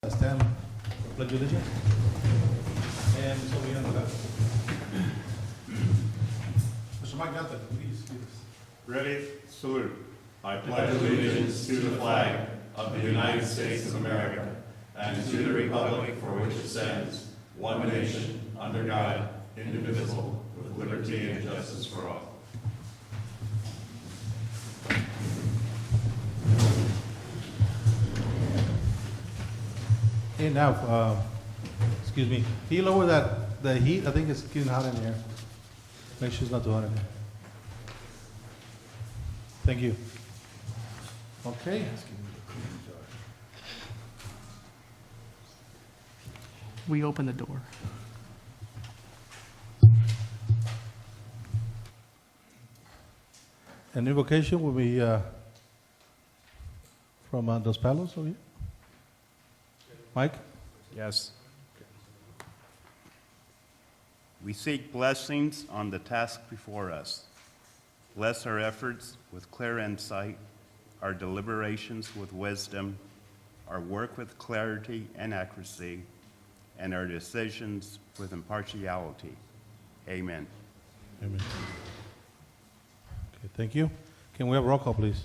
Stand for pledge of allegiance. And so we end that. Mr. Mike Delta, please lead us. Ready, salute. I pledge allegiance to the flag of the United States of America and to the republic for which it stands, one nation, under God, indivisible, with liberty and justice for all. Hey, now, excuse me, can you lower the heat? I think it's getting hot in here. Make sure it's not too hot in here. Thank you. Okay. We open the door. And invocation will be from Dos Palos over here. Mike? Yes. We seek blessings on the task before us. Bless our efforts with clear insight, our deliberations with wisdom, our work with clarity and accuracy, and our decisions with impartiality. Amen. Amen. Okay, thank you. Can we have roll call, please?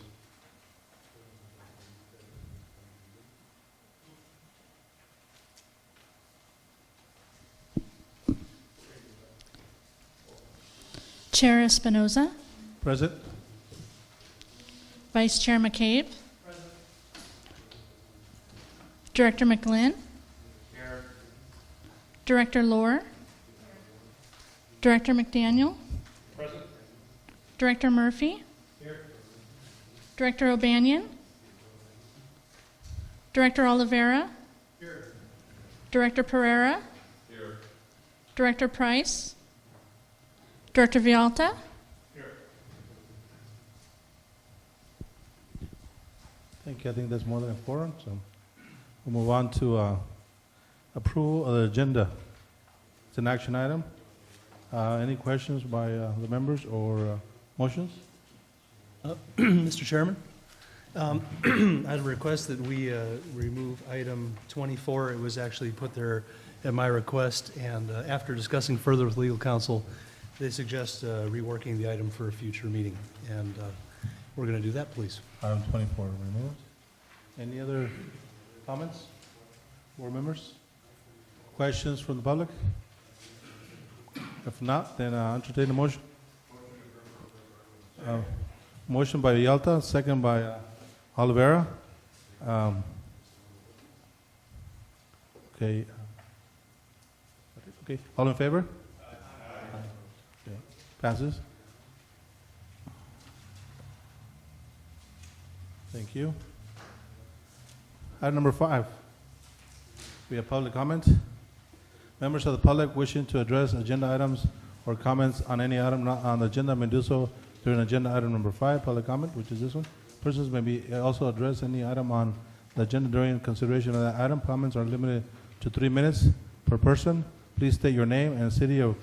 Chair Espinoza. Present. Vice Chair McCabe. Director McGlynn. Here. Director Lohr. Director McDaniel. Present. Director Murphy. Here. Director O'Banion. Director Oliveira. Here. Director Pereira. Here. Director Price. Director Vialta. Here. Thank you. I think that's more than a quorum, so we'll move on to approval of the agenda. It's an action item. Any questions by the members or motions? Mr. Chairman, I'd request that we remove item 24. It was actually put there at my request, and after discussing further with legal counsel, they suggest reworking the item for a future meeting, and we're going to do that, please. Item 24 removed. Any other comments? Board members? Questions from the public? If not, then entertain a motion. Motion by Yalta, second by Oliveira. Okay. Okay. All in favor? Okay. Passes. Thank you. Item number 5. We have public comment. Members of the public wishing to address agenda items or comments on any item not on the agenda may do so during agenda item number 5, public comment, which is this one. Persons may be also address any item on the agenda during consideration of that item. Comments are limited to 3 minutes per person. Please state your name and city or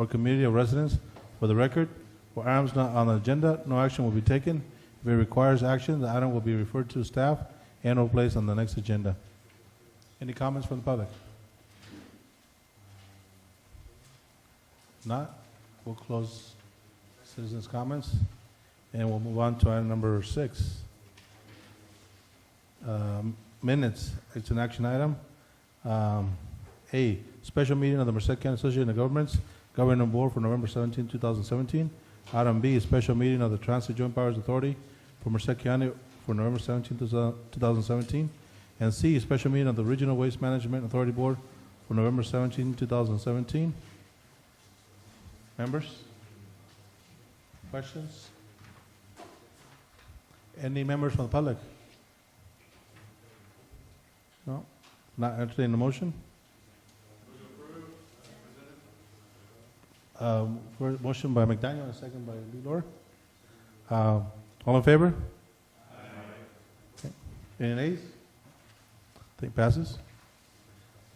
community of residence for the record. For items not on the agenda, no action will be taken. If it requires action, the item will be referred to staff and or placed on the next agenda. Any comments from the public? Not, we'll close citizens' comments and we'll move on to item number 6. Minutes, it's an action item. A, special meeting of the Merced County Association of Governments Governing Board for November 17, 2017. Item B, special meeting of the Transit Joint Powers Authority for Merced County for November 17, 2017. And C, special meeting of the Regional Waste Management Authority Board for November 17, 2017. Members? Questions? Any members from the public? No? Not entertaining the motion? Motion by McDaniel and a second by Lohr. All in favor? Aye. Okay. Any nays? I think passes.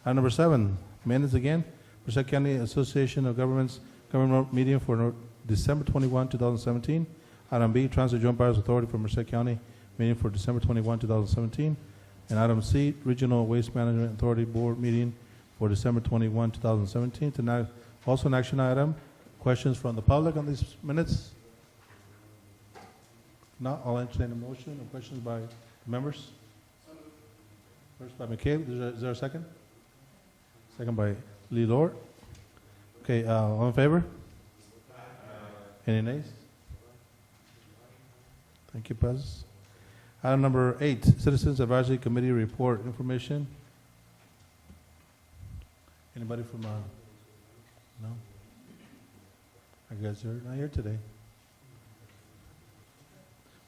Item number 7, minutes again. Merced County Association of Governments Government meeting for December 21, 2017. Item B, Transit Joint Powers Authority for Merced County meeting for December 21, 2017. And item C, Regional Waste Management Authority Board meeting for December 21, 2017. Tonight, also an action item. Questions from the public on these minutes? Not, I'll entertain a motion. Or questions by members? First by McCabe. Is there a second? Second by Lee Lord. Okay, all in favor? Any nays? Thank you, Pez. Item number 8, Citizens Advisory Committee Report Information. Anybody from, no? I guess you're not here today.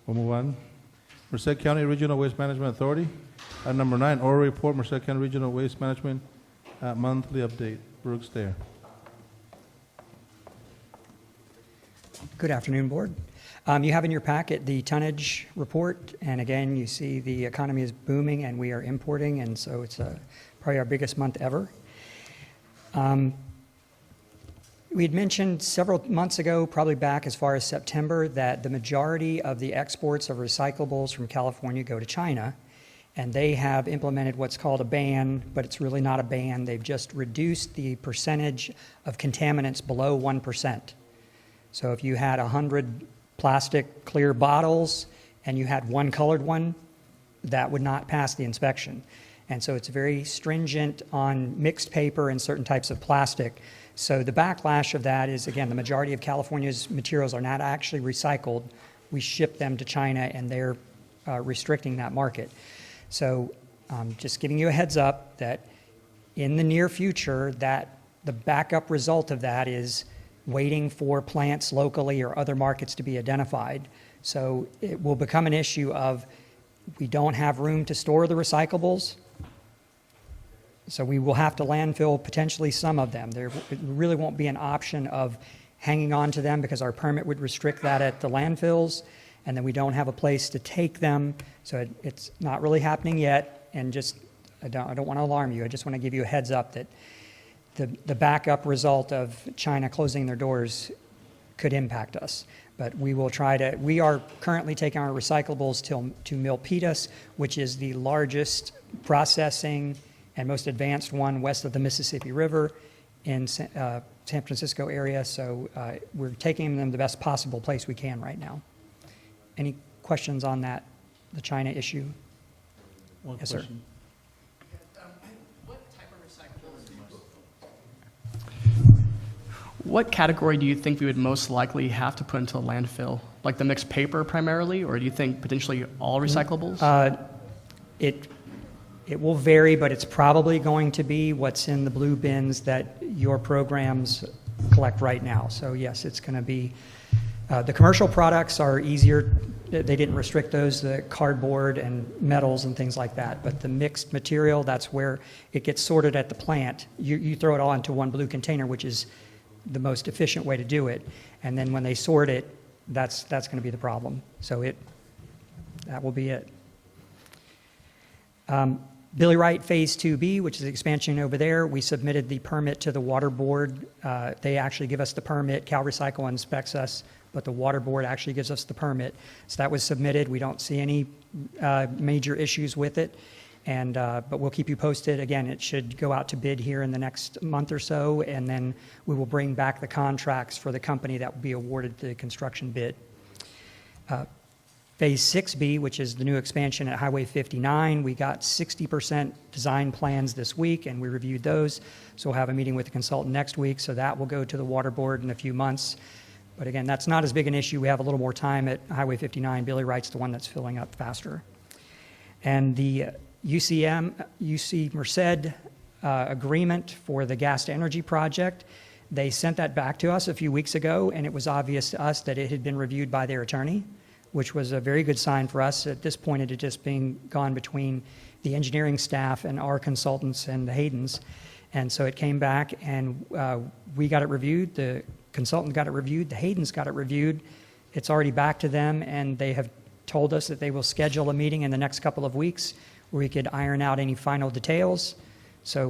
We'll move on. Merced County Regional Waste Management Authority. Item number 9, Oral Report, Merced County Regional Waste Management Monthly Update. Brooks there. Good afternoon, Board. You have in your packet the tonnage report, and again, you see the economy is booming and we are importing, and so it's probably our biggest month ever. We had mentioned several months ago, probably back as far as September, that the majority of the exports of recyclables from California go to China, and they have implemented what's called a ban, but it's really not a ban. They've just reduced the percentage of contaminants below 1%. So if you had 100 plastic clear bottles and you had one colored one, that would not pass the inspection. And so it's very stringent on mixed paper and certain types of plastic. So the backlash of that is, again, the majority of California's materials are not actually recycled. We ship them to China, and they're restricting that market. So just giving you a heads up that in the near future, that the backup result of that is waiting for plants locally or other markets to be identified. So it will become an issue of we don't have room to store the recyclables, so we will have to landfill potentially some of them. There really won't be an option of hanging on to them because our permit would restrict that at the landfills, and then we don't have a place to take them. So it's not really happening yet, and just I don't want to alarm you. I just want to give you a heads up that the backup result of China closing their doors could impact us. But we will try to, we are currently taking our recyclables to Milpitas, which is the largest processing and most advanced one west of the Mississippi River in San Francisco area. So we're taking them the best possible place we can right now. Any questions on that, the China issue? One Yes, sir. question. What type of recyclables do you What category do you think we would most likely have to put into a landfill? Like the mixed paper primarily, or do you think potentially all recyclables? It will vary, but it's probably going to be what's in the blue bins that your programs collect right now. So yes, it's going to be, the commercial products are easier. They didn't restrict those, the cardboard and metals and things like that. But the mixed material, that's where it gets sorted at the plant. You throw it all into one blue container, which is the most efficient way to do it. And then when they sort it, that's going to be the problem. So that will be it. Billy Wright Phase 2B, which is the expansion over there, we submitted the permit to the Water Board. They actually give us the permit. CalRecycle inspects us, but the Water Board actually gives us the permit. So that was submitted. We don't see any major issues with it, but we'll keep you posted. Again, it should go out to bid here in the next month or so, and then we will bring back the contracts for the company that will be awarded the construction bid. Phase 6B, which is the new expansion at Highway 59, we got 60% design plans this week, and we reviewed those. So we'll have a meeting with the consultant next week, so that will go to the Water Board in a few months. But again, that's not as big an issue. We have a little more time at Highway 59. Billy Wright's the one that's filling up faster. And the UC Merced agreement for the gas to energy project, they sent that back to us a few weeks ago, and it was obvious to us that it had been reviewed by their attorney, which was a very good sign for us. At this point, it had just been gone between the engineering staff and our consultants and the Haydens. And so it came back, and we got it reviewed, the consultant got it reviewed, the Haydens got it reviewed. It's already back to them, and they have told us that they will schedule a meeting in the next couple of weeks where we could iron out any final details. So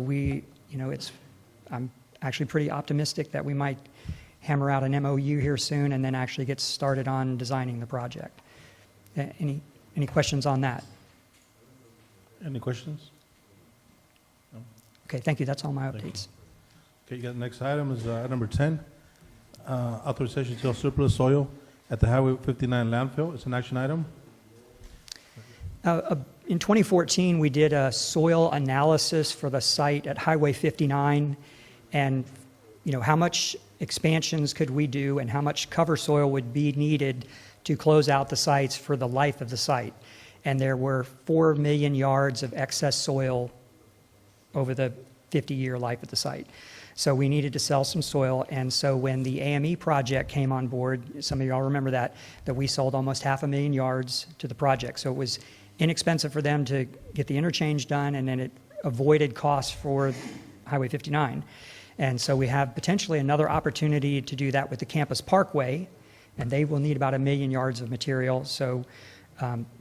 I'm actually pretty optimistic that we might hammer out an MOU here soon and then actually get started on designing the project. Any questions on that? Any questions? Okay, thank you. That's all my Thank you. updates. Okay, you got the next item is item number 10, authorization to sell surplus soil at the Highway 59 landfill. It's an action item. In 2014, we did a soil analysis for the site at Highway 59, and how much expansions could we do and how much cover soil would be needed to close out the sites for the life of the site. And there were 4 million yards of excess soil over the 50-year life of the site. So we needed to sell some soil, and so when the AME project came on board, some of y'all remember that we sold almost 500,000 yards to the project. So it was inexpensive for them to get the interchange done, and then it avoided costs for Highway 59. And so we have potentially another opportunity to do that with the Campus Parkway, and they will need about 1 million yards of material. So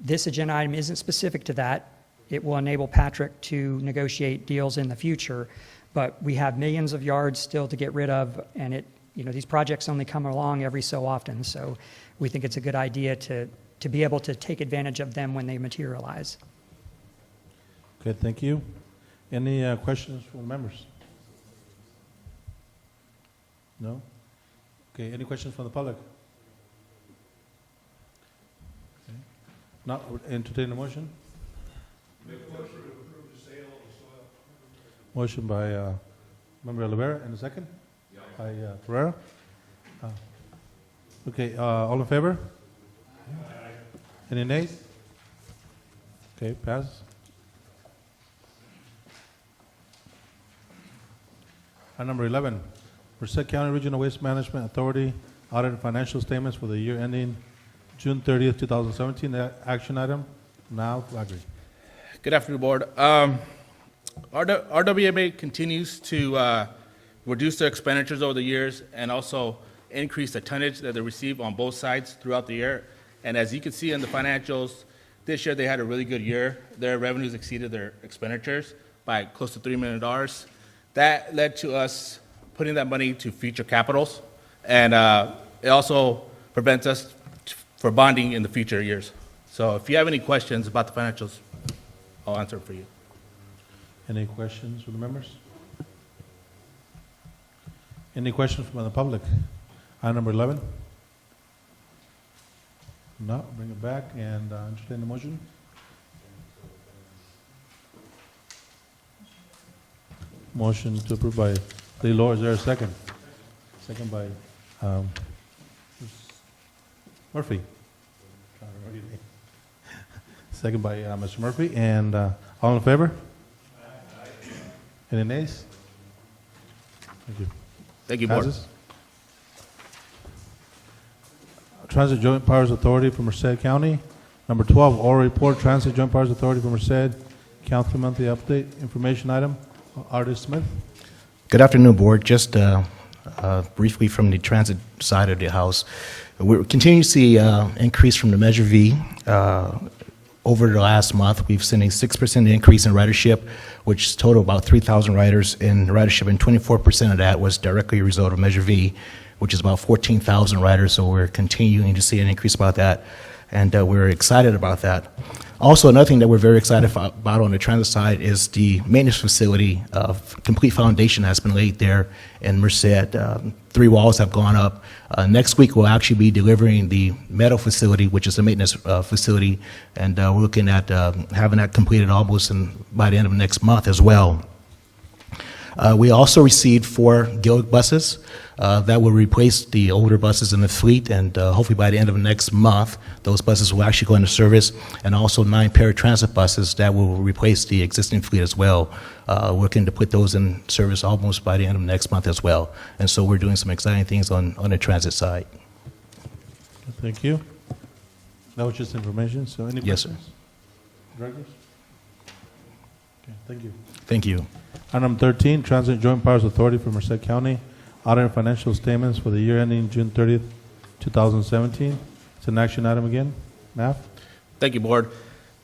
this agenda item isn't specific to that. It will enable Patrick to negotiate deals in the future, but we have millions of yards still to get rid of, and these projects only come along every so often, so we think it's a good idea to be able to take advantage of them when they materialize. Okay, thank you. Any questions from the members? No? Okay, any questions from the public? Okay. Not entertain a motion? Make a motion to approve the sale of the soil. Motion by Member Olivera, and a second? Yeah. By Pereira. Okay, all in favor? Aye. Any nays? Okay, passes. Item number 11, Merced County Regional Waste Management Authority audit and financial statements for the year ending June 30th, 2017. That action item. Now, Flagry. Good afternoon, Board. RWMA continues to reduce their expenditures over the years and also increase the tonnage that they receive on both sides throughout the year. And as you can see in the financials, this year they had a really good year. Their revenues exceeded their expenditures by close to $3 million. That led to us putting that money to future capitals, and it also prevents us for bonding in the future years. So if you have any questions about the financials, I'll answer for you. Any questions from the members? Any questions from the public? Item number 11. No, bring it back and entertain the motion. Motion to approve by Lee Lord. Is there a second? Second by Murphy. Second by Mr. Murphy. And all in favor? Aye. Any nays? Thank you. Thank you, Board. Passes. Transit Joint Powers Authority for Merced County. Number 12, oral report, Transit Joint Powers Authority for Merced County monthly update information item. Artist Smith. Good afternoon, Board. Just briefly from the transit side of the house, we're continuing to see increase from the Measure V. Over the last month, we've seen a 6% increase in ridership, which total about 3,000 riders in ridership, and 24% of that was directly a result of Measure V, which is about 14,000 riders. So we're continuing to see an increase about that, and we're excited about that. Also, another thing that we're very excited about on the transit side is the maintenance facility. Complete foundation has been laid there in Merced. 3 walls have gone up. Next week, we'll actually be delivering the metal facility, which is a maintenance facility, and we're looking at having that completed almost by the end of next month as well. We also received 4 Guild buses that will replace the older buses in the fleet, and hopefully by the end of next month, those buses will actually go into service, and also 9 paratransit buses that will replace the existing fleet as well. Looking to put those in service almost by the end of next month as well. And so we're doing some exciting things on the transit side. Thank you. That was just information. So any Yes, sir. questions? Directors? Okay, thank you. Thank you. Item 13, Transit Joint Powers Authority for Merced County, audit and financial statements for the year ending June 30th, 2017. It's an action item again. Matt? Thank you, Board.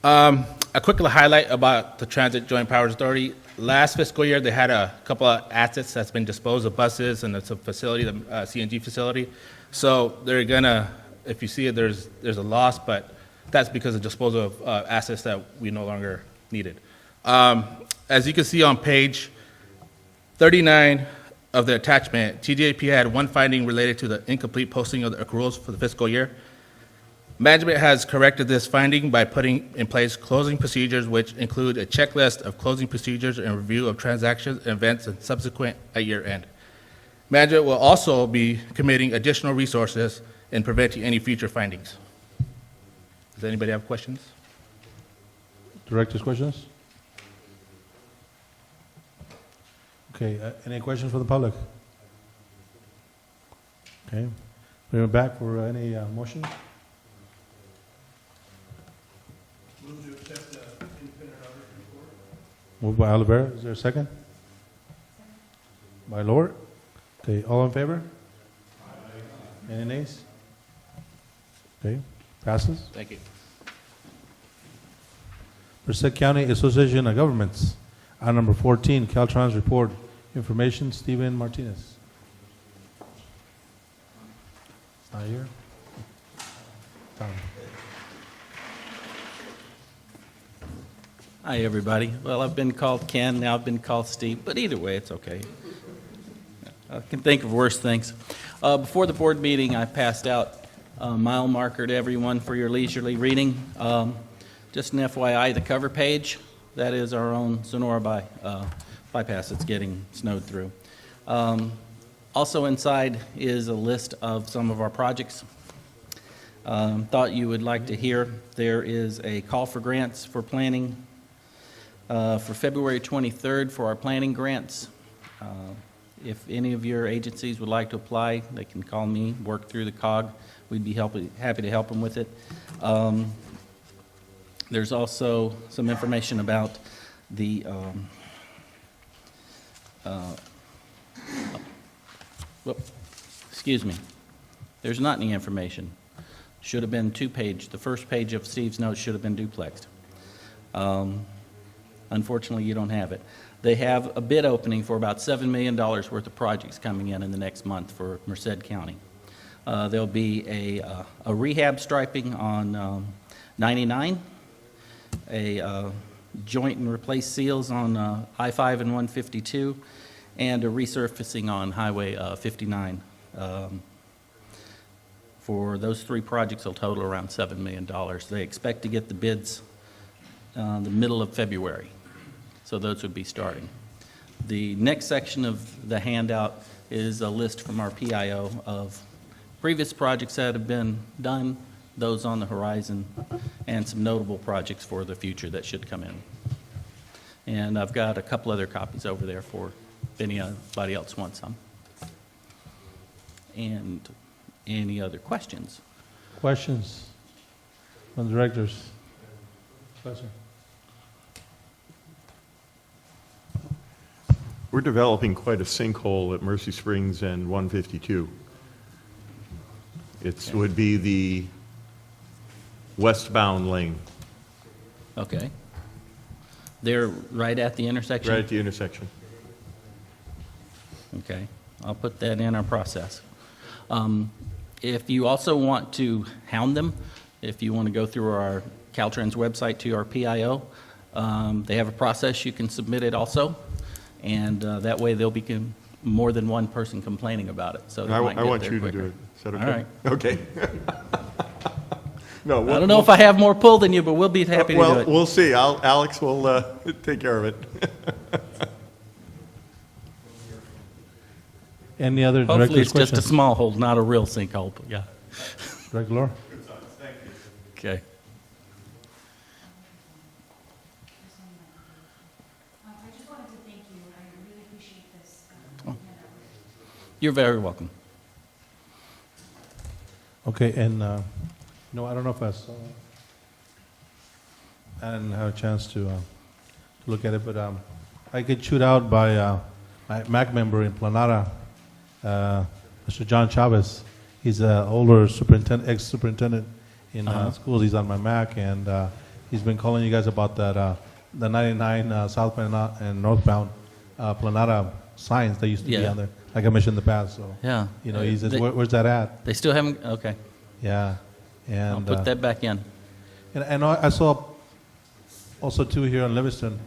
A quick highlight about the Transit Joint Powers Authority. Last fiscal year, they had a couple of assets that's been disposed of, buses, and it's a facility, the CNG facility. So they're gonna, if you see it, there's a loss, but that's because of disposal of assets that we no longer needed. As you can see on page 39 of the attachment, TJP had one finding related to the incomplete posting of the accruals for the fiscal year. Management has corrected this finding by putting in place closing procedures, which include a checklist of closing procedures and review of transactions, events, and subsequent at year end. Management will also be committing additional resources in preventing any future findings. Does anybody have questions? Director's questions? Okay, any questions for the public? Okay, bring it back for any motion? Move to accept the independent auditor's report. Moved by Oliveira, is there a second? By Lord. Okay, all in favor? Any nays? Okay, passes. Thank you. Merced County Association of Governments. Item number 14, Caltrans report. Information, Stephen Martinez. Not here? Tom. Hi, everybody. Well, I've been called Ken, now I've been called Steve, but either way, it's okay. I can think of worse things. Before the board meeting, I passed out a mile marker to everyone for your leisurely reading. Just an FYI, the cover page, that is our own Sonora bypass that's getting snowed through. Also inside is a list of some of our projects. Thought you would like to hear, there is a call for grants for planning for February 23rd for our planning grants. If any of your agencies would like to apply, they can call me, work through the COG. We'd be happy to help them with it. There's also some information about the excuse me. There's not any information. Should have been two-page. The first page of Steve's notes should have been duplexed. Unfortunately, you don't have it. They have a bid opening for about $7 million worth of projects coming in the next month for Merced County. There'll be a rehab striping on 99, a joint and replace seals on I-5 and 152, and a resurfacing on Highway 59. For those three projects, will total around $7 million. They expect to get the bids the middle of February. So those would be starting. The next section of the handout is a list from our PIO of previous projects that have been done, those on the horizon, and some notable projects for the future that should come in. And I've got a couple other copies over there for if anybody else wants some. And any other questions? Questions from the directors? Question. We're developing quite a sinkhole at Mercy Springs and 152. It would be the westbound lane, Okay. They're right at the intersection? right at the intersection. Okay, I'll put that in our process. If you also want to hound them, if you want to go through our Caltrans website to our PIO, they have a process you can submit it also, and that way there'll be more than one person complaining about it. So I want you to do it. Is that okay? All right. Okay. No, I don't know if I have more pull than you, but we'll be happy to do well, it. we'll see. Alex will take care of it. Any other Hopefully director's it's just a questions? small hole, not a real sinkhole, but yeah. Director Laura? Okay. I just wanted to thank you. I really appreciate this. You're very welcome. Okay, and, no, I don't know if I saw, I didn't have a chance to look at it, but I get chewed out by my MAC member in Planada, Mr. John Chavez. He's an older superintendent, ex-superintendent in schools. He's on my MAC, and he's been calling you guys about that, the 99 southbound and northbound Planada signs that used to be Yeah. on there, like I mentioned in the past, so. Yeah. You know, he says, They- where's that at? They still haven't, okay. Yeah, and. I'll put that back in. And I saw also too here on Livingston,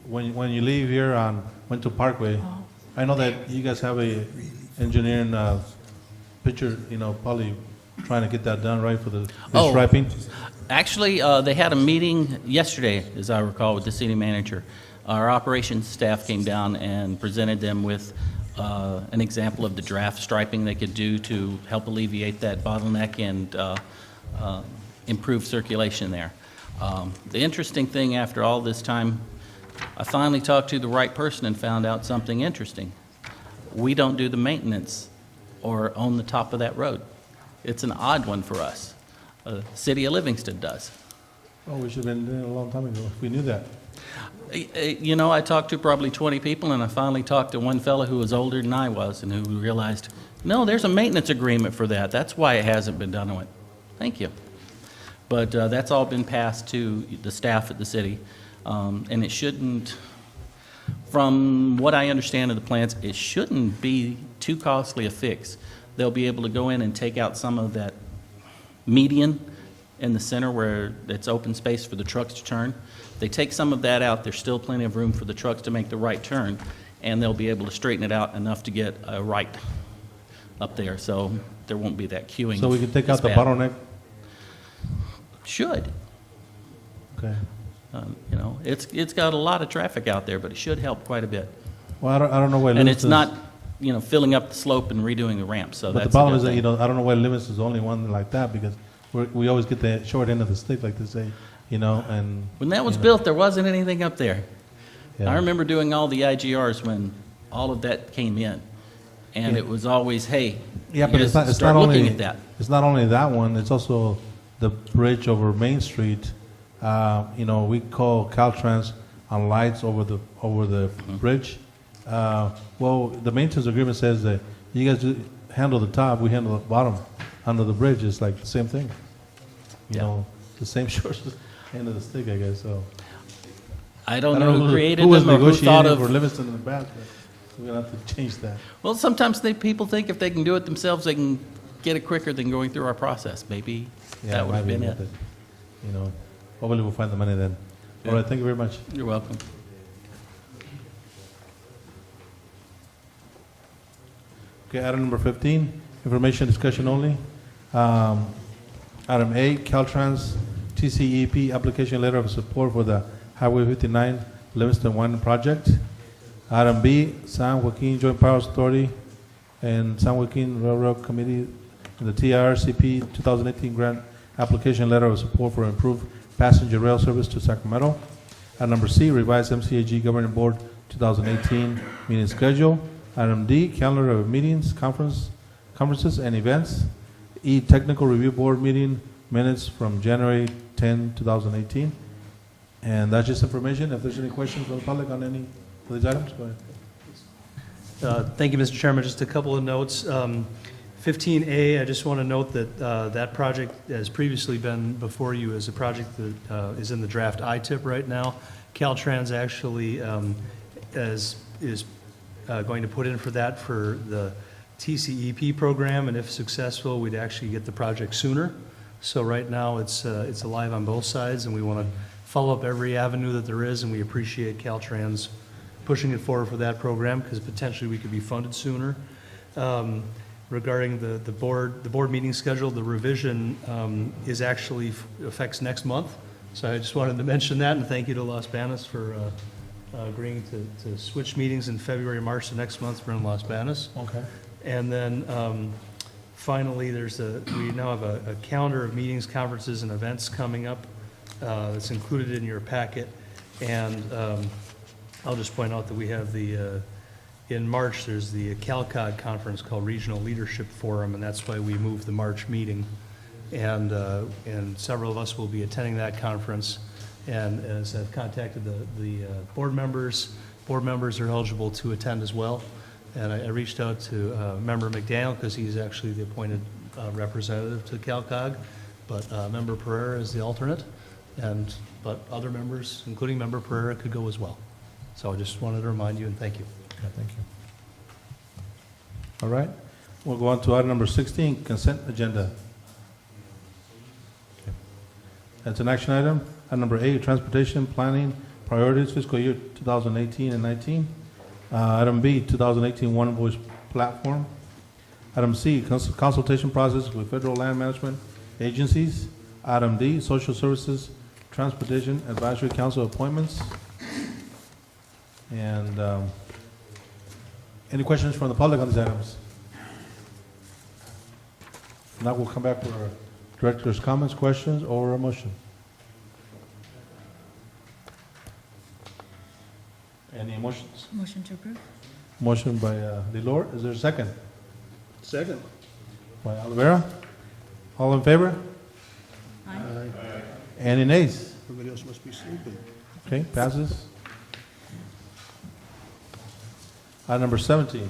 when you leave here on Winter Parkway, I know that you guys have a engineering picture, probably trying to get that done right for the Oh. striping. Actually, they had a meeting yesterday, as I recall, with the city manager. Our operations staff came down and presented them with an example of the draft striping they could do to help alleviate that bottleneck and improve circulation there. The interesting thing after all this time, I finally talked to the right person and found out something interesting. We don't do the maintenance or own the top of that road. It's an odd one for us. City of Livingston does. Oh, we should have been doing it a long time ago, if we knew that. I talked to probably 20 people, and I finally talked to one fellow who was older than I was and who realized, no, there's a maintenance agreement for that. That's why it hasn't been done. I went, thank you. But that's all been passed to the staff at the city, and it shouldn't, from what I understand of the plans, it shouldn't be too costly a fix. They'll be able to go in and take out some of that median in the center where it's open space for the trucks to turn. They take some of that out, there's still plenty of room for the trucks to make the right turn, and they'll be able to straighten it out enough to get a right up there, so there won't be that queuing. So we can take out as the bad. bottleneck? Should. Okay. It's got a lot of traffic out there, but it should help quite a bit. Well, I don't know why And it's Livingston's- not, filling up the slope and redoing the ramp, so But that's the a problem good is that, thing. I don't know why Livingston's the only one like that, because we always get the short end of the stick, like they say, and. When that was built, there wasn't anything up there. Yeah. I remember doing all the IGRs when all of that came in, and it was always, hey, Yeah, you but it's guys not start only, looking at that. it's not only that one, it's also the bridge over Main Street. We call Caltrans on lights over the Mm-hmm. bridge. Well, the maintenance agreement says that you guys handle the top, we handle the bottom. Under the bridge, it's like the same thing. Yeah. The same short end of the stick, I guess, so. I don't know who created who was them or who thought negotiating for of. Livingston in the back, but we're gonna have to change that. Well, sometimes people think if they can do it themselves, they can get it quicker than going through our process. Maybe Yeah, that would have might be been it. worth Hopefully we'll find the money then. All right, thank you very much. You're welcome. Okay, item number 15, information discussion only. Item A, Caltrans TCEP application letter of support for the Highway 59 Livingston 1 project. Item B, San Joaquin Joint Powers Authority and San Joaquin Railroad Committee, the TRCP 2018 grant application letter of support for improved passenger rail service to Sacramento. Item number C, revised MCAG Governing Board 2018 meeting schedule. Item D, calendar of meetings, conferences and events. E, technical review board meeting minutes from January 10, 2018. And that's just information. If there's any questions from the public on any of these items, go ahead. Thank you, Mr. Chairman. Just a couple of notes. 15A, I just want to note that that project has previously been before you as a project that is in the draft ITIP right now. Caltrans actually is going to put in for that for the TCEP program, and if successful, we'd actually get the project sooner. So right now, it's alive on both sides, and we want to follow up every avenue that there is, and we appreciate Caltrans pushing it forward for that program, because potentially we could be funded sooner. Regarding the board meeting schedule, the revision is actually affects next month. So I just wanted to mention that, and thank you to Los Banos for agreeing to switch meetings in February and March to next month. We're in Los Banos. Okay. And then finally, we now have a calendar of meetings, conferences, and events coming up that's included in your packet. And I'll just point out that we have in March, there's the CalCog conference called Regional Leadership Forum, and that's why we moved the March meeting. And several of us will be attending that conference. And as I've contacted the board members are eligible to attend as well. And I reached out to Member McDaniel, because he's actually the appointed representative to CalCog, but Member Pereira is the alternate, but other members, including Member Pereira, could go as well. So I just wanted to remind you, and thank you. Yeah, thank you. All right, we'll go on to item number 16, consent agenda. Okay. That's an action item. Item number 8, transportation planning priorities fiscal year 2018 and 19. Item B, 2018 One Voice platform. Item C, consultation process with federal land management agencies. Item D, social services transportation advisory council appointments. And any questions from the public on these items? Now we'll come back to our director's comments, questions, or a motion. Any motions? Motion to approve? Motion by Lilor. Is there a second? Second. By Olivera. All in favor? Aye. Any nays? Everybody else must be sleeping. Okay, passes. Item number 17.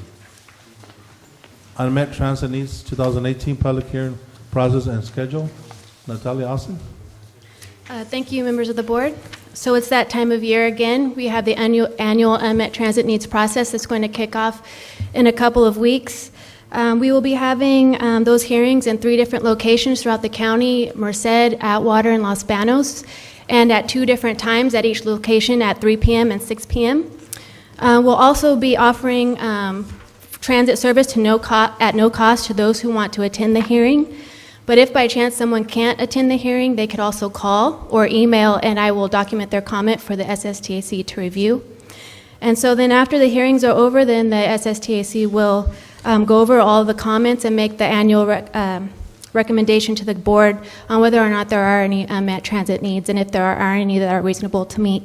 Unmet transit needs 2018 public hearing process and schedule. Natalia Austin. Thank you, members of the board. So it's that time of year again. We have the annual unmet transit needs process that's going to kick off in a couple of weeks. We will be having those hearings in 3 different locations throughout the county: Merced, Atwater, and Los Banos, and at 2 different times at each location at 3 p.m. and 6 p.m. We'll also be offering transit service to at no cost to those who want to attend the hearing. But if by chance someone can't attend the hearing, they could also call or email, and I will document their comment for the SSTAC to review. And so then after the hearings are over, then the SSTAC will go over all the comments and make the annual recommendation to the board on whether or not there are any unmet transit needs, and if there are any that are reasonable to meet.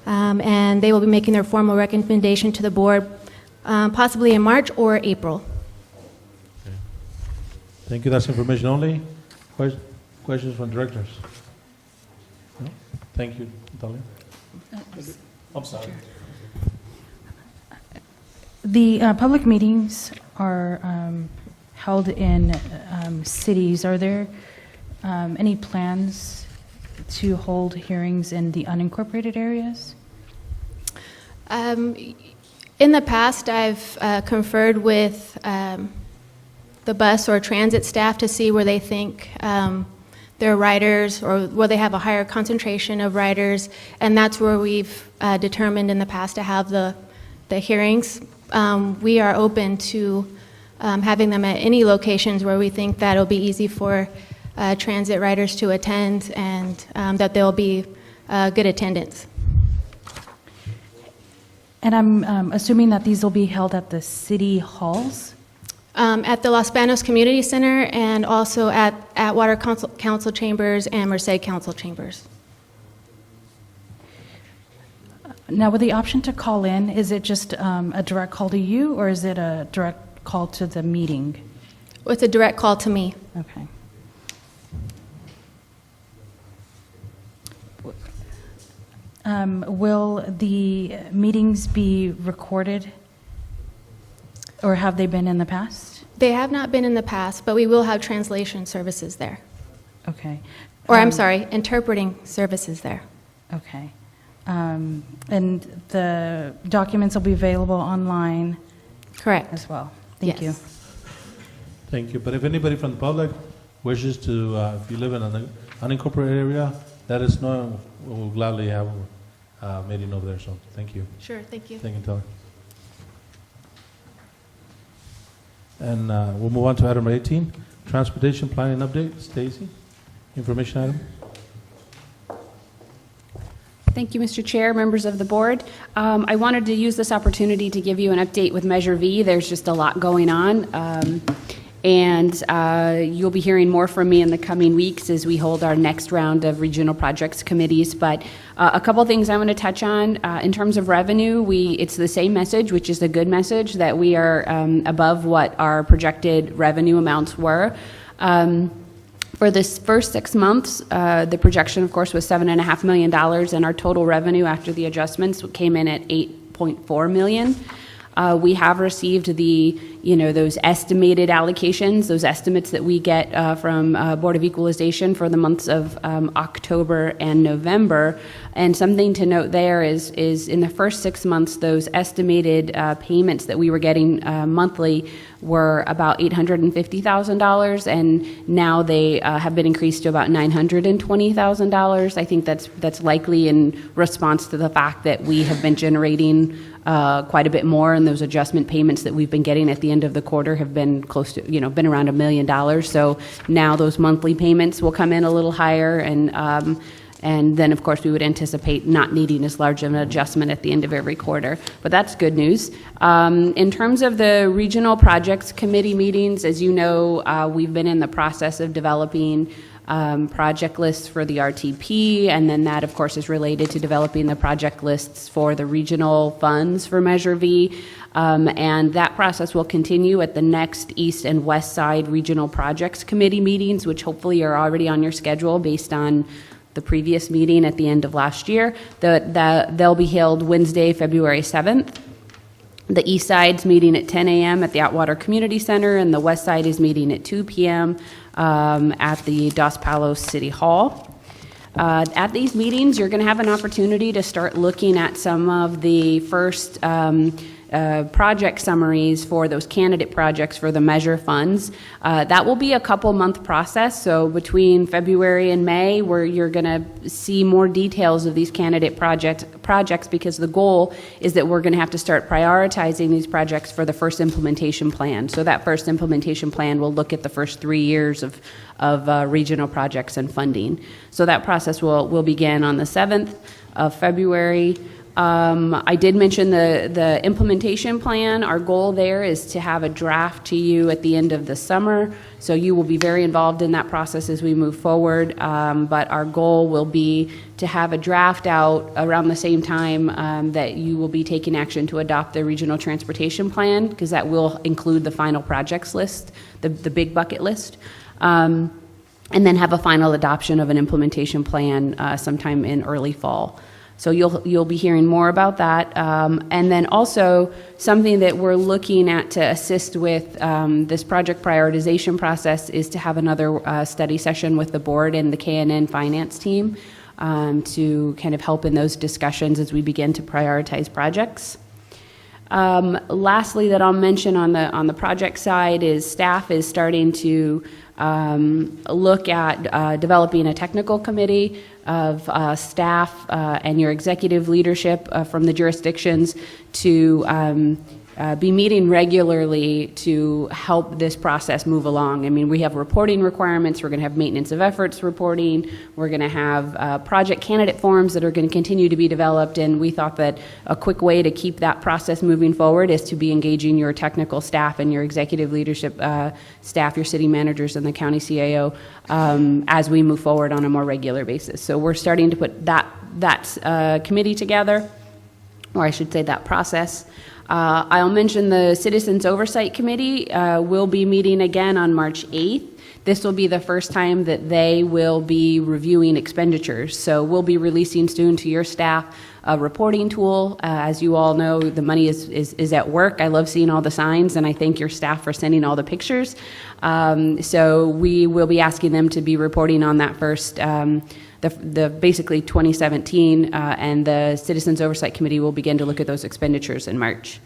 And they will be making their formal recommendation to the board possibly in March or April. Thank you. That's information only. Questions from directors? No? Thank you, Natalia. I'm sorry. The public meetings are held in cities. Are there any plans to hold hearings in the unincorporated areas? In the past, I've conferred with the bus or transit staff to see where they think their riders, or where they have a higher concentration of riders, and that's where we've determined in the past to have the hearings. We are open to having them at any locations where we think that it'll be easy for transit riders to attend, and that there'll be good attendance. And I'm assuming that these will be held at the city halls? At the Los Banos Community Center, and also at Atwater Council Chambers and Merced Council Chambers. Now, with the option to call in, is it just a direct call to you, or is it a direct call to the meeting? It's a direct call to me. Okay. Will the meetings be recorded, or have they been in the past? They have not been in the past, but we will have translation services there. Okay. Or I'm sorry, interpreting services there. Okay. And the documents will be available online? Correct. As well. Thank you. Thank you. But if anybody from the public wishes to, if you live in an unincorporated area, let us know. We'll gladly have a meeting over there. So thank you. Sure, thank you. Thank you, Tyler. And we'll move on to item 18, transportation planning update. Stacy, information item. Thank you, Mr. Chair, members of the board. I wanted to use this opportunity to give you an update with Measure V. There's just a lot going on. And you'll be hearing more from me in the coming weeks as we hold our next round of regional projects committees. But a couple things I want to touch on. In terms of revenue, it's the same message, which is a good message, that we are above what our projected revenue amounts were. For this first 6 months, the projection, of course, was $7.5 million, and our total revenue after the adjustments came in at $8.4 million. We have received the those estimated allocations, those estimates that we get from Board of Equalization for the months of October and November. And something to note there is in the first 6 months, those estimated payments that we were getting monthly were about $850,000, and now they have been increased to about $920,000. I think that's likely in response to the fact that we have been generating quite a bit more, and those adjustment payments that we've been getting at the end of the quarter have been close to, been around $1 million. So now those monthly payments will come in a little higher, and then, of course, we would anticipate not needing as large of an adjustment at the end of every quarter. But that's good news. In terms of the Regional Projects Committee meetings, as you know, we've been in the process of developing project lists for the RTP, and then that, of course, is related to developing the project lists for the regional funds for Measure V. And that process will continue at the next East and West Side Regional Projects Committee meetings, which hopefully are already on your schedule based on the previous meeting at the end of last year. They'll be held Wednesday, February 7th. The East Side's meeting at 10 a.m. at the Atwater Community Center, and the West Side is meeting at 2 p.m. At the Dos Palos City Hall. At these meetings, you're going to have an opportunity to start looking at some of the first project summaries for those candidate projects for the Measure funds. That will be a couple-month process, so between February and May, where you're going to see more details of these candidate projects, because the goal is that we're going to have to start prioritizing these projects for the first implementation plan. So that first implementation plan will look at the first 3 years of regional projects and funding. So that process will begin on the 7th of February. I did mention the implementation plan. Our goal there is to have a draft to you at the end of the summer, so you will be very involved in that process as we move forward, but our goal will be to have a draft out around the same time that you will be taking action to adopt the regional transportation plan, because that will include the final projects list, the big bucket list, and then have a final adoption of an implementation plan sometime in early fall. So you'll be hearing more about that. And then also something that we're looking at to assist with this project prioritization process is to have another study session with the board and the KNN finance team to kind of help in those discussions as we begin to prioritize projects. Lastly, that I'll mention on the project side is staff is starting to look at developing a technical committee of staff and your executive leadership from the jurisdictions to be meeting regularly to help this process move along. I mean, we have reporting requirements. We're going to have maintenance of efforts reporting. We're going to have project candidate forms that are going to continue to be developed, and we thought that a quick way to keep that process moving forward is to be engaging your technical staff and your executive leadership staff, your city managers and the county CAO as we move forward on a more regular basis. So we're starting to put that committee together, or I should say that process. I'll mention the Citizens Oversight Committee will be meeting again on March 8th. This will be the first time that they will be reviewing expenditures. So we'll be releasing soon to your staff a reporting tool. As you all know, the money is at work. I love seeing all the signs, and I thank your staff for sending all the pictures. So we will be asking them to be reporting on that first the basically 2017, and the Citizens Oversight Committee will begin to look at those expenditures in March.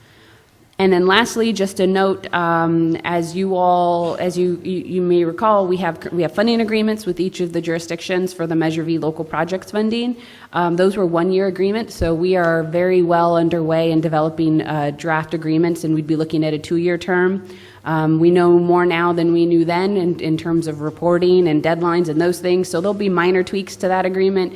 And then lastly, just a note, as you may recall, we have funding agreements with each of the jurisdictions for the Measure V local projects funding. Those were one-year agreements, so we are very well underway in developing draft agreements, and we'd be looking at a 2-year term. We know more now than we knew then in terms of reporting and deadlines and those things, so there'll be minor tweaks to that agreement.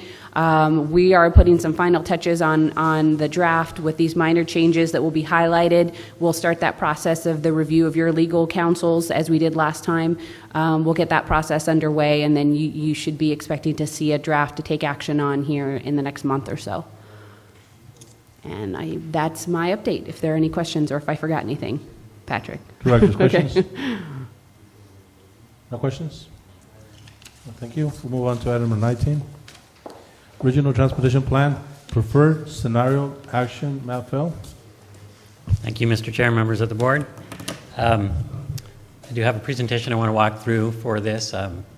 We are putting some final touches on the draft with these minor changes that will be highlighted. We'll start that process of the review of your legal counsels as we did last time. We'll get that process underway, and then you should be expecting to see a draft to take action on here in the next month or so. And that's my update. If there are any questions or if I forgot anything. Patrick. Director's questions? Okay. No questions? Well, thank you. We'll move on to item number 19. Regional Transportation Plan, Preferred Scenario Action, Matt Phil. Thank you, Mr. Chair, members of the board. I do have a presentation I want to walk through for this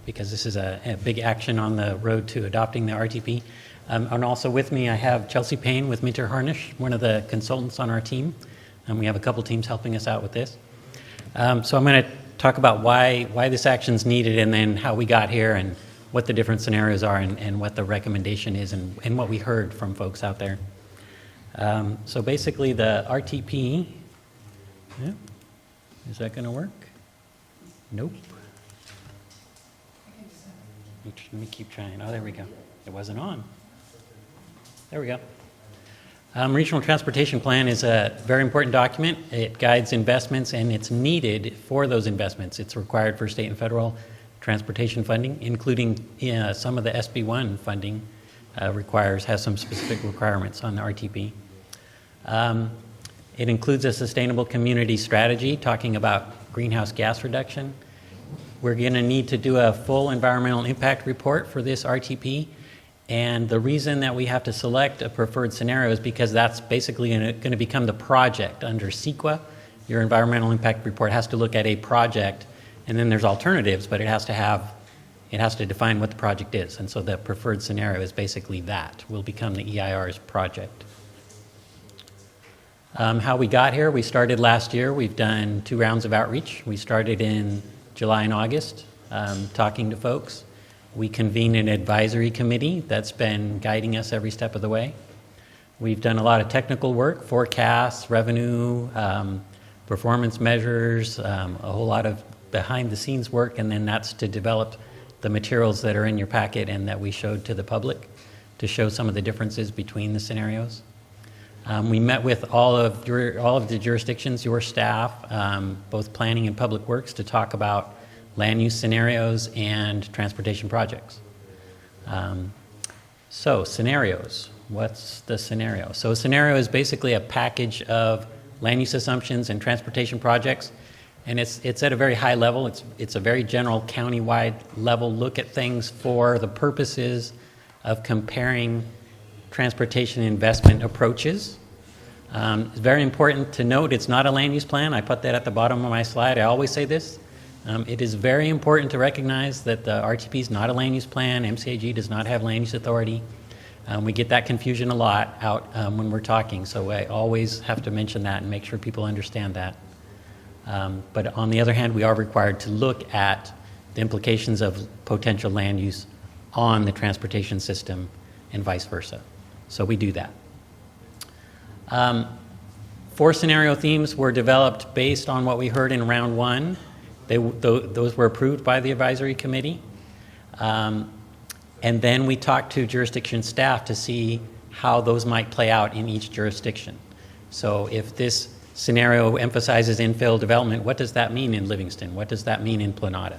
because this is a big action on the road to adopting the RTP. And also with me, I have Chelsea Payne with Minter Harnish, one of the consultants on our team. And we have a couple teams helping us out with this. So I'm going to talk about why this action is needed and then how we got here and what the different scenarios are and what the recommendation is and what we heard from folks out there. So basically the RTP, yeah, is that going to work? Nope. Let me keep trying. Oh, there we go. It wasn't on. There we go. Regional Transportation Plan is a very important document. It guides investments, and it's needed for those investments. It's required for state and federal transportation funding, including some of the SB1 funding has some specific requirements on the RTP. It includes a sustainable community strategy, talking about greenhouse gas reduction. We're going to need to do a full environmental impact report for this RTP. And the reason that we have to select a preferred scenario is because that's basically going to become the project under CEQA. Your environmental impact report has to look at a project, and then there's alternatives, but it has to define what the project is. And so the preferred scenario is basically that, will become the EIR's project. How we got here, we started last year. We've done 2 rounds of outreach. We started in July and August, talking to folks. We convened an advisory committee that's been guiding us every step of the way. We've done a lot of technical work, forecasts, revenue, performance measures, a whole lot of behind-the-scenes work, and then that's to develop the materials that are in your packet and that we showed to the public to show some of the differences between the scenarios. We met with all of the jurisdictions, your staff, both planning and public works, to talk about land use scenarios and transportation projects. So scenarios, what's the scenario? So a scenario is basically a package of land use assumptions and transportation projects, and it's at a very high level. It's a very general county-wide level look at things for the purposes of comparing transportation investment approaches. It's very important to note it's not a land use plan. I put that at the bottom of my slide. I always say this. It is very important to recognize that the RTP is not a land use plan. MCAG does not have land use authority. We get that confusion a lot out when we're talking, so I always have to mention that and make sure people understand that. But on the other hand, we are required to look at the implications of potential land use on the transportation system and vice versa. So we do that. 4 scenario themes were developed based on what we heard in round 1. Those were approved by the advisory committee. And then we talked to jurisdiction staff to see how those might play out in each jurisdiction. So if this scenario emphasizes infill development, what does that mean in Livingston? What does that mean in Planada?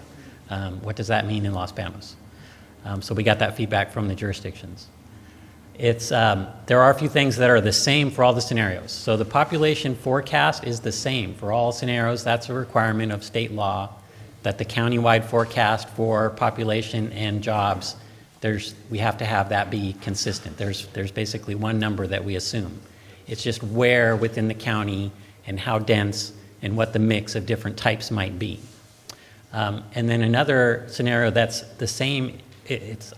What does that mean in Los Banos? So we got that feedback from the jurisdictions. There are a few things that are the same for all the scenarios. So the population forecast is the same for all scenarios. That's a requirement of state law, that the countywide forecast for population and jobs, we have to have that be consistent. There's basically one number that we assume. It's just where within the county and how dense and what the mix of different types might be. And then another scenario that's the same,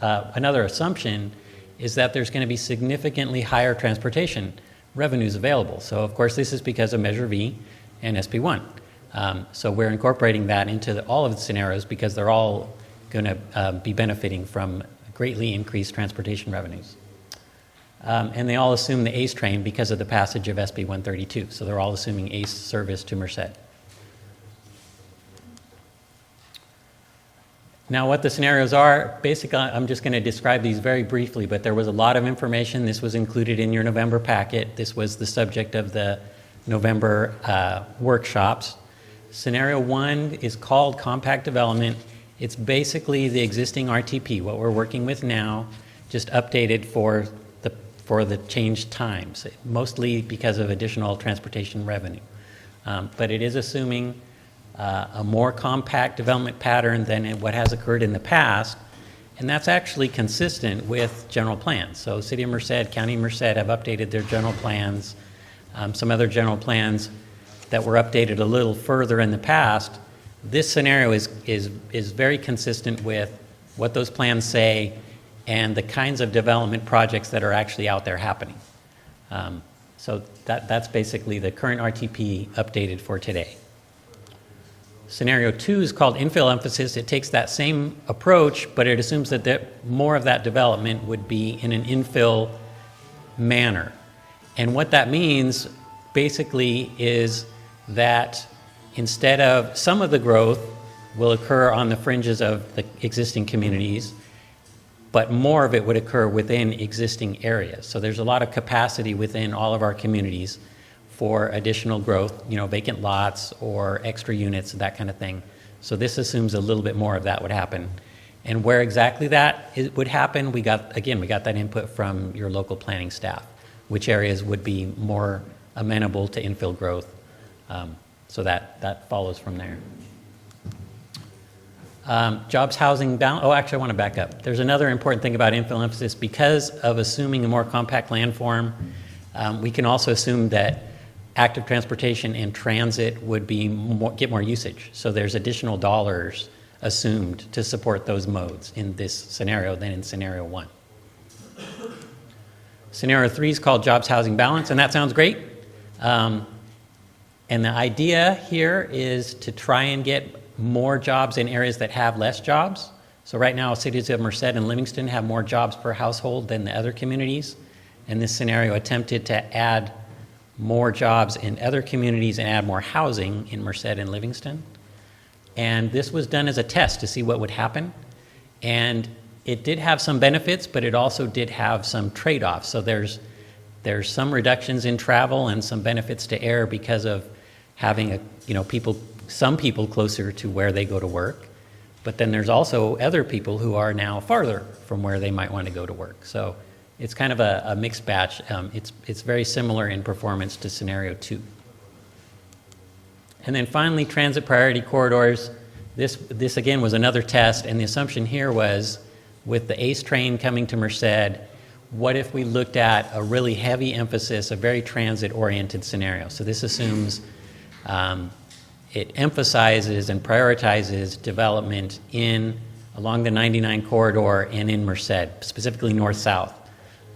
another assumption is that there's going to be significantly higher transportation revenues available. So of course this is because of Measure V and SB1. So we're incorporating that into all of the scenarios because they're all going to be benefiting from greatly increased transportation revenues. And they all assume the ACE train because of the passage of SB 132. So they're all assuming ACE service to Merced. Now what the scenarios are, basically I'm just going to describe these very briefly, but there was a lot of information. This was included in your November packet. This was the subject of the November workshops. Scenario 1 is called compact development. It's basically the existing RTP, what we're working with now, just updated for the changed times, mostly because of additional transportation revenue. But it is assuming a more compact development pattern than what has occurred in the past, and that's actually consistent with general plans. So City of Merced, County of Merced have updated their general plans. Some other general plans that were updated a little further in the past, this scenario is very consistent with what those plans say and the kinds of development projects that are actually out there happening. So that's basically the current RTP updated for today. Scenario 2 is called infill emphasis. It takes that same approach, but it assumes that more of that development would be in an infill manner. And what that means basically is that instead of some of the growth will occur on the fringes of the existing communities, but more of it would occur within existing areas. So there's a lot of capacity within all of our communities for additional growth, vacant lots or extra units, that kind of thing. So this assumes a little bit more of that would happen. And where exactly that would happen, we got that input from your local planning staff, which areas would be more amenable to infill growth. So that follows from there. Jobs, housing, balance. Oh, actually, I want to back up. There's another important thing about infill emphasis. Because of assuming a more compact landform, we can also assume that active transportation and transit would get more usage. So there's additional dollars assumed to support those modes in this scenario than in scenario 1. Scenario 3 is called jobs, housing, balance, and that sounds great. And the idea here is to try and get more jobs in areas that have less jobs. So right now, cities of Merced and Livingston have more jobs per household than the other communities. And this scenario attempted to add more jobs in other communities and add more housing in Merced and Livingston. And this was done as a test to see what would happen. And it did have some benefits, but it also did have some trade-offs. So there's some reductions in travel and some benefits to air because of having some people closer to where they go to work. But then there's also other people who are now farther from where they might want to go to work. So it's kind of a mixed batch. It's very similar in performance to scenario 2. And then finally, transit priority corridors. This again was another test, and the assumption here was with the ACE train coming to Merced, what if we looked at a really heavy emphasis, a very transit-oriented scenario? So this assumes it emphasizes and prioritizes development along the 99 corridor and in Merced, specifically north-south,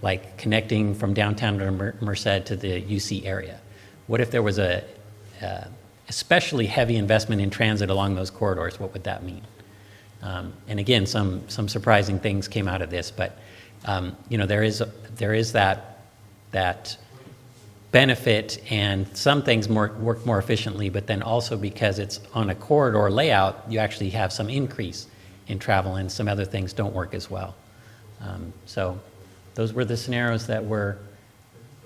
like connecting from downtown to Merced to the UC area. What if there was a especially heavy investment in transit along those corridors? What would that mean? And again, some surprising things came out of this, but there is that benefit, and some things work more efficiently, but then also because it's on a corridor layout, you actually have some increase in travel, and some other things don't work as well. So those were the scenarios that were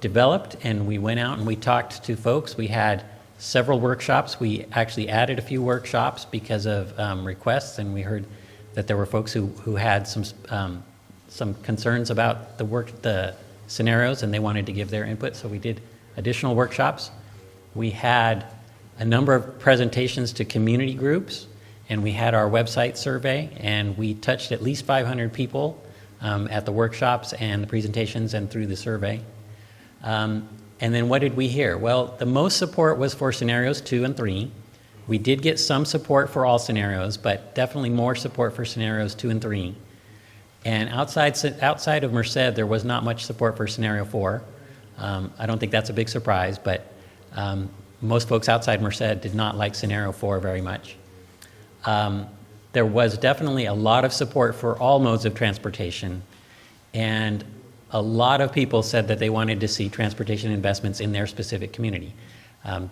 developed, and we went out and we talked to folks. We had several workshops. We actually added a few workshops because of requests, and we heard that there were folks who had some concerns about the scenarios, and they wanted to give their input, so we did additional workshops. We had a number of presentations to community groups, and we had our website survey, and we touched at least 500 people at the workshops and the presentations and through the survey. And then what did we hear? Well, the most support was for scenarios 2 and 3. We did get some support for all scenarios, but definitely more support for scenarios 2 and 3. And outside of Merced, there was not much support for scenario 4. I don't think that's a big surprise, but most folks outside Merced did not like scenario 4 very much. There was definitely a lot of support for all modes of transportation, and a lot of people said that they wanted to see transportation investments in their specific community.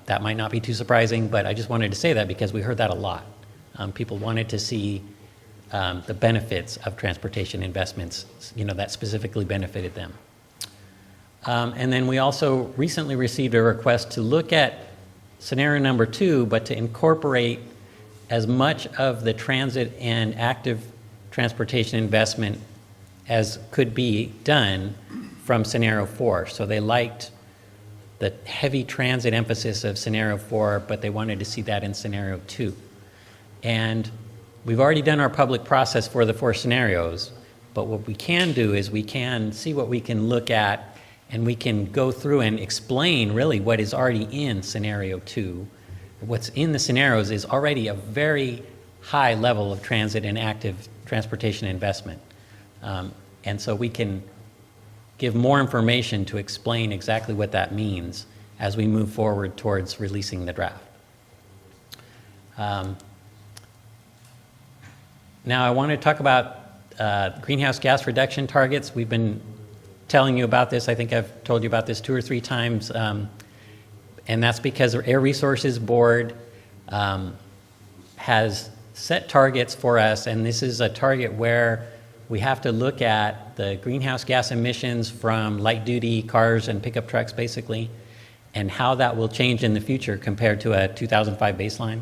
That might not be too surprising, but I just wanted to say that because we heard that a lot. People wanted to see the benefits of transportation investments, that specifically benefited them. And then we also recently received a request to look at scenario number 2, but to incorporate as much of the transit and active transportation investment as could be done from scenario 4. So they liked the heavy transit emphasis of scenario 4, but they wanted to see that in scenario 2. And we've already done our public process for the 4 scenarios, but what we can do is we can see what we can look at and we can go through and explain really what is already in scenario 2. What's in the scenarios is already a very high level of transit and active transportation investment. And so we can give more information to explain exactly what that means as we move forward towards releasing the draft. Now I want to talk about greenhouse gas reduction targets. We've been telling you about this. I think I've told you about this 2 or 3 times. And that's because the Air Resources Board has set targets for us, and this is a target where we have to look at the greenhouse gas emissions from light-duty cars and pickup trucks, basically, and how that will change in the future compared to a 2005 baseline.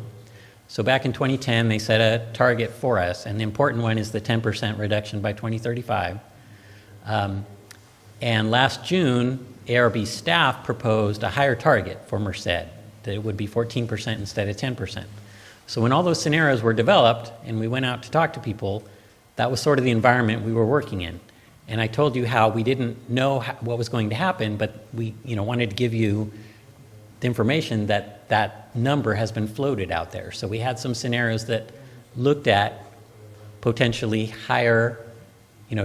So back in 2010, they set a target for us, and the important one is the 10% reduction by 2035. And last June, ARB staff proposed a higher target for Merced, that it would be 14% instead of 10%. So when all those scenarios were developed and we went out to talk to people, that was sort of the environment we were working in. And I told you how we didn't know what was going to happen, but we wanted to give you the information that that number has been floated out there. So we had some scenarios that looked at potentially higher,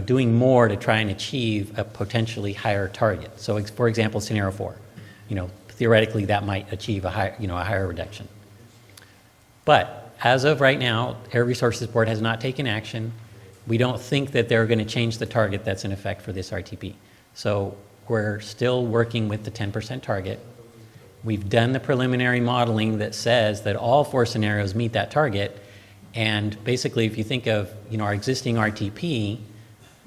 doing more to try and achieve a potentially higher target. So for example, scenario 4, theoretically that might achieve a higher reduction. But as of right now, Air Resources Board has not taken action. We don't think that they're going to change the target that's in effect for this RTP. So we're still working with the 10% target. We've done the preliminary modeling that says that all 4 scenarios meet that target. And basically, if you think of our existing RTP,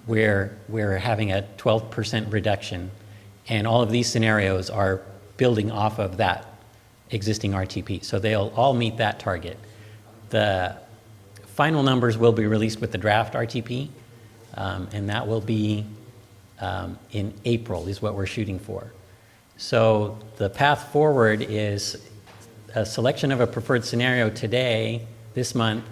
we're having a 12% reduction. And all of these scenarios are building off of that existing RTP. So they'll all meet that target. The final numbers will be released with the draft RTP, and that will be in April is what we're shooting for. So the path forward is a selection of a preferred scenario today, this month,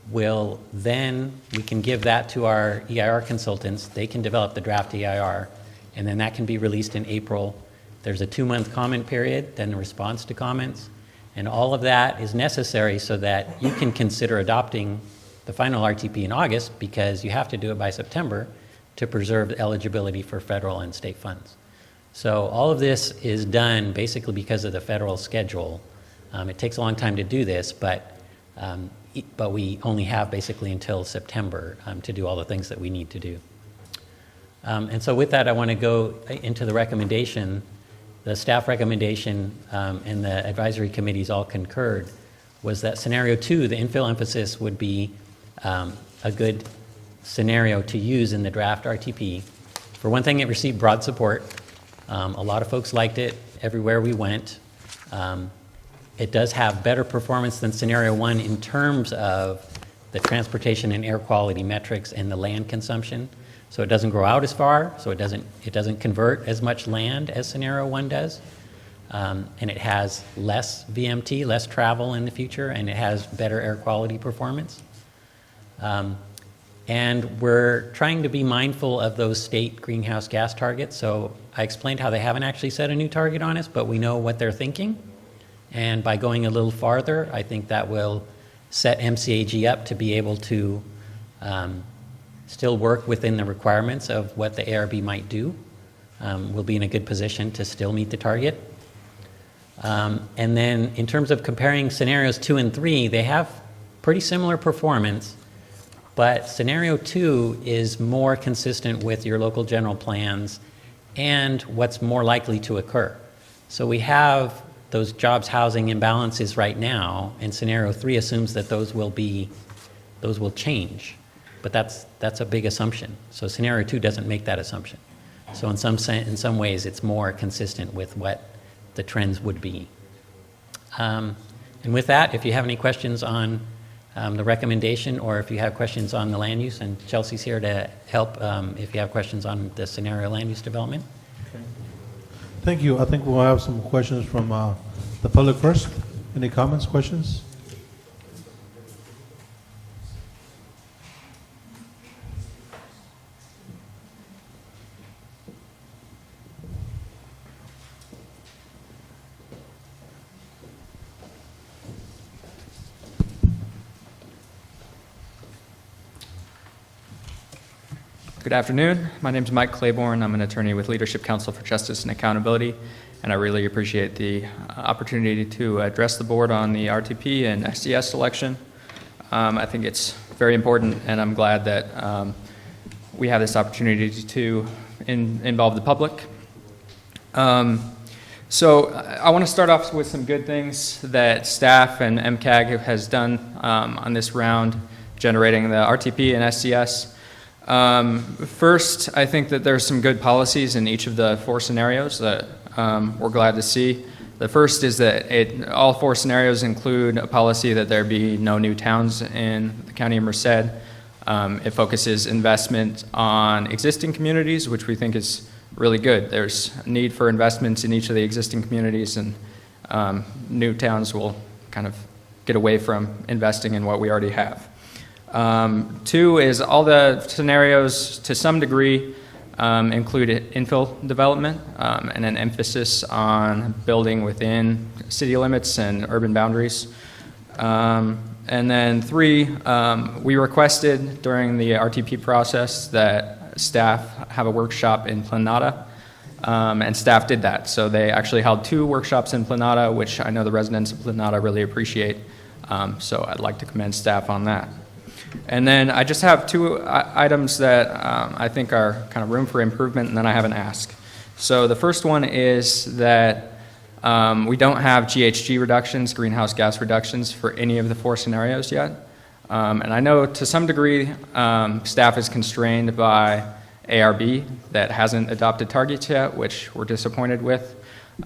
we can give that to our EIR consultants. They can develop the draft EIR, and then that can be released in April. There's a 2-month comment period, then a response to comments, and all of that is necessary so that you can consider adopting the final RTP in August, because you have to do it by September to preserve eligibility for federal and state funds. So all of this is done basically because of the federal schedule. It takes a long time to do this, but we only have basically until September to do all the things that we need to do. And so with that, I want to go into the recommendation. The staff recommendation and the advisory committees all concurred was that scenario 2, the infill emphasis, would be a good scenario to use in the draft RTP. For one thing, it received broad support. A lot of folks liked it everywhere we went. It does have better performance than scenario 1 in terms of the transportation and air quality metrics and the land consumption. So it doesn't grow out as far, so it doesn't convert as much land as scenario 1 does. And it has less VMT, less travel in the future, and it has better air quality performance. And we're trying to be mindful of those state greenhouse gas targets. So I explained how they haven't actually set a new target on us, but we know what they're thinking. And by going a little farther, I think that will set MCAG up to be able to still work within the requirements of what the ARB might do. We'll be in a good position to still meet the target. And then in terms of comparing scenarios 2 and 3, they have pretty similar performance, but scenario 2 is more consistent with your local general plans and what's more likely to occur. So we have those jobs housing imbalances right now, and scenario 3 assumes that those will change. But that's a big assumption. So scenario 2 doesn't make that assumption. So in some ways, it's more consistent with what the trends would be. And with that, if you have any questions on the recommendation, or if you have questions on the land use, and Chelsea's here to help if you have questions on the scenario land use development. Okay. Thank you. I think we'll have some questions from the public first. Any comments, questions? Good afternoon. My name is Mike Claiborne. I'm an attorney with Leadership Council for Justice and Accountability, and I really appreciate the opportunity to address the board on the RTP and SDS election. I think it's very important, and I'm glad that we have this opportunity to involve the public. So I want to start off with some good things that staff and MCAG has done on this round, generating the RTP and SDS. First, I think that there's some good policies in each of the 4 scenarios that we're glad to see. The first is that all 4 scenarios include a policy that there be no new towns in the county of Merced. It focuses investment on existing communities, which we think is really good. There's a need for investments in each of the existing communities, and new towns will kind of get away from investing in what we already have. 2 is all the scenarios, to some degree, include infill development and an emphasis on building within city limits and urban boundaries. And then 3, we requested during the RTP process that staff have a workshop in Planada, and staff did that. So they actually held 2 workshops in Planada, which I know the residents of Planada really appreciate. So I'd like to commend staff on that. And then I just have 2 items that I think are kind of room for improvement, and then I have an ask. So the first one is that we don't have GHG reductions, greenhouse gas reductions, for any of the 4 scenarios yet. And I know to some degree staff is constrained by ARB that hasn't adopted targets yet, which we're disappointed with.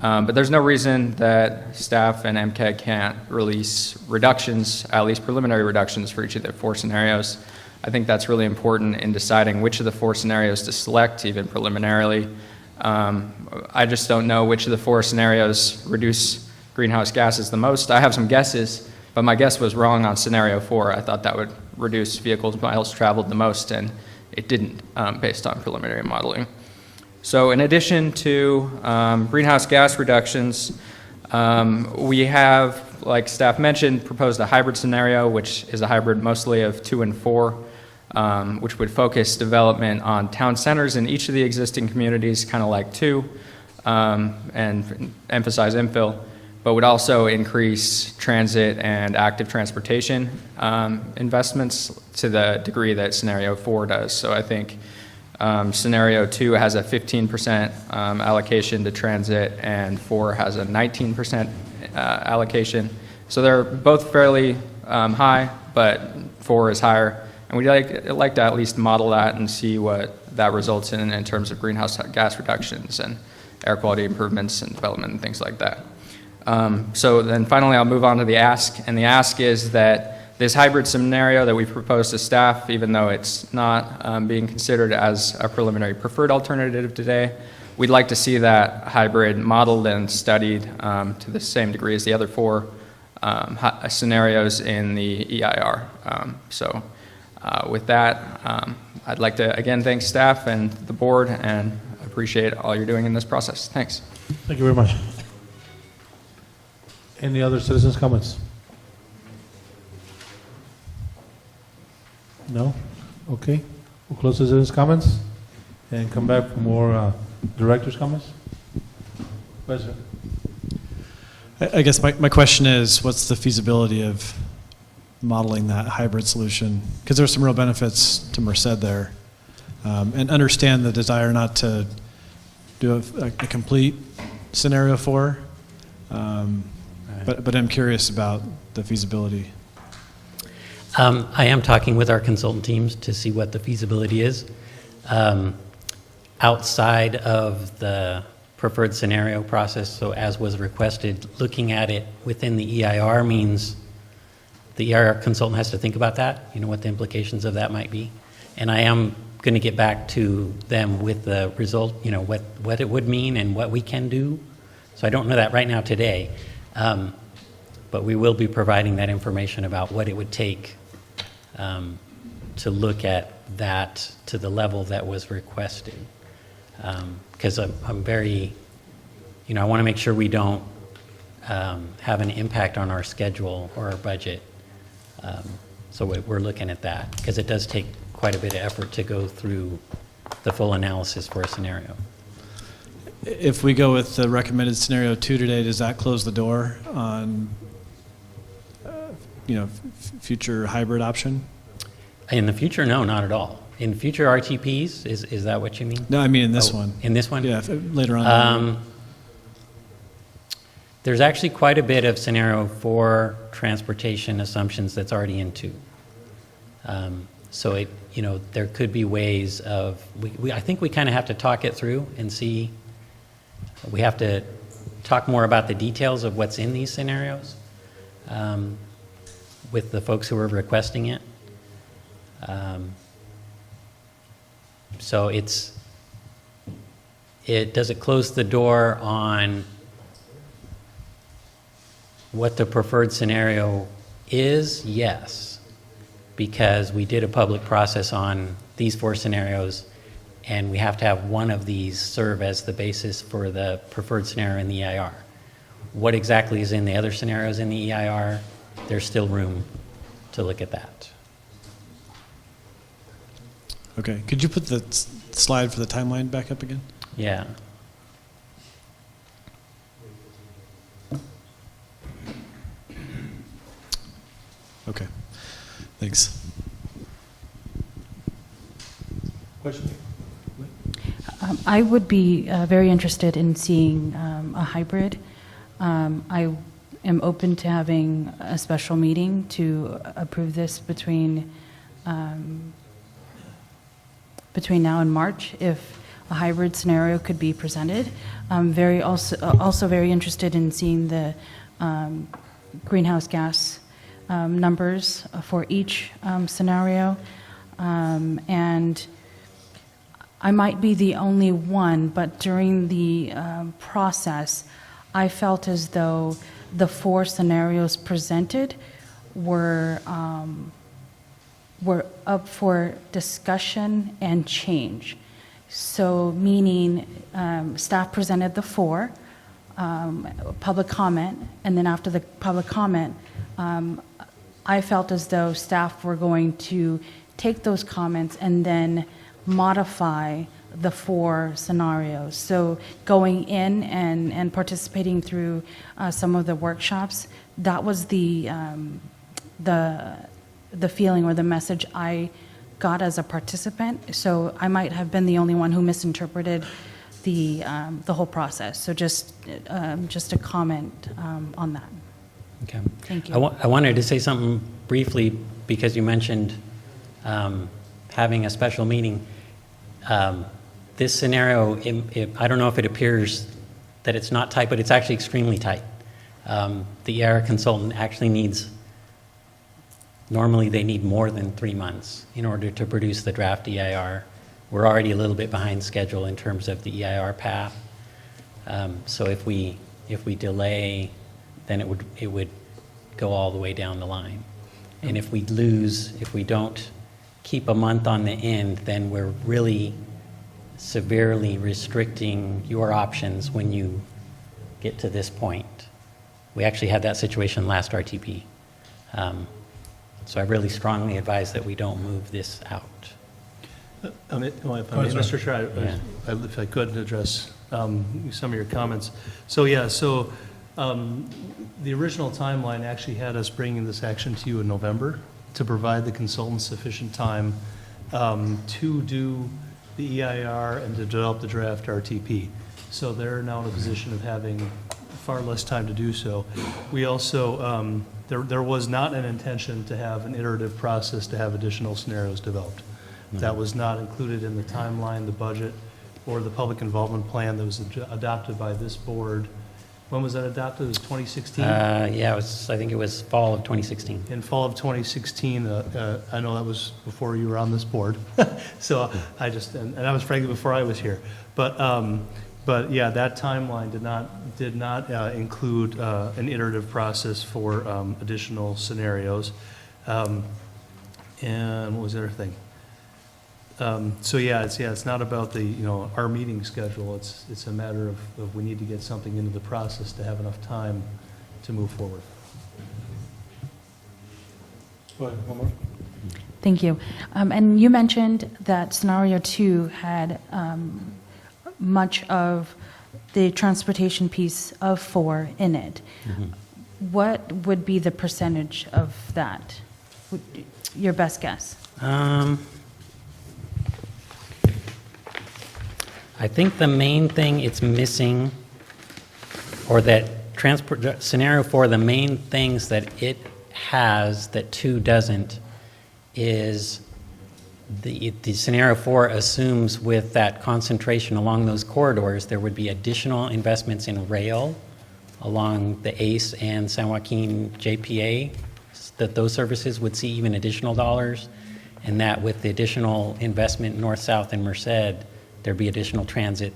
But there's no reason that staff and MCAG can't release reductions, at least preliminary reductions, for each of the 4 scenarios. I think that's really important in deciding which of the 4 scenarios to select, even preliminarily. I just don't know which of the 4 scenarios reduce greenhouse gases the most. I have some guesses, but my guess was wrong on scenario 4. I thought that would reduce vehicles miles traveled the most, and it didn't, based on preliminary modeling. So in addition to greenhouse gas reductions, we have, like staff mentioned, proposed a hybrid scenario, which is a hybrid mostly of 2 and 4, which would focus development on town centers in each of the existing communities, kind of like 2, and emphasize infill, but would also increase transit and active transportation investments to the degree that scenario 4 does. So I think scenario 2 has a 15% allocation to transit, and 4 has a 19% allocation. So they're both fairly high, but 4 is higher. And we'd like to at least model that and see what that results in terms of greenhouse gas reductions and air quality improvements and development and things like that. So then finally I'll move on to the ask, and the ask is that this hybrid scenario that we proposed to staff, even though it's not being considered as a preliminary preferred alternative today, we'd like to see that hybrid modeled and studied to the same degree as the other 4 scenarios in the EIR. So with that, I'd like to again thank staff and the board, and appreciate all you're doing in this process. Thanks. Thank you very much. Any other citizens' comments? No? Okay. We'll close the citizens' comments and come back for more director's comments. President. I guess my question is, what's the feasibility of modeling that hybrid solution? Because there's some real benefits to Merced there. And understand the desire not to do a complete scenario 4. But I'm curious about the feasibility. I am talking with our consultant teams to see what the feasibility is. Outside of the preferred scenario process, so as was requested, looking at it within the EIR means the EIR consultant has to think about that, what the implications of that might be. And I am going to get back to them with the result, what it would mean and what we can do. So I don't know that right now today. But we will be providing that information about what it would take to look at that to the level that was requested. Because I'm very, I want to make sure we don't have an impact on our schedule or our budget. So we're looking at that, because it does take quite a bit of effort to go through the full analysis for a scenario. If we go with the recommended scenario 2 today, does that close the door on, future hybrid option? In the future, no, not at all. In future RTPs, is that what you mean? No, I mean in this one. In this one? Yeah, later on. There's actually quite a bit of scenario 4 transportation assumptions that's already in 2. So there could be ways of, I think we kind of have to talk it through and see. We have to talk more about the details of what's in these scenarios with the folks who are requesting it. So does it close the door on what the preferred scenario is? Yes, because we did a public process on these 4 scenarios, and we have to have one of these serve as the basis for the preferred scenario in the EIR. What exactly is in the other scenarios in the EIR? There's still room to look at that. Okay. Could you put the slide for the timeline back up again? Yeah. Okay. Thanks. Question? I would be very interested in seeing a hybrid. I am open to having a special meeting to approve this between now and March if a hybrid scenario could be presented. I'm also very interested in seeing the greenhouse gas numbers for each scenario. And I might be the only one, but during the process, I felt as though the 4 scenarios presented were up for discussion and change. So meaning staff presented the 4, public comment, and then after the public comment, I felt as though staff were going to take those comments and then modify the 4 scenarios. So going in and participating through some of the workshops, that was the feeling or the message I got as a participant. So I might have been the only one who misinterpreted the whole process. So just a comment on that. Okay. Thank you. I wanted to say something briefly because you mentioned having a special meeting. This scenario, I don't know if it appears that it's not tight, but it's actually extremely tight. The EIR consultant actually normally they need more than 3 months in order to produce the draft EIR. We're already a little bit behind schedule in terms of the EIR path. So if we delay, then it would go all the way down the line. And if we don't keep a month on the end, then we're really severely restricting your options when you get to this point. We actually had that situation last RTP. So I really strongly advise that we don't move this out. Mr. Chair, if I could address some of your comments. So the original timeline actually had us bringing this action to you in November to provide the consultants sufficient time to do the EIR and to develop the draft RTP. So they're now in a position of having far less time to do so. We also, there was not an intention to have an iterative process to have additional scenarios developed. That was not included in the timeline, the budget, or the public involvement plan that was adopted by this board. When was that adopted? It was 2016? Yeah, I think it was fall of 2016. In fall of 2016, I know that was before you were on this board. So and that was frankly before I was here. But yeah, that timeline did not include an iterative process for additional scenarios. And what was the other thing? So yeah, it's not about our meeting schedule. It's a matter of we need to get something into the process to have enough time to move forward. Go ahead, one more. Thank you. And you mentioned that scenario 2 had much of the transportation piece of 4 in it. What would be the percentage of that? Your best guess? I think the main thing it's missing, or that scenario 4, the main things that it has that 2 doesn't, is the scenario 4 assumes with that concentration along those corridors, there would be additional investments in rail along the ACE and San Joaquin JPA, that those services would see even additional dollars, and that with the additional investment north-south in Merced, there'd be additional transit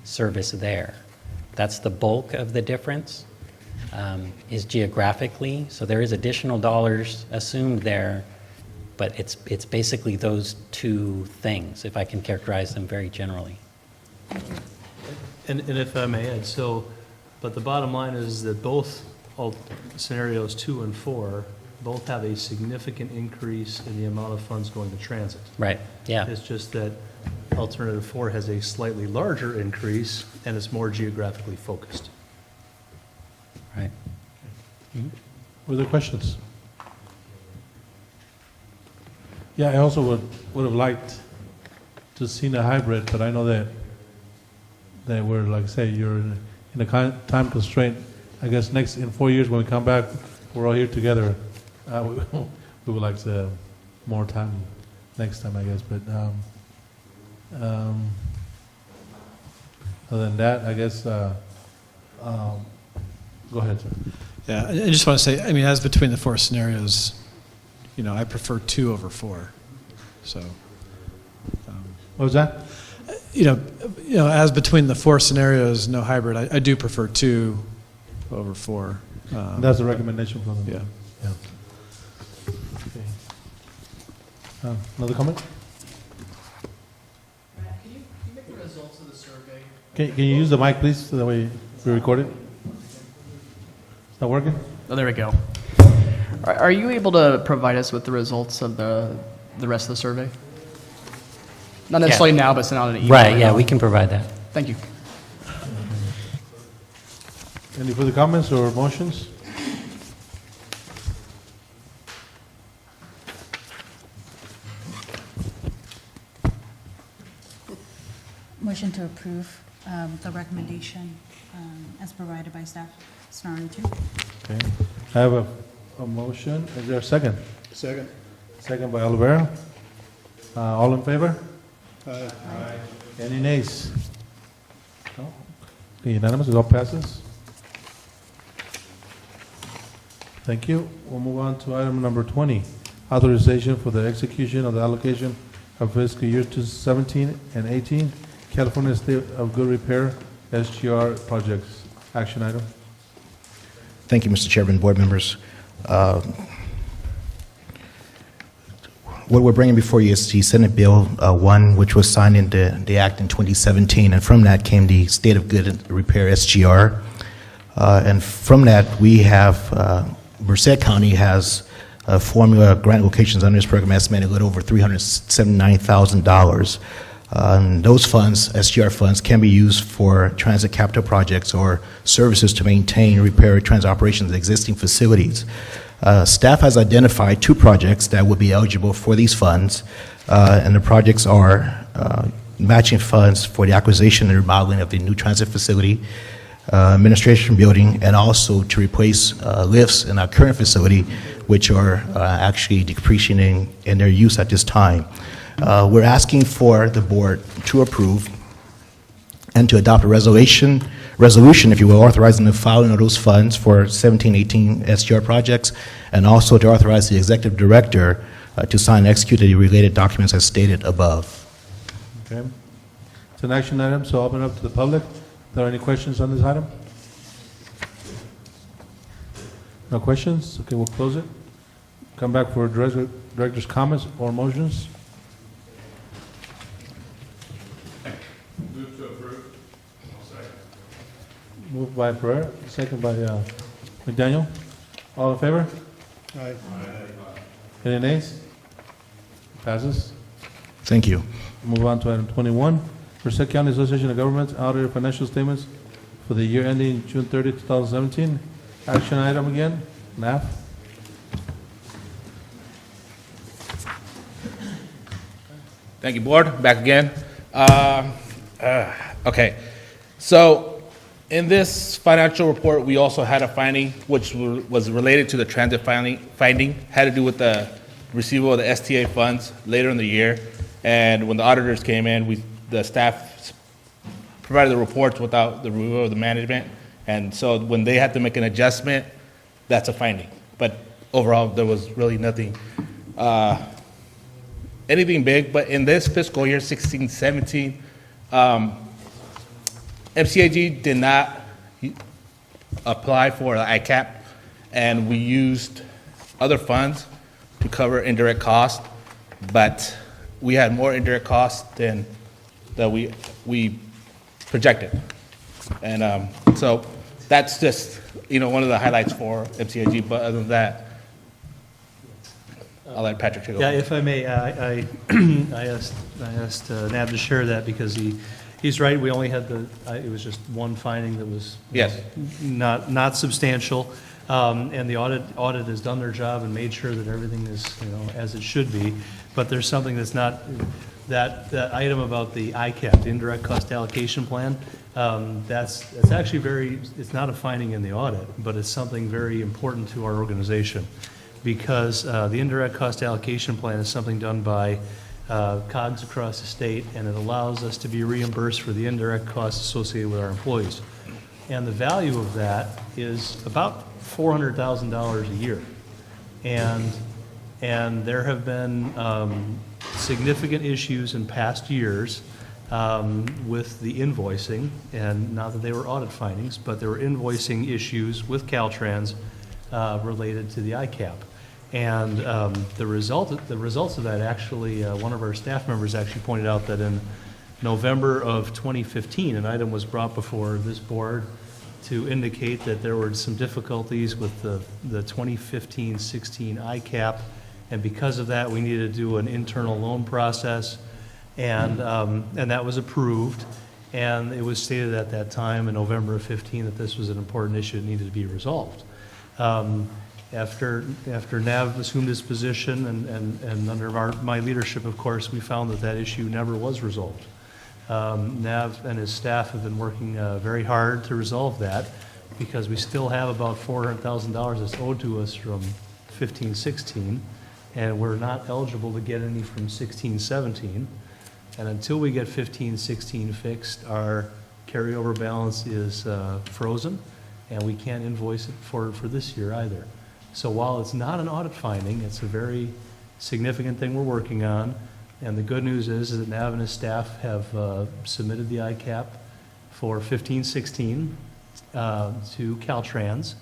service there. That's the bulk of the difference, is geographically. So there is additional dollars assumed there, but it's basically those 2 things, if I can characterize them very generally. And if I may add, but the bottom line is that both scenarios 2 and 4 both have a significant increase in the amount of funds going to transit. Right, yeah. It's just that alternative 4 has a slightly larger increase and it's more geographically focused. Right. Other questions? Yeah, I also would have liked to see a hybrid, but I know that we're, like I say, you're in a time constraint. I guess in 4 years when we come back, we're all here together. We would like to more time next time, I guess. But other than that, I guess. Go ahead, sir. Yeah, I just want to say, I mean, as between the 4 scenarios, I prefer 2 over 4. So. What was that? As between the 4 scenarios, no hybrid, I do prefer 2 over 4. That's the recommendation from them. Yeah. Okay. Another comment? Can you make the results of the survey? Can you use the mic, please, so that way we record it? Is that working? Oh, there we go. Are you able to provide us with the results of the rest of the survey? Not necessarily now, but send out an email. Right, yeah, we can provide that. Thank you. Any further comments or motions? Motion to approve the recommendation as provided by staff, scenario 2. Okay. I have a motion. Is there a second? Second. Second by Olivera. All in favor? Aye. Any nays? No? Okay, unanimous, it all passes. Thank you. We'll move on to item number 20, authorization for the execution of the allocation of fiscal year 2017 and 18, California State of Good Repair, SGR projects. Action item. Thank you, Mr. Chairman, board members. What we're bringing before you is the Senate Bill 1, which was signed into the Act in 2017, and from that came the State of Good Repair, SGR. And from that, we have, Merced County has formula grant locations under this program estimated a little over $379,000. Those funds, SGR funds, can be used for transit capital projects or services to maintain, repair, transit operations of existing facilities. Staff has identified 2 projects that would be eligible for these funds, and the projects are matching funds for the acquisition and remodeling of the new transit facility, administration building, and also to replace lifts in our current facility, which are actually depreciating in their use at this time. We're asking for the board to approve and to adopt a resolution, if you will, authorizing the filing of those funds for 17-18 SGR projects, and also to authorize the executive director to sign and execute the related documents as stated above. Okay. It's an action item, so I'll open it up to the public. Are there any questions on this item? No questions? Okay, we'll close it. Come back for director's comments or motions. Move to approve. Second. Moved by Pereira, second by McDaniel. All in favor? Aye. Any nays? Passes. Thank you. Move on to item 21, Merced County Association of Governments audited financial statements for the year ending June 30, 2017. Action item again, NAF. Thank you, Board. Back again. Okay. So in this financial report, we also had a finding which was related to the transit finding, had to do with the receivable of the STA funds later in the year. And when the auditors came in, the staff provided the reports without the review of the management. And so when they had to make an adjustment, that's a finding. But overall, there was really nothing anything big, but in this fiscal year, 16-17, MCAG did not apply for the ICAP, and we used other funds to cover indirect costs, but we had more indirect costs than we projected. And so that's just, one of the highlights for MCAG, but other than that, I'll let Patrick take over. Yeah, if I may, I asked Nav to share that because he's right. We only had it was just one finding that was Yes. not substantial, and the audit has done their job and made sure that everything is as it should be. But there's something that's not that item about the ICAP, the indirect cost allocation plan. That's actually it's not a finding in the audit, but it's something very important to our organization. Because the indirect cost allocation plan is something done by COGS across the state, and it allows us to be reimbursed for the indirect costs associated with our employees. And the value of that is about $400,000 a year. And there have been significant issues in past years with the invoicing, and not that they were audit findings, but there were invoicing issues with Caltrans related to the ICAP. And the results of that, actually, one of our staff members actually pointed out that in November of 2015, an item was brought before this board to indicate that there were some difficulties with the 2015-16 ICAP, and because of that, we needed to do an internal loan process, and that was approved. And it was stated at that time in November of 15 that this was an important issue that needed to be resolved. After Nav assumed his position and under my leadership, of course, we found that issue never was resolved. Nav and his staff have been working very hard to resolve that because we still have about $400,000 that's owed to us from 15-16, and we're not eligible to get any from 16-17. And until we get 15-16 fixed, our carryover balance is frozen, and we can't invoice it for this year either. So while it's not an audit finding, it's a very significant thing we're working on. And the good news is that Nav and his staff have submitted the ICAP for 15-16 to Caltrans.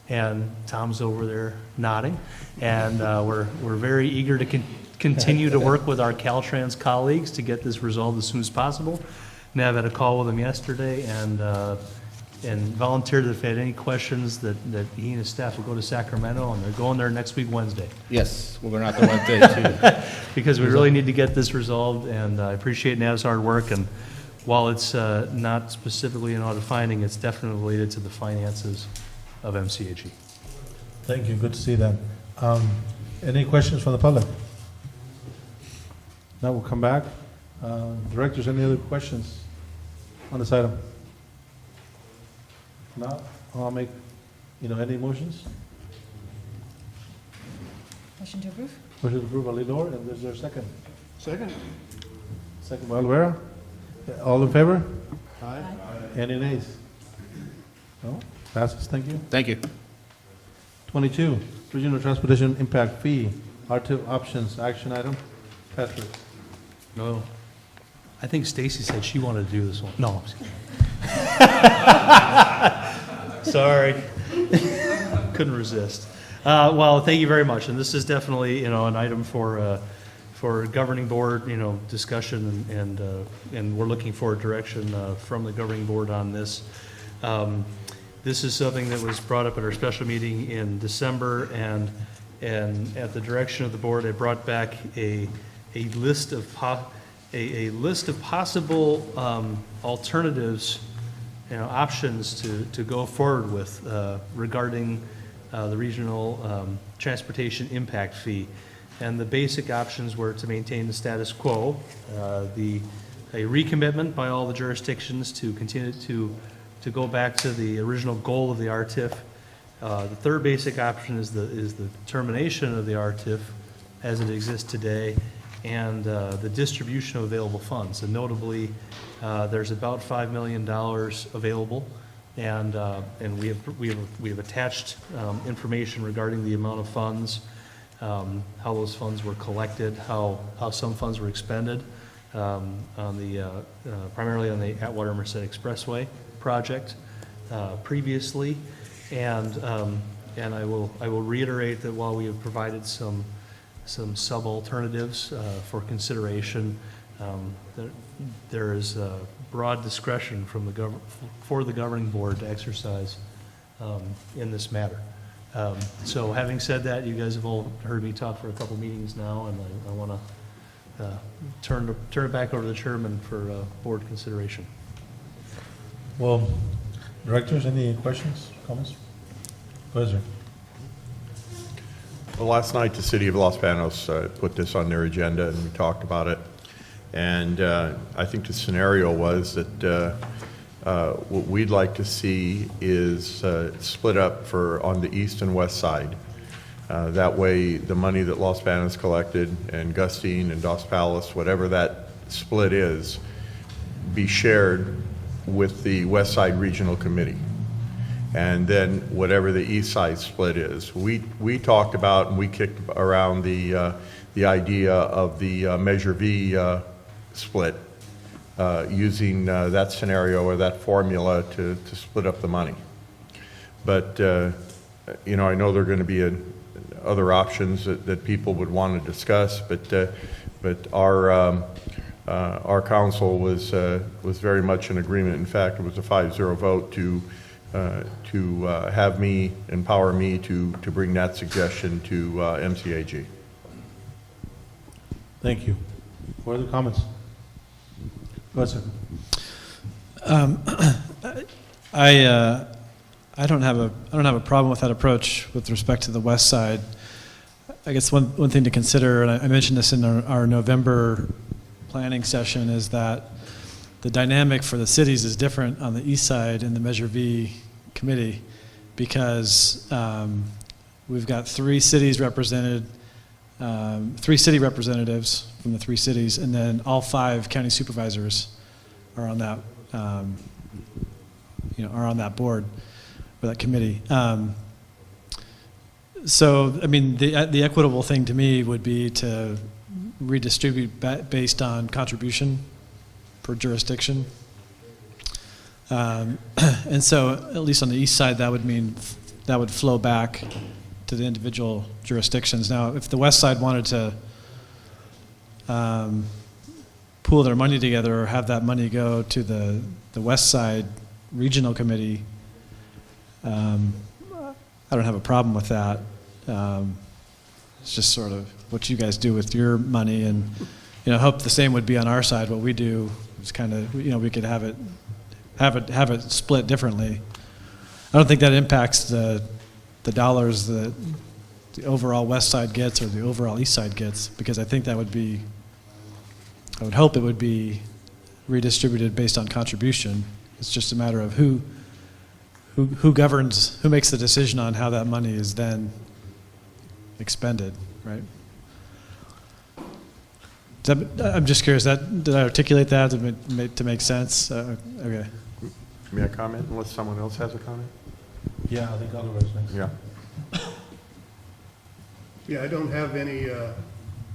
And Tom's over there nodding. And we're very eager to continue to work with our Caltrans colleagues to get this resolved as soon as possible. Nav had a call with him yesterday and volunteered that if they had any questions that he and his staff will go to Sacramento, and they're going there next week, Wednesday. Yes, we're going out there Wednesday too. Because we really need to get this resolved, and I appreciate Nav's hard work, and while it's not specifically an audit finding, it's definitely related to the finances of MCAG. Thank you, good to see that. Any questions from the public? Now we'll come back. Directors, any other questions on this item? No, I'll make, any motions? Motion to approve? Motion to approve by Lidor, and is there a second? Second. Second by Olvera. All in favor? Aye. Any nays? No? Passes, thank you. Thank you. 22, Regional Transportation Impact Fee, RTIP Options, action item. Patrick. No. I think Stacy said she wanted to do this one. No, I'm just kidding. Sorry. Couldn't resist. Well, thank you very much. And this is definitely, an item for governing board, discussion, and we're looking for direction from the governing board on this. This is something that was brought up at our special meeting in December, and at the direction of the board, I brought back a list of a list of possible alternatives, options to go forward with regarding the regional transportation impact fee. And the basic options were to maintain the status quo, a recommitment by all the jurisdictions to continue to go back to the original goal of the RTIF. The third basic option is the termination of the RTIF as it exists today, and the distribution of available funds. And notably, there's about $5 million available, and we have attached information regarding the amount of funds, how those funds were collected, how some funds were expended primarily on the Atwater Merced Expressway project previously, and I will reiterate that while we have provided some sub-alternatives for consideration, there is broad discretion from for the governing board to exercise in this matter. So having said that, you guys have all heard me talk for a couple meetings now, and I want to turn it back over to the chairman for board consideration. Well, directors, any questions, comments? Go ahead, sir. Well, last night, the city of Los Banos put this on their agenda, and we talked about it. And I think the scenario was that what we'd like to see is split up on the east and west side. That way, the money that Los Banos collected, and Gustine and Dos Palos, whatever that split is, be shared with the West Side Regional Committee. And then whatever the east side split is. We talked about, and we kicked around the idea of the Measure V split, using that scenario or that formula to split up the money. But, I know there are going to be other options that people would want to discuss, but our council was very much in agreement. In fact, it was a 5-0 vote to empower me to bring that suggestion to MCAG. Thank you. What other comments? Go ahead, sir. I don't have a problem with that approach with respect to the west side. I guess one thing to consider, and I mentioned this in our November planning session, is that the dynamic for the cities is different on the east side in the Measure V committee, because we've got three cities represented, 3 city representatives from the 3 cities, and then all 5 county supervisors are on that, are on that board or that committee. So, I mean, the equitable thing to me would be to redistribute based on contribution per jurisdiction. And so, at least on the east side, that would mean that would flow back to the individual jurisdictions. Now, if the west side wanted to pool their money together or have that money go to the west side regional committee, I don't have a problem with that. It's just sort of what you guys do with your money, and I hope the same would be on our side. What we do is kind of, we could have it split differently. I don't think that impacts the dollars that the overall west side gets or the overall east side gets, because I think that would be, I would hope it would be redistributed based on contribution. It's just a matter of who governs, who makes the decision on how that money is then expended, right? I'm just curious, did I articulate that to make sense? Okay. May I comment unless someone else has a comment? Yeah, I think Oliver's next. Yeah. Yeah, I don't have any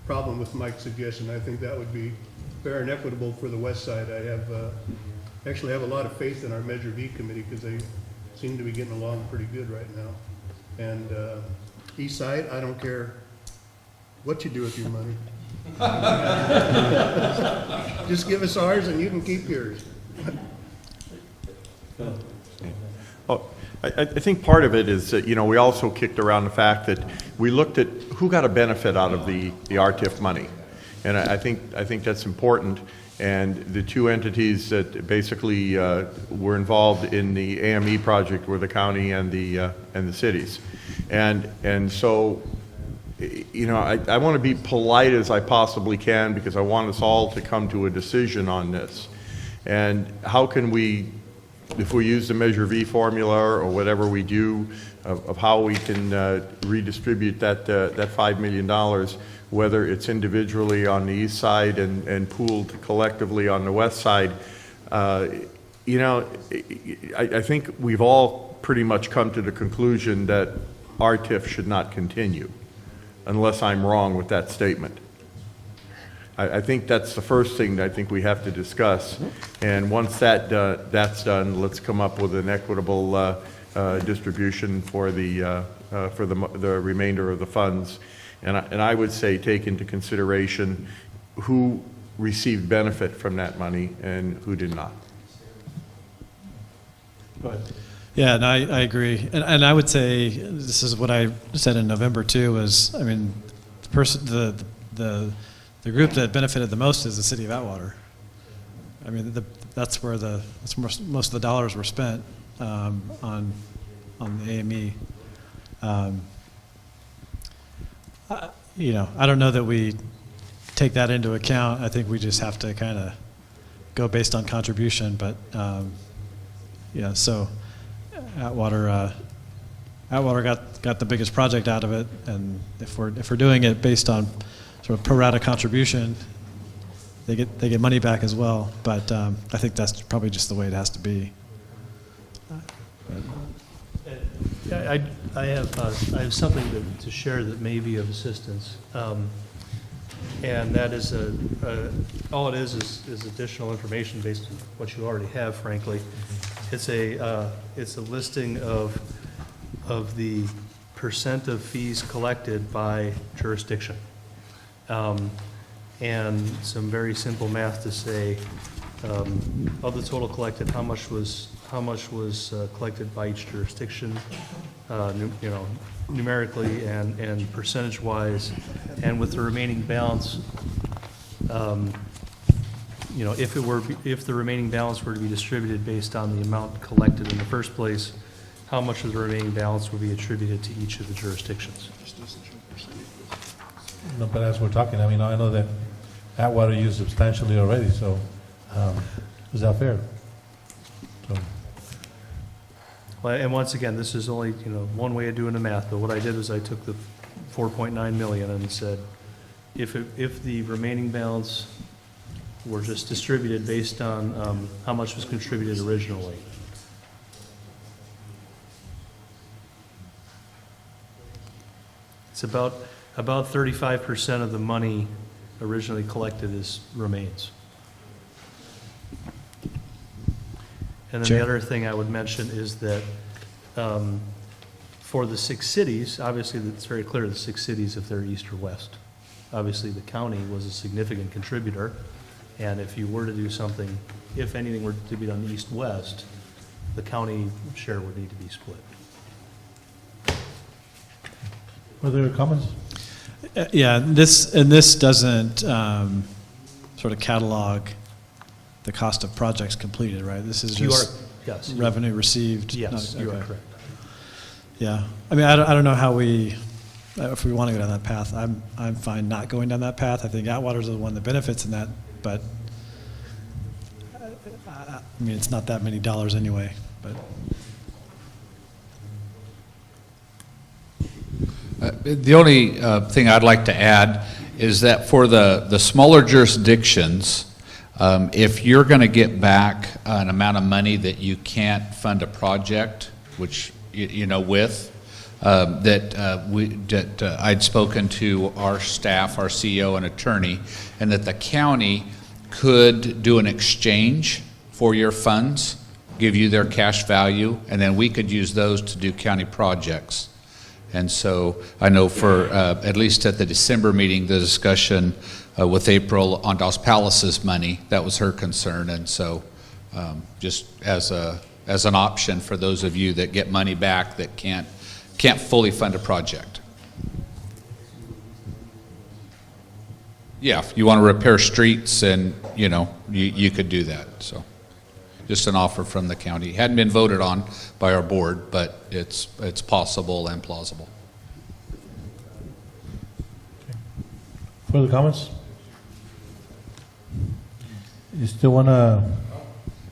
problem with Mike's suggestion. I think that would be fair and equitable for the west side. I actually have a lot of faith in our Measure V committee because they seem to be getting along pretty good right now. And east side, I don't care what you do with your money. Just give us ours and you can keep yours. Oh, I think part of it is that, we also kicked around the fact that we looked at who got a benefit out of the RTIF money. And I think that's important. And the two entities that basically were involved in the AME project were the county and the cities. And so, you know, I want to be polite as I possibly can because I want us all to come to a decision on this. And how can we, if we use the Measure V formula or whatever we do, of how we can redistribute that $5 million, whether it's individually on the east side and pooled collectively on the west side, you know, I think we've all pretty much come to the conclusion that our TIF should not continue, unless I'm wrong with that statement. I think that's the first thing that I think we have to discuss. And once that's done, let's come up with an equitable distribution for the remainder of the funds. And I would say take into consideration who received benefit from that money and who did not. Go ahead. Yeah, and I agree. And I would say, this is what I said in November too, is, I mean, the group that benefited the most is the city of Atwater. I mean, that's where most of the dollars were spent on the AME. You know, I don't know that we take that into account. I think we just have to kind of go based on contribution. But yeah, so Atwater got the biggest project out of it, and if we're doing it based on sort of pro rata contribution, they get money back as well. But I think that's probably just the way it has to be. I have something to share that may be of assistance, and that is all it is additional information based on what you already have. Frankly, it's a listing of the percent of fees collected by jurisdiction, and some very simple math to say of the total collected, how much was collected by each jurisdiction, you know, numerically and percentage-wise, and with the remaining balance, you know, if the remaining balance were to be distributed based on the amount collected in the first place, how much of the remaining balance would be attributed to each of the jurisdictions? No, but as we're talking, I mean, I know that Atwater used substantially already, so is that fair? So. Well, and once again, this is only, you know, one way of doing the math, but what I did was I took the 4.9 million and said, if the remaining balance were just distributed based on how much was contributed originally, it's about 35% of the money originally collected remains. And then the other thing I would mention is that for the 6 cities, obviously it's very clear the 6 cities if they're east or west. Obviously the county was a significant contributor, and if you were to do something, if anything were to be done east-west, the county share would need to be split. Were there comments? Yeah, this doesn't sort of catalog the cost of projects completed, right? This is just yes, revenue received. Yes, you are correct. Yeah, I mean, I don't know how if we want to go down that path. I'm fine not going down that path. I think Atwater's the one that benefits in that, but I mean, it's not that many dollars anyway. But the only thing I'd like to add is that for the smaller jurisdictions, if you're going to get back an amount of money that you can't fund a project, which you know I'd spoken to our staff, our CEO and attorney, and that the county could do an exchange for your funds, give you their cash value, and then we could use those to do county projects. And so I know for at least at the December meeting, the discussion with April on Dos Palos's money, that was her concern. And so just as an option for those of you that get money back that can't fully fund a project. Yeah, if you want to repair streets and, you know, you could do that, so. Just an offer from the county. Hadn't been voted on by our board, but it's possible and plausible. Further comments? You still want to?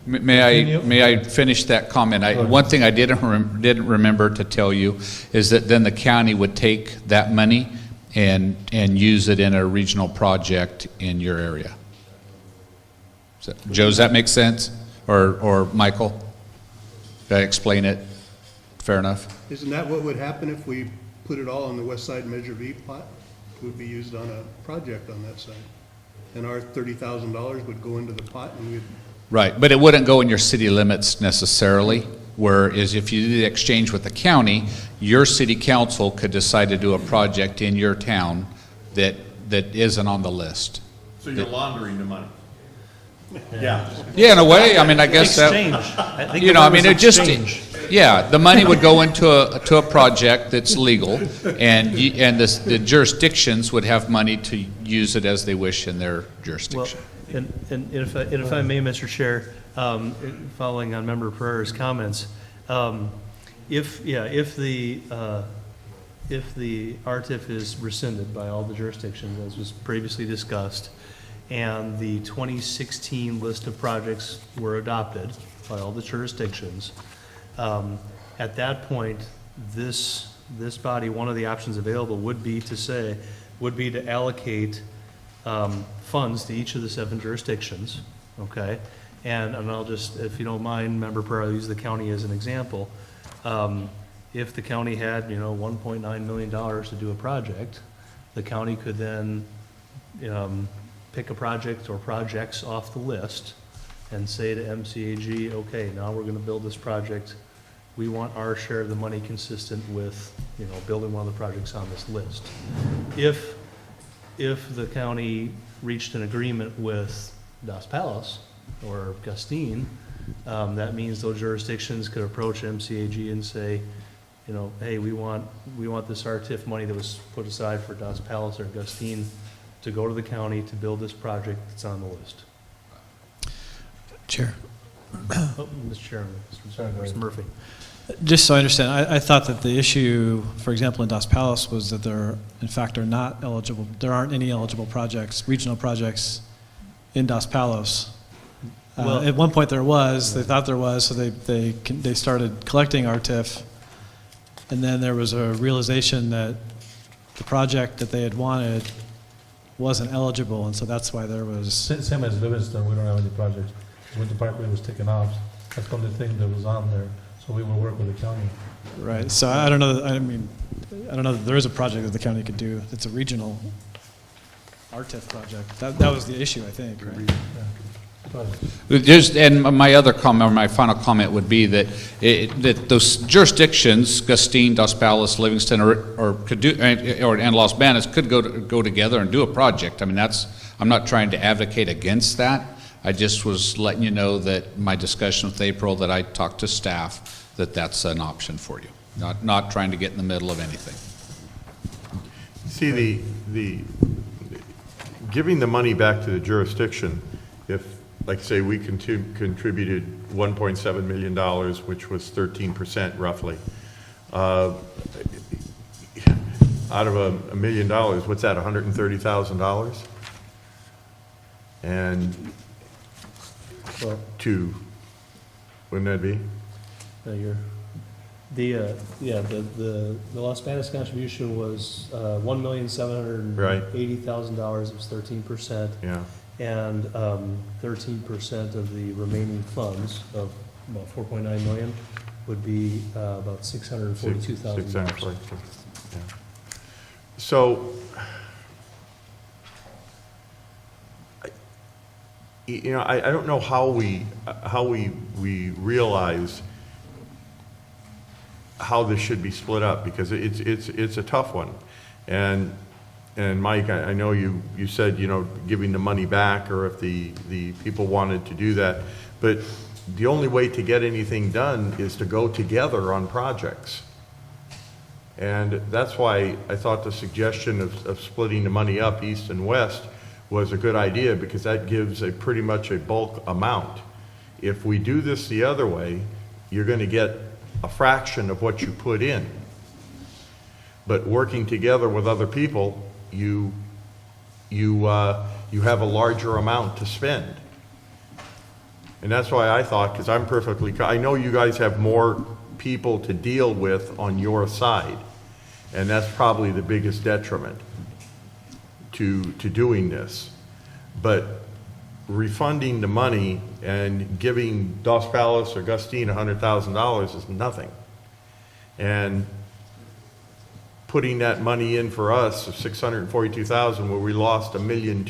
May I finish that comment? One thing I didn't remember to tell you is that then the county would take that money and use it in a regional project in your area. Joe, does that make sense? Or Michael? Did I explain it fair enough? Isn't that what would happen if we put it all on the West Side Measure V plot? It would be used on a project on that side. And our $30,000 would go into the pot and we'd... Right, but it wouldn't go in your city limits necessarily, whereas if you did the exchange with the county, your city council could decide to do a project in your town that isn't on the list. So you're laundering the money? Yeah. Yeah, in a way, I mean, I guess Exchange. that, you know, I mean, it just, yeah, the money would go into a project that's legal, and the jurisdictions would have money to use it as they wish in their jurisdiction. Well, and if I may, Mr. Chair, following on Member Pereira's comments, if the RTIF is rescinded by all the jurisdictions, as was previously discussed, and the 2016 list of projects were adopted by all the jurisdictions, at that point, this body, one of the options available would be to allocate funds to each of the 7 jurisdictions, okay? And I'll just, if you don't mind, Member Pereira, I'll use the county as an example. If the county had, $1.9 million to do a project, the county could then pick a project or projects off the list and say to MCAG, okay, now we're going to build this project. We want our share of the money consistent with, building one of the projects on this list. If the county reached an agreement with Palos or Gustine, that means those jurisdictions could approach MCAG and say, hey, we want this RTIF money that was put aside for Palos or Gustine to go to the county to build this project that's on the list. Chair. Oh, Mr. Chairman, Mr. Murphy. Just so I understand, I thought that the issue, for example, in Palos was that there, in fact, are not eligible. There aren't any eligible projects, regional projects, in Palos. Well, at one point there was. They thought there was, so they started collecting RTIF, and then there was a realization that the project that they had wanted wasn't eligible, and so that's why there was. Same as Livingston, we don't have any projects. Winter Parkway was taken off. That's the only thing that was on there. So we will work with the county. Right. So I don't know. I don't know that there is a project that the county could do. It's a regional RTIF project. That was the issue, I think. Right? And my other comment, or my final comment, would be that that those jurisdictions, Gustine, Palos, Livingston, and Los Banos, could go together and do a project. I mean, I'm not trying to advocate against that. I just was letting you know that my discussion with April, that I talked to staff, that's an option for you. Not trying to get in the middle of anything. See, the giving the money back to the jurisdiction, if, like say, we contributed $1.7 million, which was 13% roughly, out of $1 million, what's that, $130,000? And wouldn't that be? The Los Banos contribution was $1,780,000. It was 13%. Yeah. And 13% of the remaining funds of about 4.9 million would be about $642,000. Yeah. So, I don't know how we realize how this should be split up, because it's a tough one. And Mike, I know you said, giving the money back, or if the people wanted to do that, but the only way to get anything done is to go together on projects. And that's why I thought the suggestion of splitting the money up east and west was a good idea because that gives a pretty much a bulk amount. If we do this the other way, you're going to get a fraction of what you put in. But working together with other people, you have a larger amount to spend. And that's why I thought, because I know you guys have more people to deal with on your side, and that's probably the biggest detriment to doing this. But refunding the money and giving Dos Palos or Gustine $100,000 is nothing. And putting that money in for us of $642,000 where we lost $1.2 million,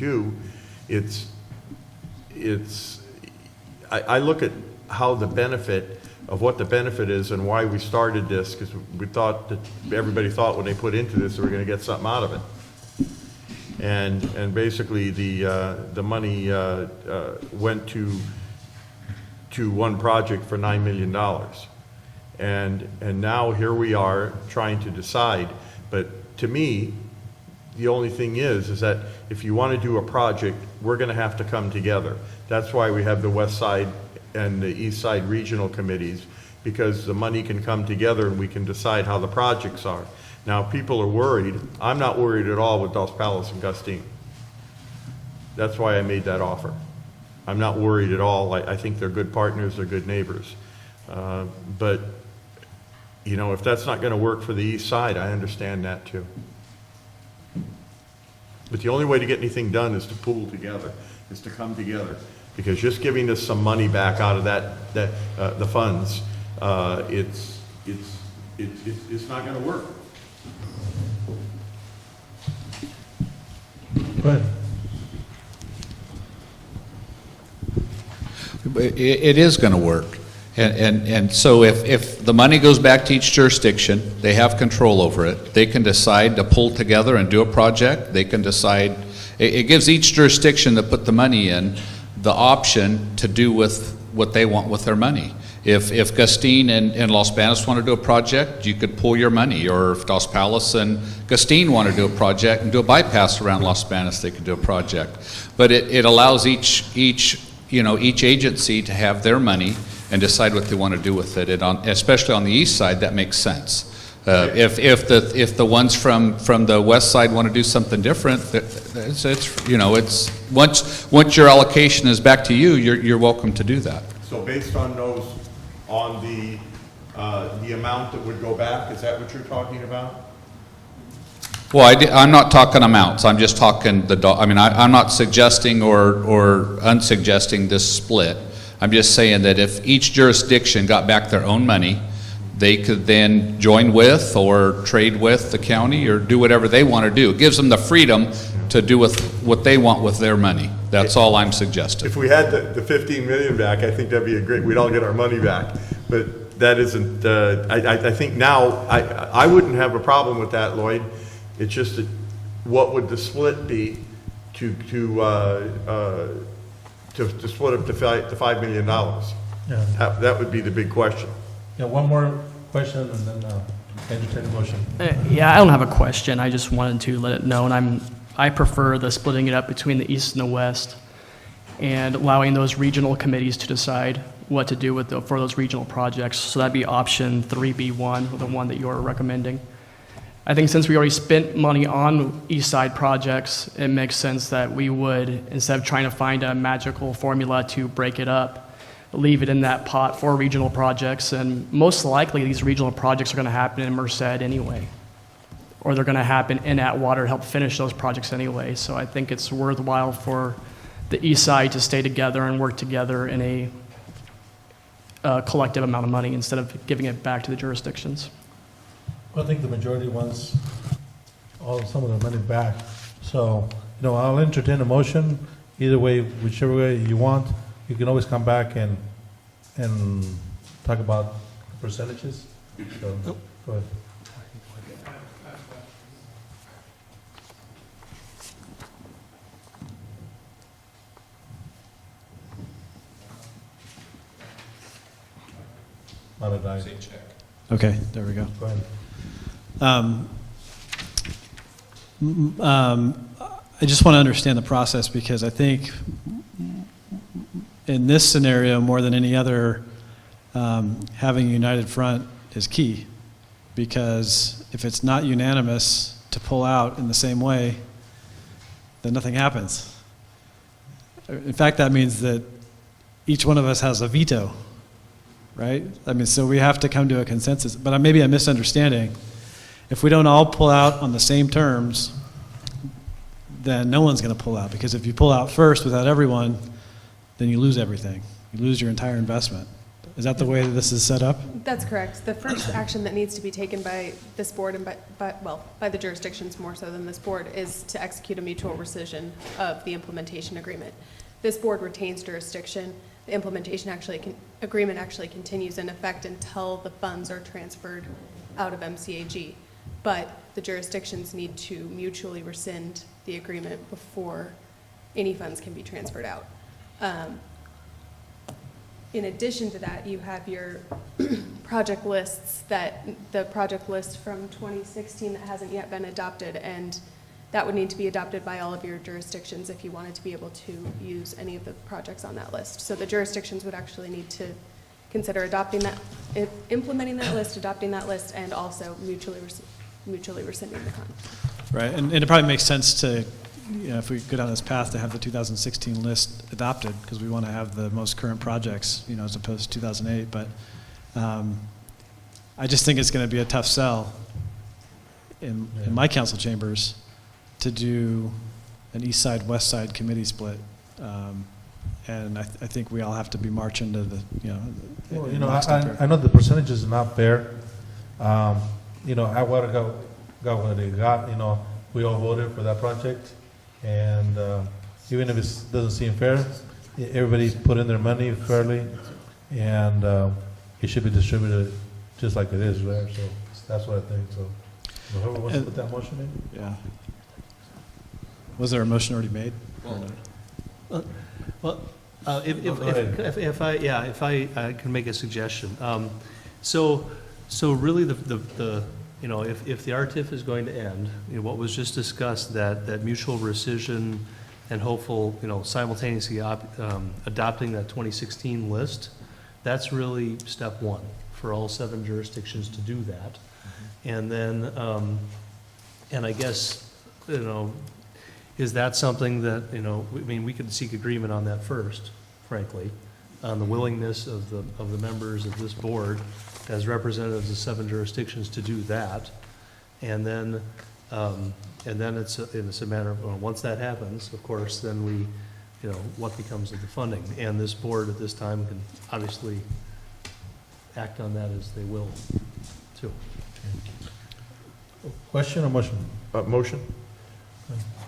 I look at how the benefit of what the benefit is and why we started this, because we thought that everybody thought when they put into this they were going to get something out of it. And basically the money went to one project for $9 million. And now here we are trying to decide. But to me, the only thing is that if you want to do a project, we're going to have to come together. That's why we have the West Side and the East Side regional committees, because the money can come together and we can decide how the projects are. Now, people are worried. I'm not worried at all with Dos Palos and Gustine. That's why I made that offer. I'm not worried at all. I think they're good partners, they're good neighbors. But, you know, if that's not going to work for the East Side, I understand that too. But the only way to get anything done is to pool together, is to come together. Because just giving us some money back out of the funds, it's not going to work. Go ahead. It is going to work. And so if the money goes back to each jurisdiction, they have control over it. They can decide to pull together and do a project. They can decide, it gives each jurisdiction that put the money in the option to do with what they want with their money. If Gustine and Los Banos want to do a project, you could pull your money. Or if Dos Palos and Gustine want to do a project and do a bypass around Los Banos, they could do a project. But it allows each agency to have their money and decide what they want to do with it. Especially on the east side, that makes sense. If the ones from the west side want to do something different, it's once your allocation is back to you, you're welcome to do that. So based on those, on the amount that would go back, is that what you're talking about? Well, I'm not talking amounts. I'm just talking I'm not suggesting or unsuggesting this split. I'm just saying that if each jurisdiction got back their own money, they could then join with or trade with the county or do whatever they want to do. It gives them the freedom to do with what they want with their money. That's all I'm suggesting. If we had the 15 million back, I think that'd be a great, we'd all get our money back. But that isn't, I think now, I wouldn't have a problem with that, Lloyd. It's just that what would the split be to split up to $5 million? Yeah. That would be the big question. Yeah, one more question and then entertain a motion. Yeah, I don't have a question. I just wanted to let it know, and I prefer the splitting it up between the east and the west and allowing those regional committees to decide what to do for those regional projects. So that'd be option 3B1, the one that you're recommending. I think since we already spent money on east side projects, it makes sense that we would, instead of trying to find a magical formula to break it up, leave it in that pot for regional projects. And most likely these regional projects are going to happen in Merced anyway, or they're going to happen in Atwater to help finish those projects anyway. So I think it's worthwhile for the east side to stay together and work together in a collective amount of money instead of giving it back to the jurisdictions. I think the majority wants some of the money back. So, I'll entertain a motion. Either way, whichever way you want, you can always come back and talk about percentages. So, go ahead. Not a dime. Okay, there we go. Go ahead. I just want to understand the process, because I think in this scenario, more than any other, having a united front is key, because if it's not unanimous to pull out in the same way, then nothing happens. In fact, that means that each one of us has a veto, right? I mean, so we have to come to a consensus. But maybe I'm misunderstanding. If we don't all pull out on the same terms, then no one's going to pull out, because if you pull out first without everyone, then you lose everything. You lose your entire investment. Is that the way that this is set up? That's correct. The first action that needs to be taken by this board and by the jurisdictions more so than this board is to execute a mutual rescission of the implementation agreement. This board retains jurisdiction. The implementation agreement actually continues in effect until the funds are transferred out of MCAG. But the jurisdictions need to mutually rescind the agreement before any funds can be transferred out. In addition to that, you have your project lists, the project list from 2016 that hasn't yet been adopted, and that would need to be adopted by all of your jurisdictions if you wanted to be able to use any of the projects on that list. So the jurisdictions would actually need to consider adopting that, implementing that list, adopting that list, and also mutually rescinding the contract. Right, and it probably makes sense to, if we go down this path, to have the 2016 list adopted, because we want to have the most current projects, as opposed to 2008. But I just think it's going to be a tough sell in my council chambers to do an east side, west side committee split. And I think we all have to be marching to the, I know the percentage is not fair. Atwater got what they got. We all voted for that project. And even if it doesn't seem fair, everybody put in their money fairly, and it should be distributed just like it is, right? So that's what I think. So whoever wants to put that motion in? Yeah. Was there a motion already made? If I can make a suggestion. So really if the RTIF is going to end, what was just discussed, that mutual rescission and hopeful, simultaneously adopting that 2016 list, that's really step one for all 7 jurisdictions to do that. And then, and I guess, is that something that, we could seek agreement on that first, frankly, on the willingness of the members of this board as representatives of 7 jurisdictions to do that. And then it's a matter of, once that happens, of course, then we, what becomes of the funding. And this board at this time can obviously act on that as they will, too. Question or motion? Motion.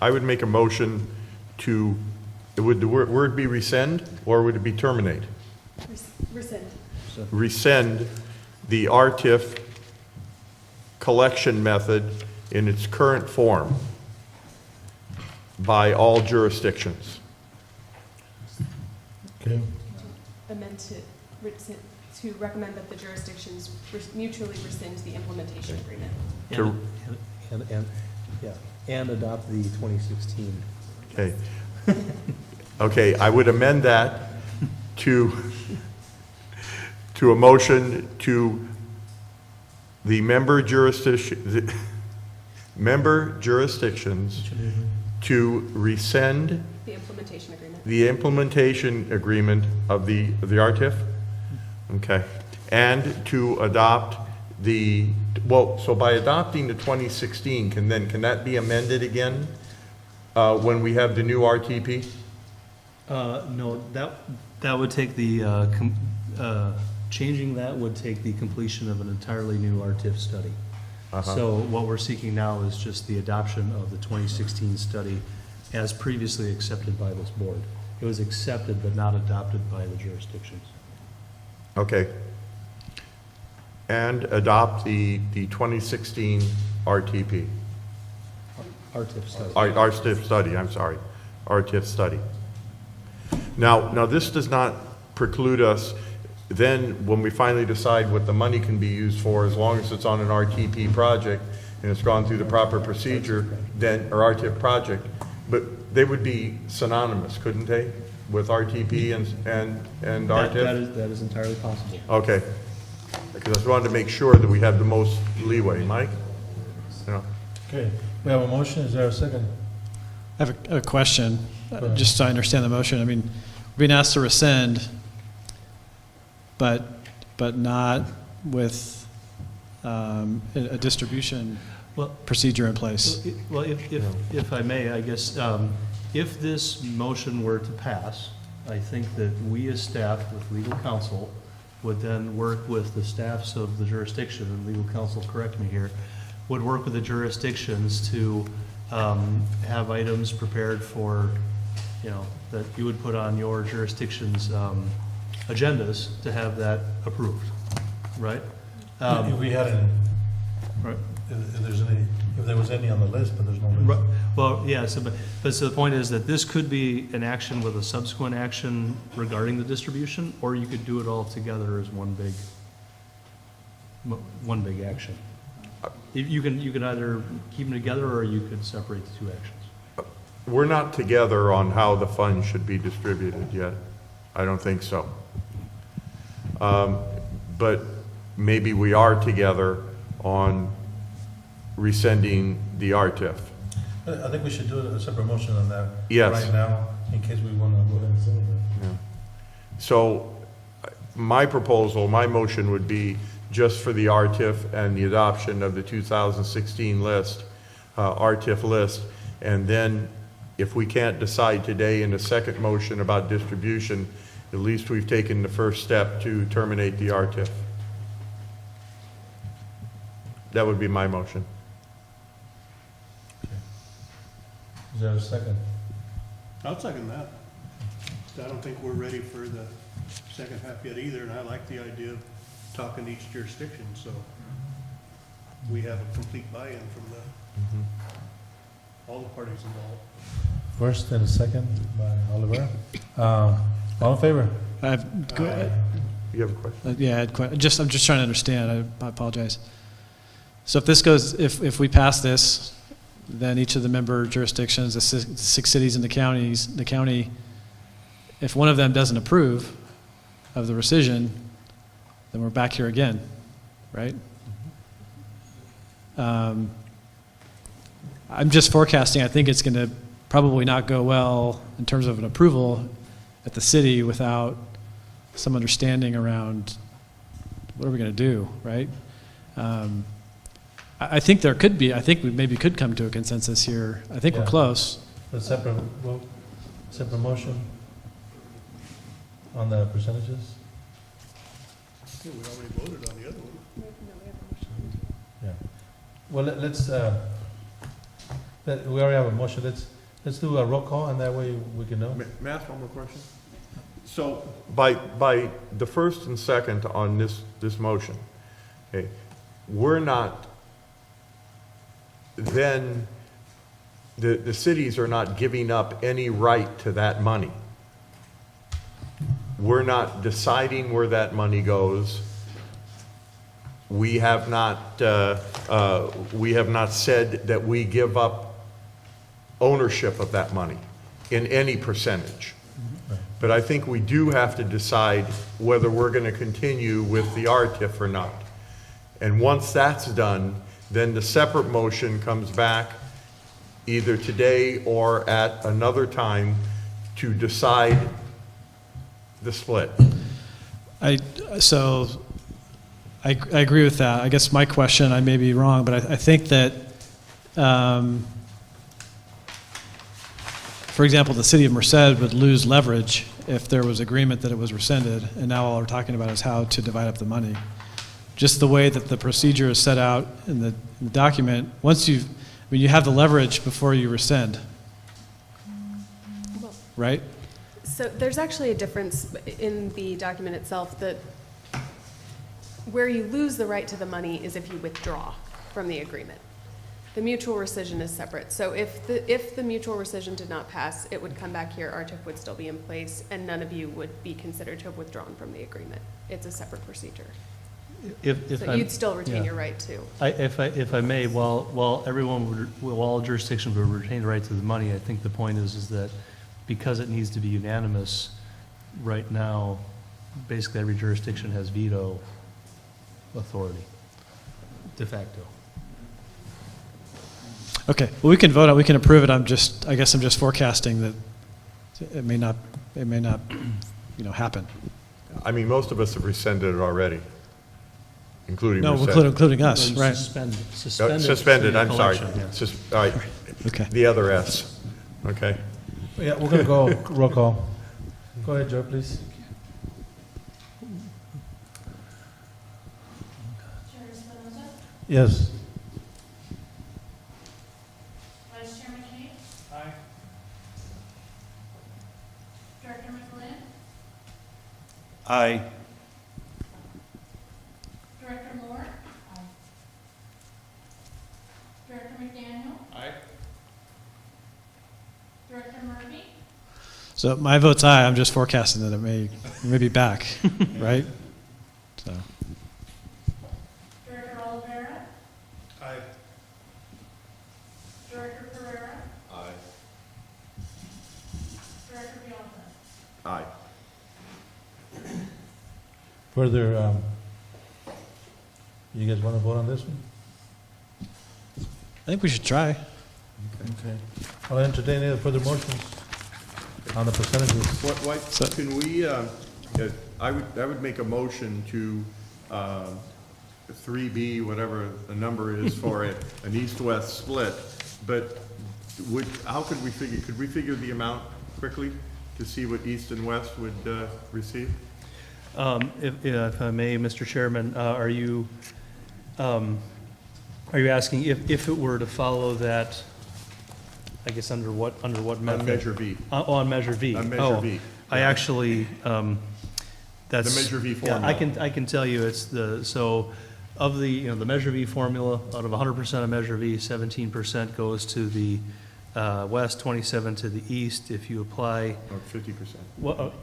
I would make a motion to, would the word be rescind, or would it be terminate? Rescind. Rescind the RTIF collection method in its current form by all jurisdictions. Okay. Amend to recommend that the jurisdictions mutually rescind the implementation agreement. And adopt the 2016. Okay. Okay, I would amend that to a motion to the member jurisdictions to rescind the implementation agreement of the RTIF. Okay, and to adopt so by adopting the 2016, can that be amended again when we have the new RTP? No, that would take the changing that would take the completion of an entirely new RTIF study. So what we're seeking now is just the adoption of the 2016 study as previously accepted by this board. It was accepted but not adopted by the jurisdictions. Okay. And adopt the 2016 RTP. RTIF study. RTIF study, I'm sorry. RTIF study. Now this does not preclude us then, when we finally decide what the money can be used for, as long as it's on an RTP project and it's gone through the proper procedure, then, or RTIP project, But they would be synonymous, couldn't they, with RTP and RTIF? That is entirely possible. Okay. Because I just wanted to make sure that we have the most leeway. Mike? You know. Okay, we have a motion, is there a second? I have a question, ahead. just so I understand the motion. I mean, we're being asked to rescind, but not with a distribution procedure in place. Well, if I may, I guess, if this motion were to pass, I think that we as staff with legal counsel would then work with the staffs of the jurisdiction, and legal counsel, correct me here, would work with the jurisdictions to have items prepared for, that you would put on your jurisdiction's agendas to have that approved, right? If we had any, Right. if there was any on the list, but there's no list. Right. Well, yeah, so the point is that this could be an action with a subsequent action regarding the distribution, or you could do it all together as one big action. You can either keep them together, or you could separate the two actions. We're not together on how the funds should be distributed yet. I don't think so. But maybe we are together on rescinding the RTIF. I think we should do a separate motion on that. Yes. Right now, in case we want to go ahead and say it. Yeah. So my proposal, my motion would be just for the RTIF and the adoption of the 2016 list, RTIF list. And then if we can't decide today in the second motion about distribution, at least we've taken the first step to terminate the RTIF. That would be my motion. Is there a second? I'll second that. I don't think we're ready for the second half yet either, and I like the idea of talking to each jurisdiction, so we have a complete buy-in from all the parties involved. First and a second by Oliver. All in favor? You have a question? Yeah, I'm just trying to understand. I apologize. So if this goes, if we pass this, then each of the member jurisdictions, the six cities and the county, if one of them doesn't approve of the rescission, then we're back here again, right? I'm just forecasting. I think it's going to probably not go well in terms of an approval at the city without some understanding around what are we going to do, right? I think there could be. I think we maybe could come to a consensus here. I think we're close. A separate vote, separate motion on the percentages? Yeah, we already voted on the other one. Yeah. Well, we already have a motion. Let's do a roll call, and that way we can know. May I ask one more question? So by the first and second on this motion, okay, we're not, then the cities are not giving up any right to that money. We're not deciding where that money goes. We have not said that we give up ownership of that money in any percentage. But I think we do have to decide whether we're going to continue with the RTIF or not. And once that's done, then the separate motion comes back either today or at another time to decide the split. I agree with that. I guess my question, I may be wrong, but I think that, for example, the city of Merced would lose leverage if there was agreement that it was rescinded, and now all we're talking about is how to divide up the money. Just the way that the procedure is set out in the document, you have the leverage before you rescind, right? So there's actually a difference in the document itself that where you lose the right to the money is if you withdraw from the agreement. The mutual rescission is separate. So if the mutual rescission did not pass, it would come back here, RTIF would still be in place, and none of you would be considered to have withdrawn from the agreement. It's a separate procedure. If So I'm- you'd still retain yeah. your right to. If I may, while all jurisdictions would retain the right to the money, I think the point is that because it needs to be unanimous, right now, basically every jurisdiction has veto authority, de facto. Okay, well, we can vote on, we can approve it. I guess I'm just forecasting that it may not, happen. I mean, most of us have rescinded it already, including No, Merced. including us, right? Suspended, I'm sorry. All right. Okay. The other S, okay? Yeah, we're gonna go roll call. Go ahead, Joe, please. Yes. Vice Chairman Kane? Aye. Director McGlynn? Aye. Director Moore? Aye. Director McDaniel? Aye. Director Murphy? So my vote's aye. I'm just forecasting that it may be back, right? So. Director Oliveira? Aye. Director Pereira? Aye. Director Bianca? Aye. Further, you guys want to vote on this one? I think we should try. Okay. I'll entertain any further motions on the percentages. Can we, I would make a motion to 3B, whatever the number is for it, an east-west split, but how could we figure the amount quickly to see what east and west would receive? If I may, Mr. Chairman, are you asking if it were to follow that, I guess under what method? On Measure V. On Measure V. On Measure V. I actually, that's. The Measure V yeah, formula. I can tell you it's of the, the Measure V formula, out of 100% of Measure V, 17% goes to the west, 27 to the east. If you apply. Or 50%. Well,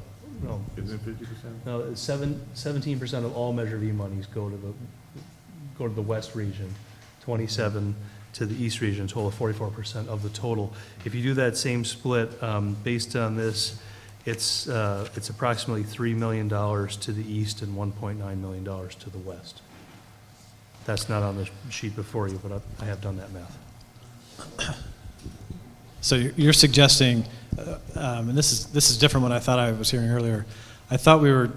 no. Isn't it 50%? No, 17% of all Measure V monies go to the west region, 27 to the east region, total of 44% of the total. If you do that same split, based on this, it's approximately $3 million to the east and $1.9 million to the west. That's not on the sheet before you, but I have done that math. So you're suggesting, and this is different than what I thought I was hearing earlier. I thought we were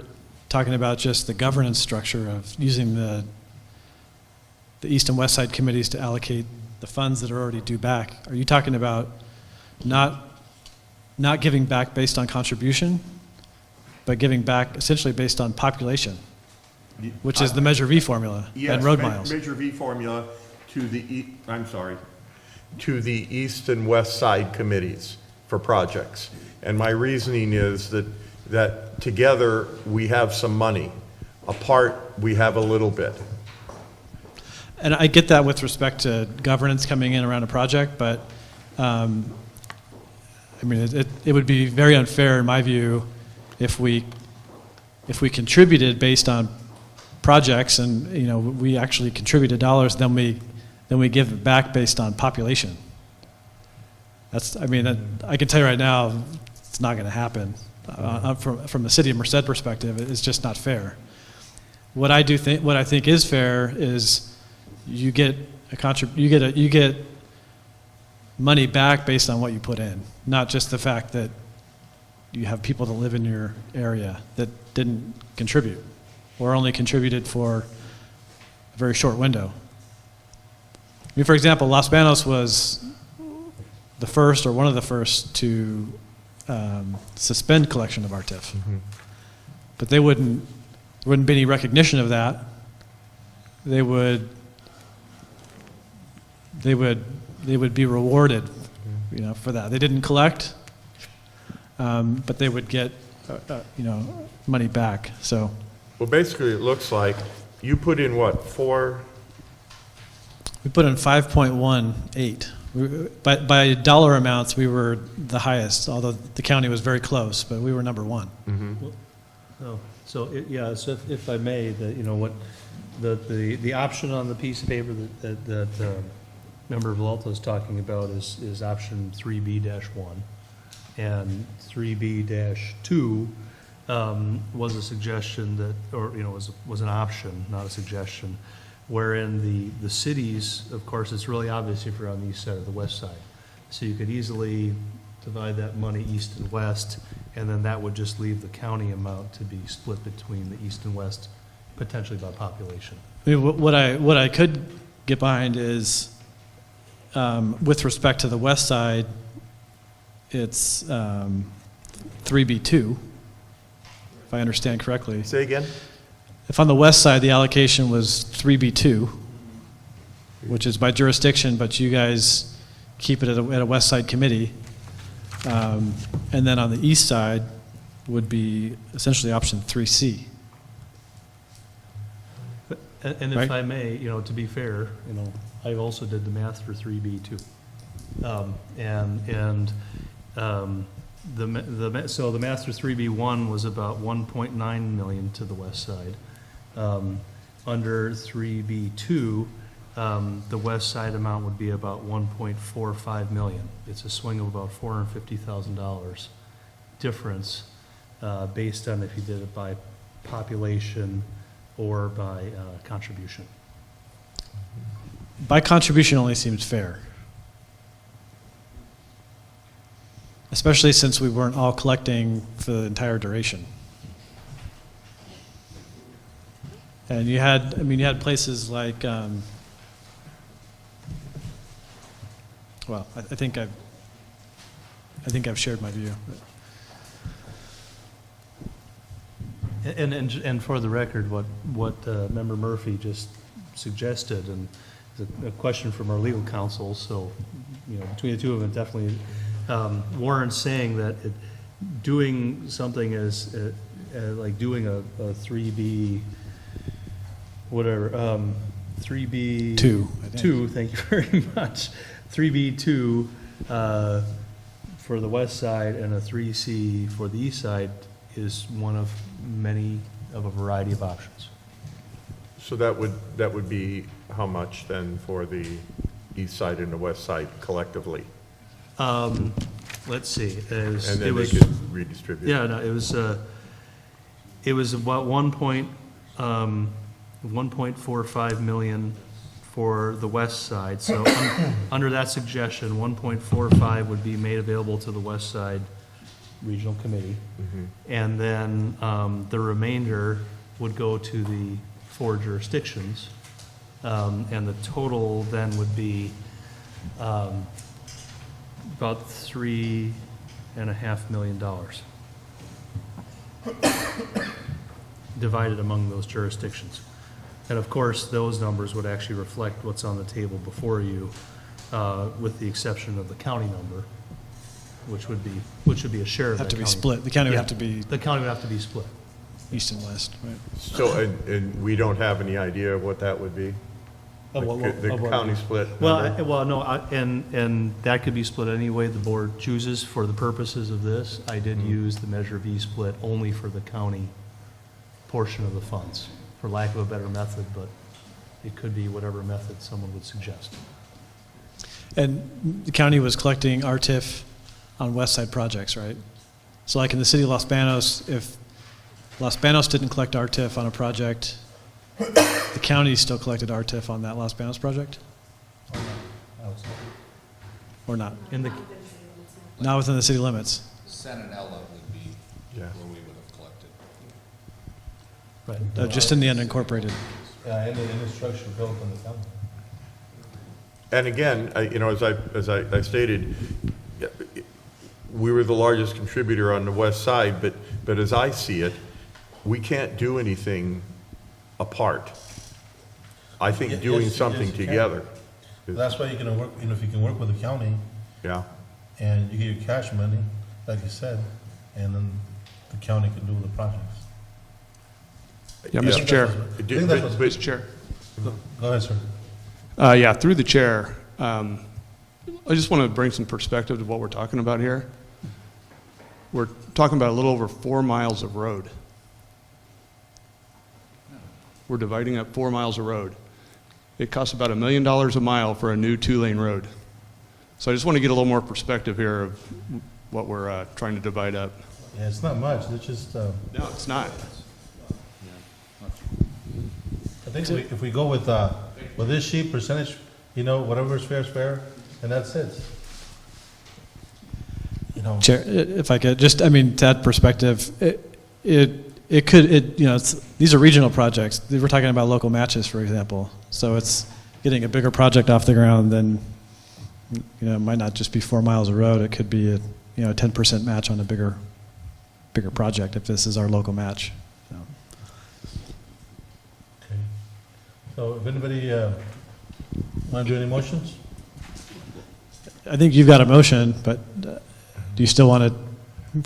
talking about just the governance structure of using the east and west side committees to allocate the funds that are already due back. Are you talking about not giving back based on contribution, but giving back essentially based on population, which is the Measure V formula and road miles? Measure V formula to the east and west side committees for projects. And my reasoning is that together we have some money. Apart, we have a little bit. And I get that with respect to governance coming in around a project, but I mean, it would be very unfair in my view if we contributed based on projects and we actually contributed dollars, then we give it back based on population. I can tell you right now, it's not going to happen. From the city of Merced perspective, it's just not fair. What I think is fair is you get money back based on what you put in, not just the fact that you have people that live in your area that didn't contribute or only contributed for a very short window. I mean, for example, Los Banos was the first or one of the first to suspend collection of RTIF. Mm-hmm. But there wouldn't be any recognition of that. They would be rewarded, for that. They didn't collect, but they would get, money back. So. Well, basically, it looks like you put in what, 4? We put in 5.18. By dollar amounts, we were the highest, although the county was very close, but we were number one. Mm-hmm. So if I may, The option on the piece of paper that Member Valenta is talking about is option 3B-1. And 3B-2 was a suggestion that, or, was an option, not a suggestion, wherein the cities, of course, it's really obvious if you're on the east side or the west side. So you could easily divide that money east and west, and then that would just leave the county amount to be split between the east and west, potentially by population. I mean, what I could get behind is, with respect to the west side, it's 3B2, if I understand correctly. Say again? If on the west side, the allocation was 3B2, which is by jurisdiction, but you guys keep it at a west side committee. And then on the east side would be essentially option 3C. And if Right. I may, to be fair, I also did the math for 3B2. So the math for 3B1 was about 1.9 million to the west side. Under 3B2, the west side amount would be about 1.45 million. It's a swing of about $450,000 difference based on if you did it by population or by contribution. By contribution only seems fair. Especially since we weren't all collecting for the entire duration. And you had places like, well, I think I've shared my view. And for the record, what Member Murphy just suggested, and a question from our legal counsel, so, between the two of them, definitely warrants saying that doing something as, like doing a 3B, whatever, 3B... 2, I think. 2, thank you very much. 3B2 for the west side and a 3C for the east side is one of many of a variety of options. So that would be how much then for the east side and the west side collectively? Let's see. And then they could redistribute. Yeah, no, it was about 1.45 million for the west side. So under that suggestion, 1.45 would be made available to the west side regional committee. Mm-hmm. And then the remainder would go to the 4 jurisdictions. And the total then would be about $3.5 million divided among those jurisdictions. And of course, those numbers would actually reflect what's on the table before you, with the exception of the county number, which would be a share of that Have to be county. split. The county would Yeah, have to be... The county would have to be split. East and west, right? So, and we don't have any idea what that would be? The county split number? And that could be split any way the board chooses. For the purposes of this, I did use the Measure V split only for the county portion of the funds, for lack of a better method, but it could be whatever method someone would suggest. And the county was collecting RTIF on west side projects, right? So like in the city of Los Banos, if Los Banos didn't collect RTIF on a project, the county still collected RTIF on that Los Banos project? Or not? Not within the city limits? San and Ella would be where we would have collected. Right. Just in the unincorporated? Yeah, and the structure built in the county. And again, as I stated, we were the largest contributor on the west side, but as I see it, we can't do anything apart. I think doing something you can. together. That's why you can work, if you can work with the county. Yeah. And you get your cash money, like you said, and then the county can do the projects. Yeah, Mr. Chair. Mr. Chair. Go ahead, sir. Yeah, through the chair, I just want to bring some perspective to what we're talking about here. We're talking about a little over 4 miles of road. we're dividing up 4 miles of road. It costs about $1 million a mile for a new 2-lane road. So I just want to get a little more perspective here of what we're trying to divide up. Yeah, it's not much, it's just, No, it's not. I think if we go with this sheet percentage, you know, whatever is fair, and that's it. You know. Chair, if I could, just, I mean, to that perspective, it could, you know, these are regional projects. We're talking about local matches, for example. So it's getting a bigger project off the ground than, you know, it might not just be 4 miles of road. It could be a, you know, a 10% match on a bigger project if this is our local match. So. Okay. So if anybody want to do any motions? I think you've got a motion, but do you still want to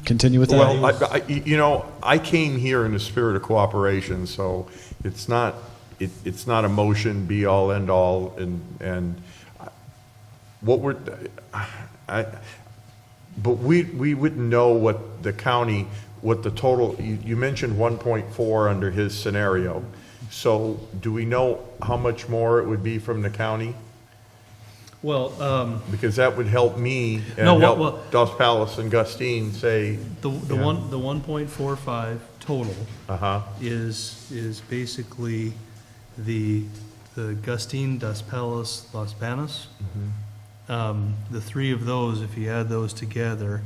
continue with that? Well, you know, I came here in the spirit of cooperation, so it's not a motion be all end all, and what we're, but we wouldn't know what the county, what the total, you mentioned 1.4 under his scenario. So do we know how much more it would be from the county? Well, because that would help me and No, help well, Dos Palos and Gustine say. the 1.45 total is basically the Gustine, Dos Palos, Los Banos. The three of those, if you add those together,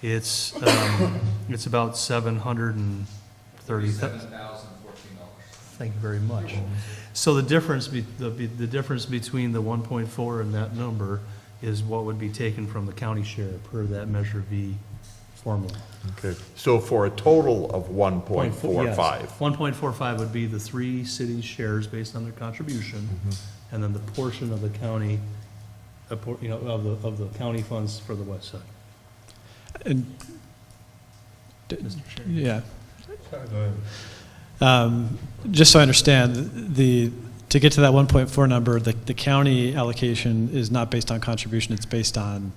it's about $730,000. Thank you very much. So the difference between the 1.4 and that number is what would be taken from the county share per that Measure V formula. Okay, so for a total of 1.45. Yes. 1.45 would be the three cities' shares based on their contribution, and then the portion of the county, you know, of the county funds for the west side. And Mr. Chair. Yeah. Sorry, go ahead. Just so I understand, to get to that 1.4 number, the county allocation is not based on contribution, it's based on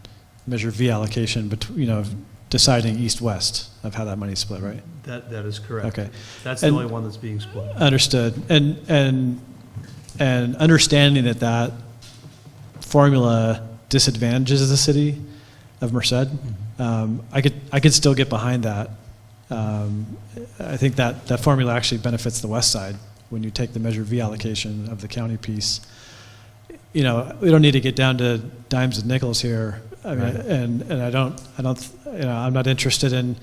Measure V allocation, you know, deciding east-west of how that money's split, right? That is correct. Okay. That's the only one that's being split. Understood. And understanding that formula disadvantages the city of Merced, I could still get behind that. I think that formula actually benefits the west side when you take the Measure V allocation of the county piece. You know, we don't need to get down to dimes and nickels here. I mean, and I don't, you know, I'm not interested in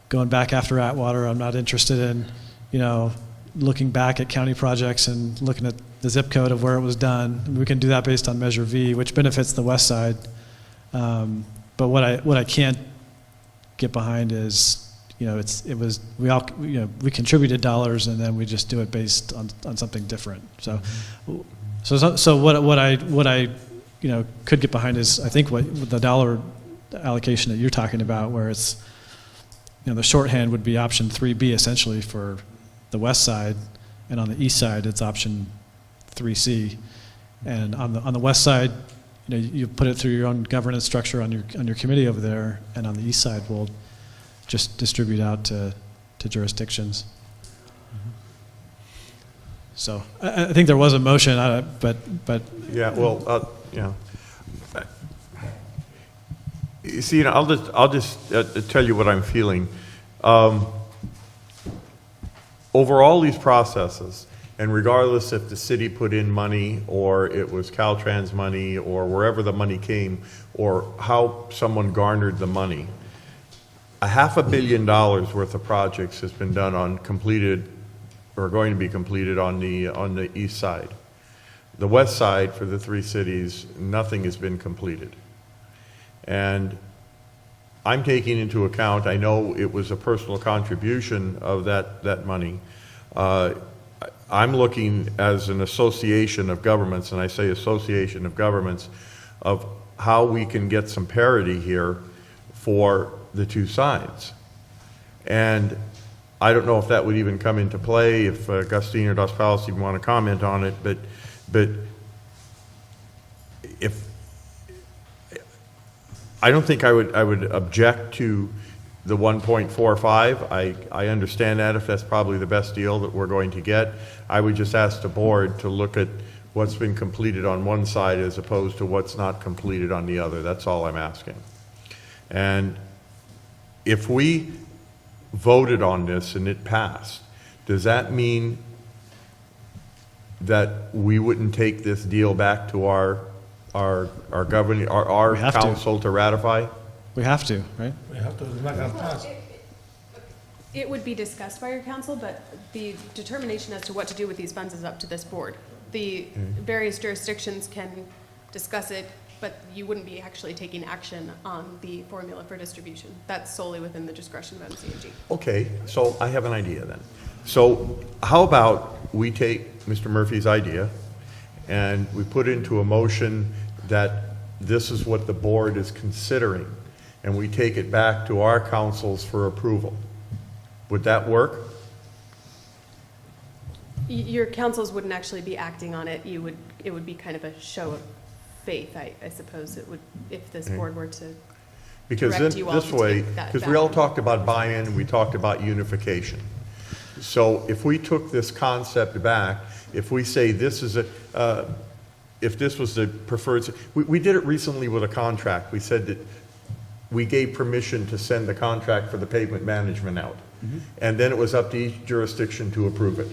going back after Atwater. I'm not interested in, you know, looking back at county projects and looking at the zip code of where it was done. We can do that based on Measure V, which benefits the west side. But what I can't get behind is, you know, we contributed dollars and then we just do it based on something different. So what I you know, could get behind is, I think, what the dollar allocation that you're talking about, where it's, you know, the shorthand would be option 3B essentially for the west side, and on the east side it's option 3C. And on the west side, you know, you put it through your own governance structure on your committee over there, and on the east side we'll just distribute out to jurisdictions. So I think there was a motion, but yeah, well, yeah. You see, you know, I'll just tell you what I'm feeling. Over all these processes, and regardless if the city put in money or it was Caltrans money or wherever the money came or how someone garnered the money, $500 million worth of projects has been done on completed or going to be completed on the east side. The west side, for the three cities, nothing has been completed. And I'm taking into account, I know it was a personal contribution of that money. I'm looking as an association of governments, and I say association of governments, of how we can get some parity here for the two sides. And I don't know if that would even come into play, if Gustine or Dos Palos even want to comment on it, but if I don't think I would object to the 1.45. I understand that if that's probably the best deal that we're going to get. I would just ask the board to look at what's been completed on one side as opposed to what's not completed on the other. That's all I'm asking. And if we voted on this and it passed, does that mean that we wouldn't take this deal back to our governing, our council to ratify? We have to, right? We have to, it's not gonna pass. It would be discussed by your council, but the determination as to what to do with these funds is up to this board. The various jurisdictions can discuss it, but you wouldn't be actually taking action on the formula for distribution. That's solely within the discretion of MCAG. Okay, so I have an idea then. So how about we take Mr. Murphy's idea and we put into a motion that this is what the board is considering, and we take it back to our councils for approval. Would that work? Your councils wouldn't actually be acting on it. It would be kind of a show of faith, I suppose it would, if this board were to Because direct you all this to way, take that because we all back. talked about buy-in, and we talked about unification. So if we took this concept back, if we say this is if this was the preferred, we did it recently with a contract. We said that we gave permission to send the contract for the pavement management out. And then it was up to each jurisdiction to approve it.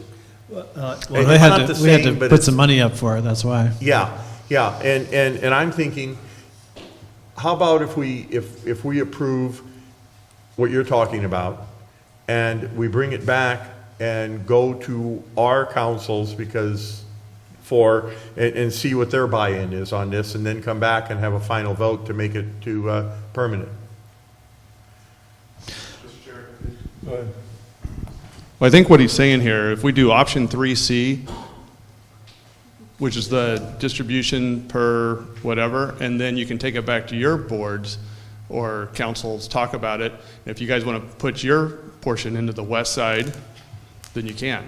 Well, And we it's had not to, the we had same, to but put it's- some money up for it, that's why. Yeah, and I'm thinking, how about if we approve what you're talking about, and we bring it back and go to our councils and see what their buy-in is on this, and then come back and have a final vote to make it to permanent. Go ahead. Well, I think what he's saying here, if we do option 3C, which is the distribution per whatever, and then you can take it back to your boards or councils, talk about it. And if you guys want to put your portion into the west side, then you can.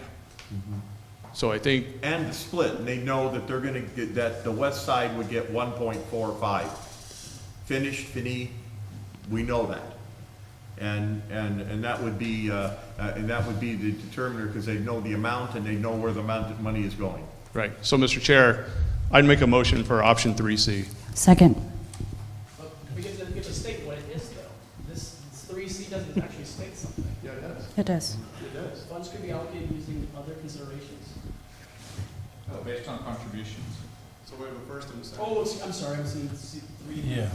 So I think, And the split, and they know that they're gonna get, that the west side would get 1.45. Finished, fini, we know that. And that would be, the determiner, because they know the amount and they know where the amount of money is going. right. So, Mr. Chair, I'd make a motion for option 3C. Second. We get to state what it is, though. This 3C doesn't actually state something. Yeah, it does. It does. It does. Funds could be allocated using other considerations. Based on contributions. So we have a first and a second. Oh, I'm sorry, I'm seeing three. Yeah.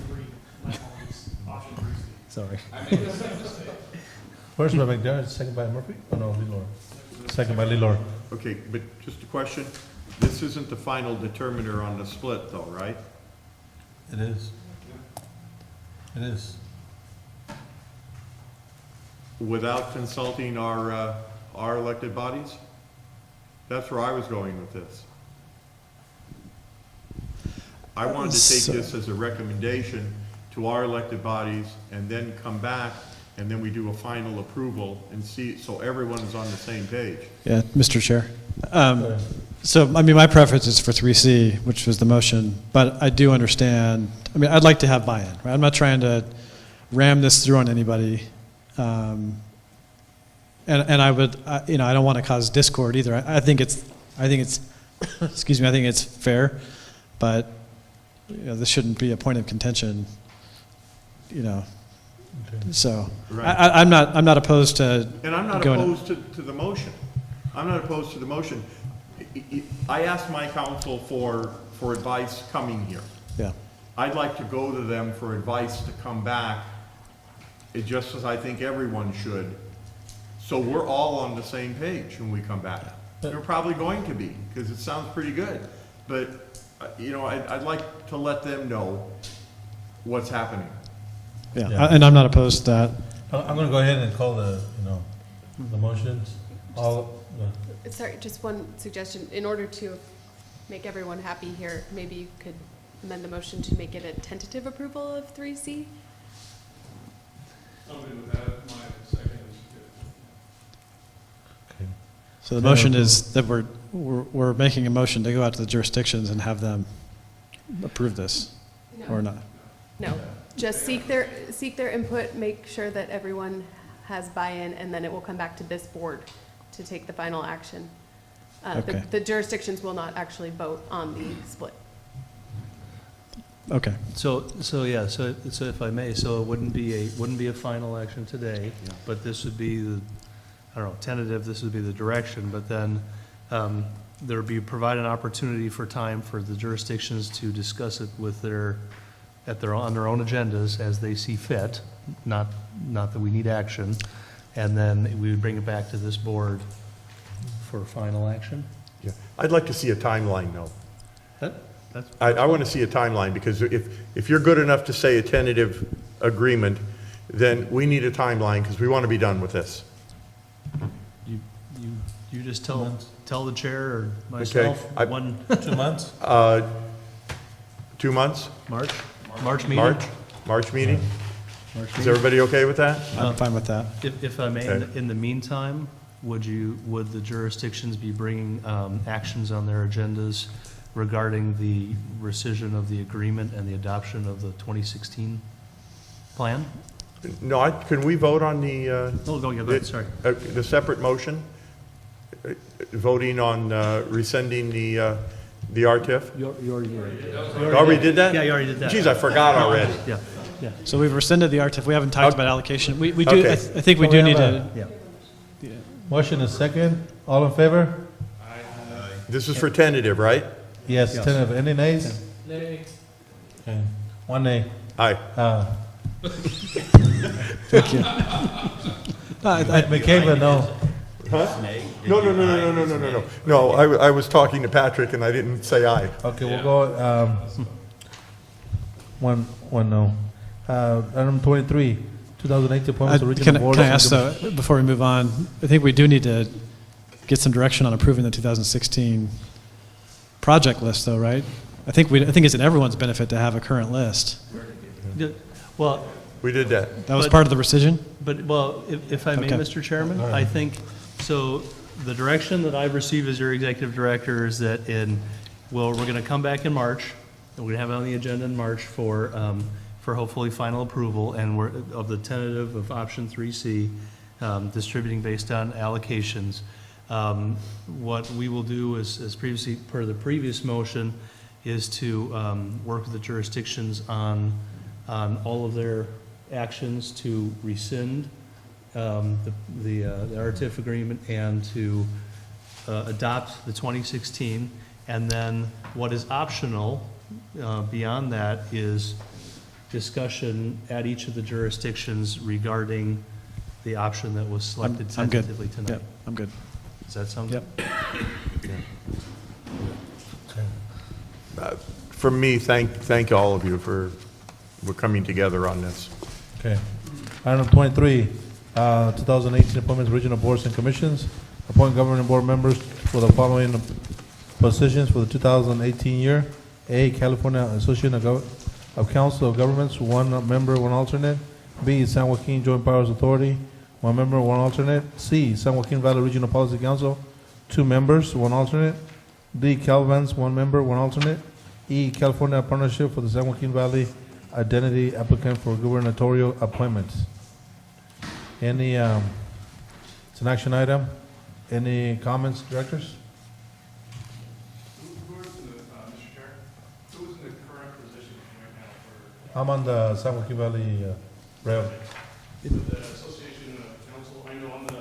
My apologies. Option 3C. Sorry. First by McDermott, second by Murphy? Oh, no, Lelor. Second by Lelor. Okay, but just a question, this isn't the final determiner on the split though, right? It is. It is. Without consulting our elected bodies? That's where I was going with this. I wanted to take this as a recommendation to our elected bodies and then come back and then we do a final approval and see, so everyone is on the same page. Yeah, Mr. Chair. So, I mean, my preference is for 3C, which was the motion, but I do understand, I mean, I'd like to have buy-in, right? I'm not trying to ram this through on anybody. And I would, I don't want to cause discord either. I think it's, excuse me, I think it's fair, but this shouldn't be a point of contention, So, Right. I'm not opposed to. And I'm not going- opposed to the motion. I'm not opposed to the motion. I asked my counsel for advice coming here. Yeah. I'd like to go to them for advice to come back, just as I think everyone should. So we're all on the same page when we come back. We're probably going to be, because it sounds pretty good. But, I'd like to let them know what's happening. Yeah, and I'm not opposed to that. I'm gonna go ahead and call the motions. Sorry, just one suggestion. In order to make everyone happy here, maybe you could amend the motion to make it a tentative approval of 3C? Somebody with that, my second is good. So the motion is that we're making a motion to go out to the jurisdictions and have them approve this, No. or not? No. Just seek their input, make sure that everyone has buy-in, and then it will come back to this board to take the final action. Okay. The jurisdictions will not actually vote on the split. Okay. So if I may, so it wouldn't be a final action today, but this would be the, I don't know, tentative, this would be the direction, but then, there would be provide an opportunity for time for the jurisdictions to discuss it with on their own agendas as they see fit, not that we need action, and then we would bring it back to this board for final action. Yeah. I'd like to see a timeline, though. That's I want to see a timeline, because if you're good enough to say a tentative agreement, then we need a timeline, because we want to be done with this. You just tell the chair or myself, Okay. 2 months? 2 months? March meeting? March meeting? Is everybody okay with that? I'm fine with that. If I may, Okay. in the meantime, would the jurisdictions be bringing actions on their agendas regarding the rescission of the agreement and the adoption of the 2016 plan? No, can we vote on the? Oh, go ahead, sorry. The separate motion? Voting on rescinding the RTIF? You already did that? Yeah, you already did that. Geez, I forgot already. Yeah. So we've rescinded the RTIF. We haven't talked about allocation. We do, Okay. I think we do need to. Motion is second. All in favor? This is for tentative, right? Yes, tentative. Any nays? Nay. Okay. 1 nay. Aye. Thank you. McCabe, no. Huh? No. No, I was talking to Patrick and I didn't say aye. Okay, we'll go, one no. Item 23, 2018 appointments of regional boards. Can I ask, though, before we move on, I think we do need to get some direction on approving the 2016 project list, though, right? I think it's in everyone's benefit to have a current list. Well, we did that. That was part of the rescission? But, well, if I may, Okay. Mr. Chairman, All right. I think, so the direction that I've received as your executive director is that we're going to come back in March, and we're going to have it on the agenda in March for hopefully final approval, and of the tentative of option 3C, distributing based on allocations. What we will do is, as previously, per the previous motion, is to work with the jurisdictions on all of their actions to rescind the RTIF agreement and to adopt the 2016. And then what is optional beyond that is discussion at each of the jurisdictions regarding the option that was selected I'm good. tentatively tonight. Yep, I'm good. Does that sound Yep. good? From me, thank all of you for coming together on this. Okay. Item 23, 2018 appointments, regional boards and commissions. Appoint governing board members for the following positions for the 2018 year. A, California Association of Council of Governments, 1 member, 1 alternate. B, San Joaquin Joint Powers Authority, 1 member, 1 alternate. C, San Joaquin Valley Regional Policy Council, 2 members, 1 alternate. D, Calvans, 1 member, 1 alternate. E, California Partnership for the San Joaquin Valley Identity Applicant for Gubernatorial Appointments. Any, it's an action item. Any comments, directors? Mr. Chair, who is in the current position right now for? I'm on the San Joaquin Valley Rail. The Association of Council, I know I'm the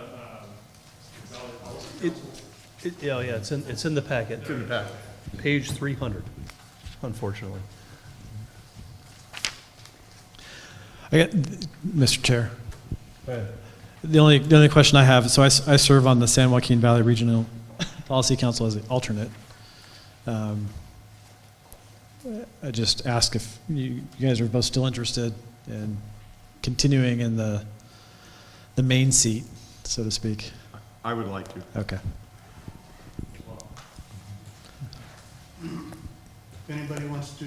Valley Policy Council. Yeah, it's in the packet. It's in the packet. Page 300, unfortunately. Mr. Chair. Go ahead. The only question I have, so I serve on the San Joaquin Valley Regional Policy Council as an alternate. I just ask if you guys are both still interested in continuing in the main seat, so to speak. I would like to. Okay. If anybody wants to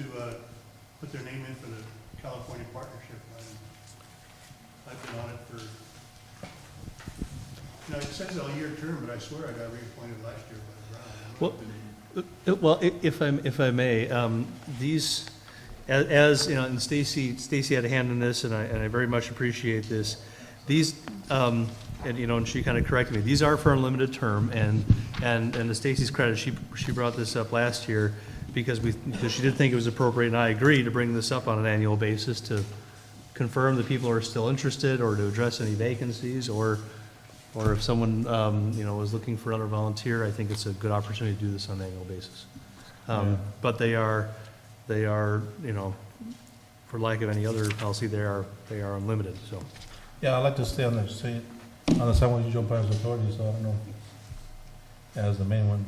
put their name in for the California Partnership, I've been on it for, it says a year term, but I swear I got reappointed last year by Brown. Well, if I may, these, as, you know, and Stacy had a hand in this, and I very much appreciate this. These, and, you know, and she kind of corrected me, these are for a limited term, and to Stacy's credit, she brought this up last year because she did think it was appropriate, and I agree, to bring this up on an annual basis to confirm that people are still interested, or to address any vacancies, or if someone, you know, is looking for another volunteer, I think it's a good opportunity to do this on an annual basis. But they are, you know, for lack of any other policy, they are unlimited, so. Yeah, I'd like to stay on the San Juan Regional Planning Authority, so I don't know, as the main one.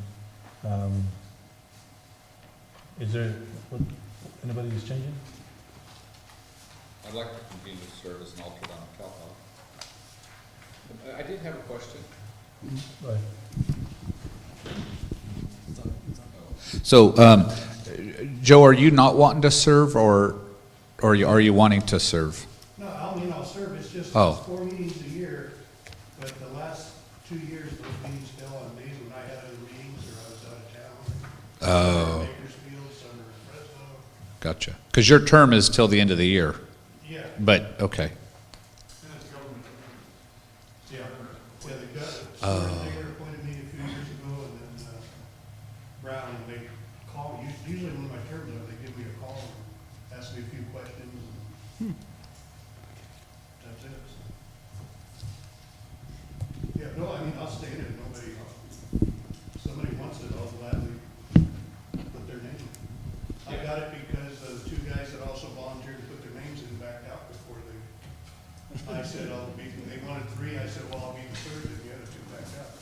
Is there, anybody who's changing? I'd like to continue to serve as an alternate on CalPOL. I did have a question. Right. So, Joe, are you not wanting to serve, or are you wanting to serve? No, I mean, I'll serve, it's just Oh. 4 meetings a year, but the last 2 years, those meetings fell on days when I had other meetings, or I was out of town. Oh. Bakersfield, summer in Fresno. Gotcha. Because your term is till the end of the year. Yeah. But, okay. Yeah, the Oh. Taylor appointed me a few years ago, and then Brown, and they call, usually when my term's up, they give me a call and ask me a few questions. That's it. Yeah, no, I mean, I'll stay in it, nobody, if somebody wants it, I'll gladly put their name in. I got it because the 2 guys that also volunteered to put their names in backed out before I said I'll be, they wanted 3, I said, well, I'll be the 3rd, and the other 2 backed out.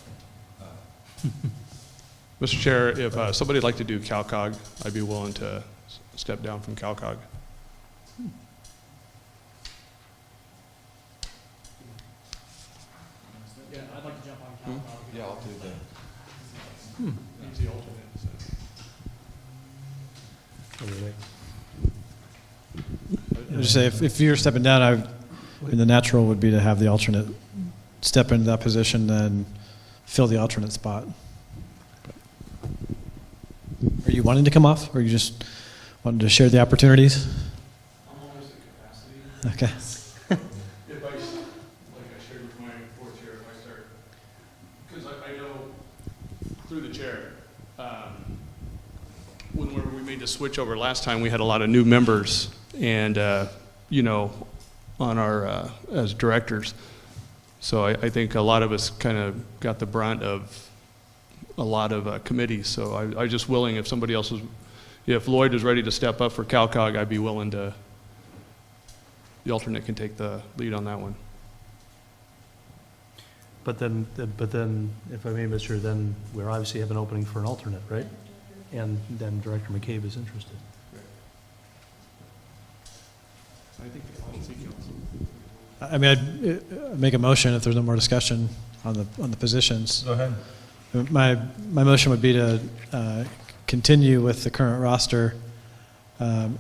Mr. Chair, if somebody'd like to do CalCog, I'd be willing to step down from CalCog. Yeah, I'd like to jump on CalCog. Yeah, I'll do that. He's the alternate. I would just say, if you're stepping down, I mean, the natural would be to have the alternate step into that position, then fill the alternate spot. Are you wanting to come off, or you just wanting to share the opportunities? I'm always in capacity. Okay. If I, like I shared with my board chair, if I start, because I know through the chair, whenever we made the switch over last time, we had a lot of new members, and you know, on our as directors. So I think a lot of us kind of got the brunt of a lot of committees. So I just willing, if somebody else is, if Lloyd is ready to step up for CalCog, I'd be willing to, the alternate can take the lead on that one. But then, if I may, Mr., then we obviously have an opening for an alternate, right? And then Director McCabe is interested. I think the policy council. I mean, I'd make a motion if there's no more discussion on the positions. Go ahead. My motion would be to continue with the current roster,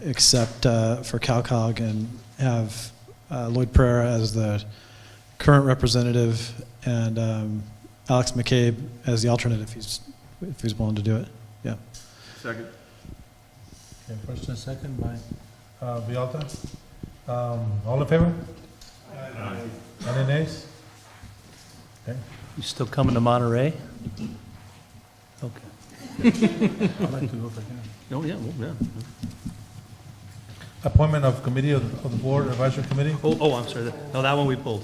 except for CalCog, and have Lloyd Pereira as the current representative, and Alex McCabe as the alternate if he's willing to do it. Yeah. Second. Okay, first and second by Vialta. All in favor? Aye. Any nays? Okay. You still coming to Monterey? Okay. I'd like to go if I can. Oh, yeah, well, yeah. Appointment of committee of the board, advisory committee? Oh, I'm sorry. No, that one we pulled.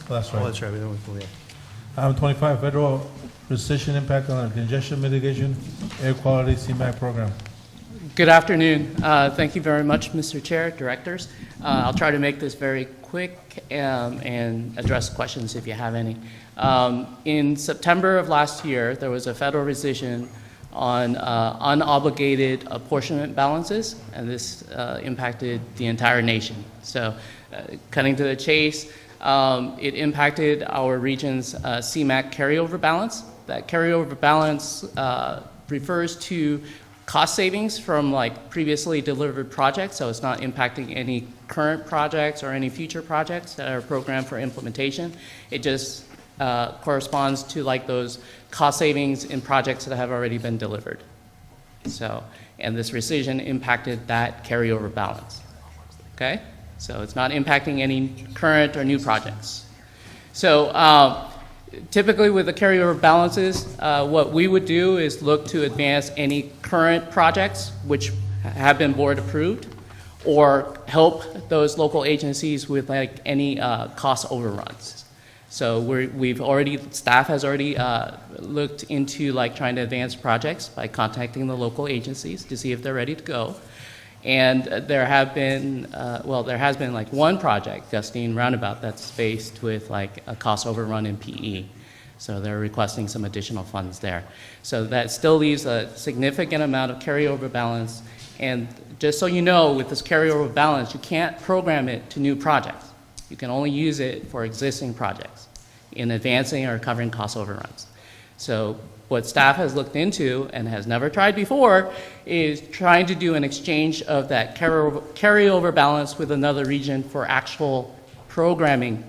Oh, that's right. Oh, that's right. We pulled, yeah. Item 25, federal recession impact on congestion mitigation, air quality CMAQ program. Good afternoon. Thank you very much, Mr. Chair, directors. I'll try to make this very quick and address questions if you have any. In September of last year, there was a federal rescission on unobligated apportionment balances, and this impacted the entire nation. So, cutting to the chase, it impacted our region's CMAQ carryover balance. That carryover balance refers to cost savings from like previously delivered projects, so it's not impacting any current projects or any future projects that are programmed for implementation. It just corresponds to like those cost savings in projects that have already been delivered. So, and this rescission impacted that carryover balance. Okay? So it's not impacting any current or new projects. So typically with the carryover balances, what we would do is look to advance any current projects which have been board approved, or help those local agencies with like any cost overruns. So staff has already looked into like trying to advance projects by contacting the local agencies to see if they're ready to go. And there has been like one project, Gustine Roundabout, that's faced with like a cost overrun in PE. So they're requesting some additional funds there. So that still leaves a significant amount of carryover balance. And just so you know, with this carryover balance, you can't program it to new projects. You can only use it for existing projects in advancing or covering cost overruns. So what staff has looked into and has never tried before is trying to do an exchange of that carryover balance with another region for actual programming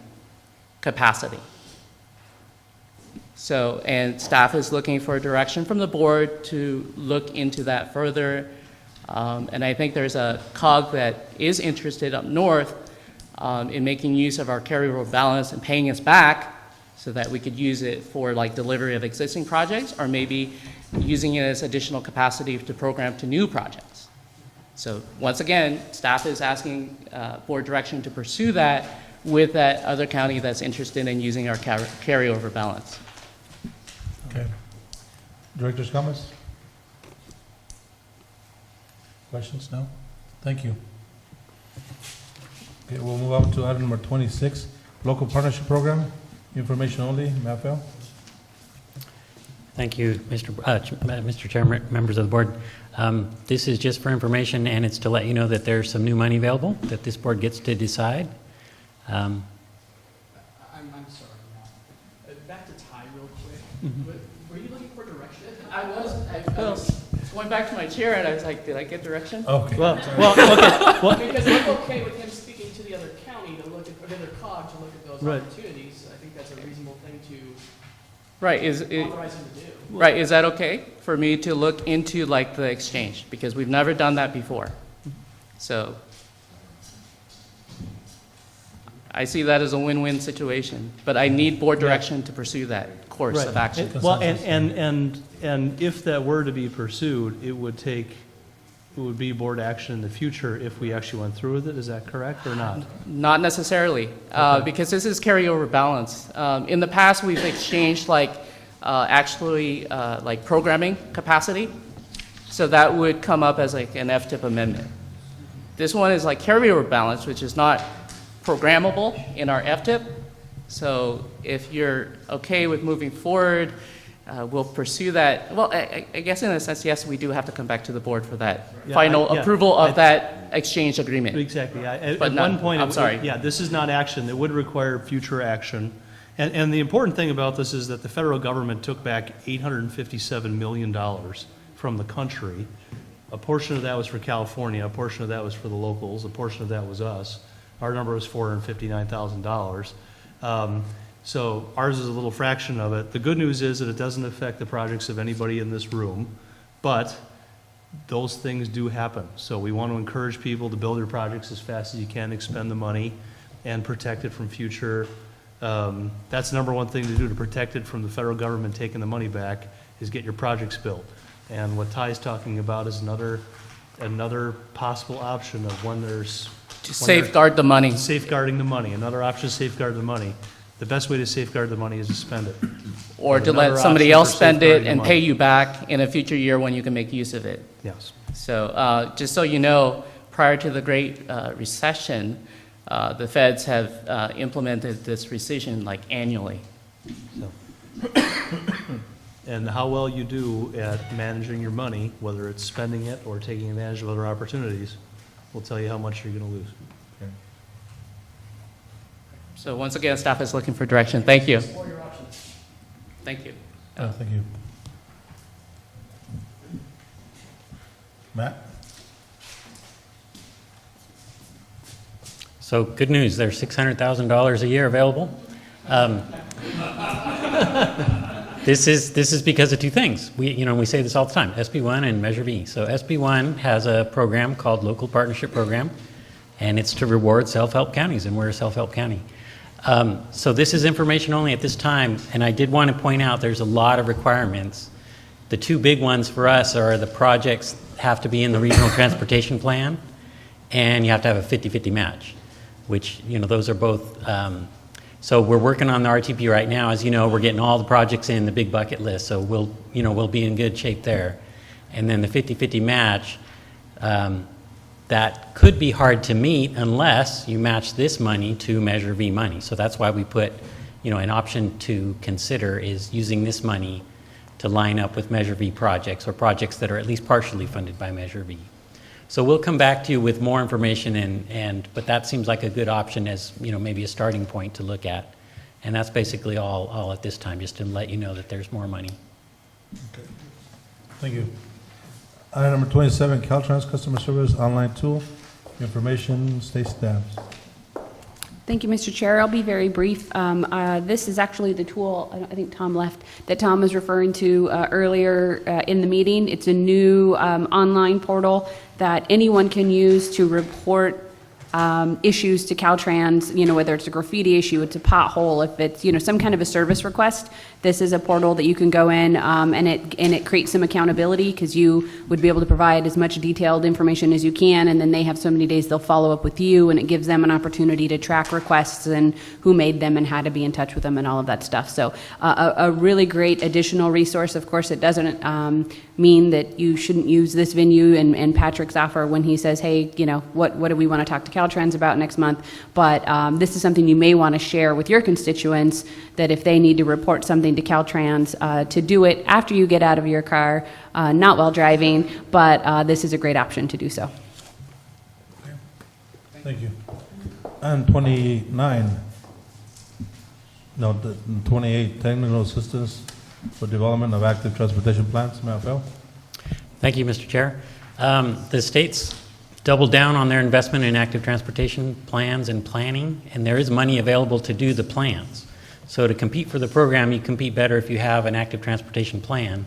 capacity. So, and staff is looking for direction from the board to look into that further. And I think there's a COG that is interested up north in making use of our carryover balance and paying us back so that we could use it for like delivery of existing projects, or maybe using it as additional capacity to program to new projects. So once again, staff is asking board direction to pursue that with that other county that's interested in using our carryover balance. Okay. Director's comments? Questions? No? Thank you. Okay, we'll move on to item number 26, Local Partnership Program. Information only. Maffel? Thank you, Mr. Chairman, members of the board. This is just for information, and it's to let you know that there's some new money available that this board gets to decide. I'm sorry. Back to Ty real quick. Were you looking for direction? I was going back to my chair and I was like, did I get direction? Okay. Well, okay. Well, because I'm okay with him speaking to the other county to look at, or the other COG to look at those opportunities. I think that's a reasonable thing to authorize him to do. Right, is that okay for me to look into like the exchange? Because we've never done that before. So I see that as a win-win situation, but I need board direction to pursue that course of action. Well, and if that were to be pursued, it would be board action in the future if we actually went through with it. Is that correct or not? Not necessarily, because this is carryover balance. In the past, we've exchanged like like programming capacity, so that would come up as like an FTIP amendment. This one is like carryover balance, which is not programmable in our FTIP. So if you're okay with moving forward, we'll pursue that. Well, I guess in a sense, yes, we do have to come back to the board for that final approval of that exchange agreement. Exactly. At But one point, I'm sorry. Yeah, this is not action. It would require future action. And the important thing about this is that the federal government took back $857 million from the country. A portion of that was for California, a portion of that was for the locals, a portion of that was us. Our number was $459,000. So ours is a little fraction of it. The good news is that it doesn't affect the projects of anybody in this room, but those things do happen. So we want to encourage people to build their projects as fast as you can, expend the money, and protect it from future. That's the number one thing to do to protect it from the federal government taking the money back, is get your projects built. And what Ty's talking about is another possible option of when there's Safeguard the money. Safeguarding the money. Another option is safeguard the money. The best way to safeguard the money is to spend it. Or to let somebody else spend it and pay you back in a future year when you can make use of it. Yes. So just so you know, prior to the Great Recession, the feds have implemented this rescission like annually. So. And how well you do at managing your money, whether it's spending it or taking advantage of other opportunities, will tell you how much you're going to lose. Okay. So once again, staff is looking for direction. Thank you. Explore your options. Thank you. Thank you. Matt? So good news, there's $600,000 a year available. This is because of two things. We say this all the time, SB1 and Measure V. So SB1 has a program called Local Partnership Program, and it's to reward self-help counties, and we're a self-help county. So this is information only at this time, and I did want to point out there's a lot of requirements. The two big ones for us are the projects have to be in the Regional Transportation Plan, and you have to have a 50-50 match, which, those are both. So we're working on the RTP right now. As you know, we're getting all the projects in the big bucket list, so we'll be in good shape there. And then the 50-50 match, that could be hard to meet unless you match this money to Measure V money. So that's why we put, an option to consider is using this money to line up with Measure V projects or projects that are at least partially funded by Measure V. So we'll come back to you with more information, but that seems like a good option as maybe a starting point to look at. And that's basically all at this time, just to let you know that there's more money. Okay. Thank you. Item number 27, Caltrans Customer Service Online Tool. Information, Stacy Dams. Thank you, Mr. Chair. I'll be very brief. This is actually the tool, I think Tom left, that Tom was referring to earlier in the meeting. It's a new online portal that anyone can use to report issues to Caltrans, whether it's a graffiti issue, it's a pothole, if it's, some kind of a service request. This is a portal that you can go in and it creates some accountability because you would be able to provide as much detailed information as you can, and then they have so many days they'll follow up with you, and it gives them an opportunity to track requests and who made them and how to be in touch with them and all of that stuff. So a really great additional resource. Of course, it doesn't mean that you shouldn't use this venue and Patrick's offer when he says, hey, what do we want to talk to Caltrans about next month? But this is something you may want to share with your constituents, that if they need to report something to Caltrans, to do it after you get out of your car, not while driving, but this is a great option to do so. Thank you. And 28, technical assistance for development of active transportation plans. Mayor. Thank you, Mr. Chair. The state's doubled down on their investment in active transportation plans and planning, and there is money available to do the plans. So to compete for the program, you compete better if you have an active transportation plan,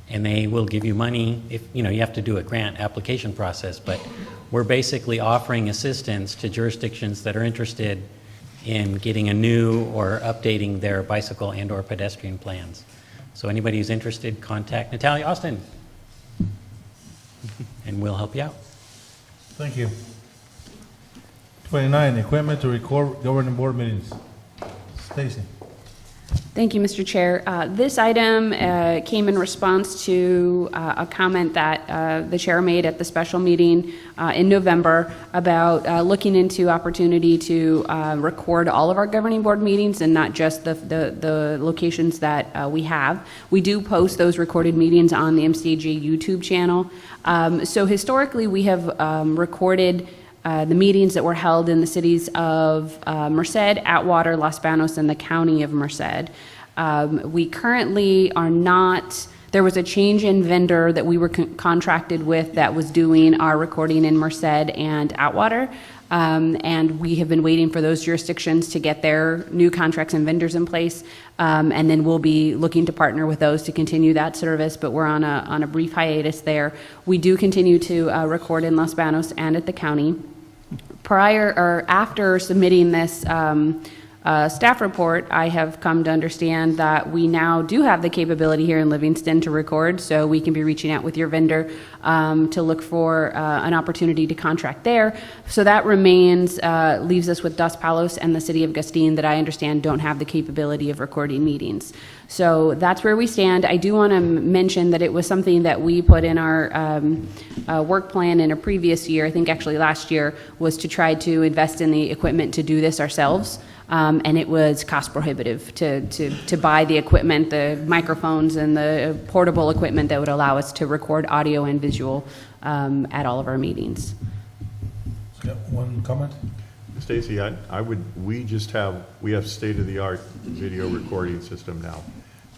and they will give you money if, you have to do a grant application process, but we're basically offering assistance to jurisdictions that are interested in getting a new or updating their bicycle and or pedestrian plans. So anybody who's interested, contact Natalia Austin, and we'll help you out. Thank you. 29, equipment to record governing board meetings. Stacy. Thank you, Mr. Chair. This item came in response to a comment that the chair made at the special meeting in November about looking into opportunity to record all of our governing board meetings and not just the locations that we have. We do post those recorded meetings on the MCAG YouTube channel. So historically, we have recorded the meetings that were held in the cities of Merced, Atwater, Los Banos, and the county of Merced. We currently are not, there was a change in vendor that we were contracted with that was doing our recording in Merced and Atwater, and we have been waiting for those jurisdictions to get their new contracts and vendors in place, and then we'll be looking to partner with those to continue that service, but we're on a brief hiatus there. We do continue to record in Los Banos and at the county. Prior or after submitting this staff report, I have come to understand that we now do have the capability here in Livingston to record, so we can be reaching out with your vendor to look for an opportunity to contract there. So that remains, leaves us with Palos and the city of Gustine that I understand don't have the capability of recording meetings. So that's where we stand. I do want to mention that it was something that we put in our work plan in a previous year, I think actually last year, was to try to invest in the equipment to do this ourselves. And it was cost prohibitive to buy the equipment, the microphones and the portable equipment that would allow us to record audio and visual at all of our meetings. One comment? Stacy, we have state-of-the-art video recording system now.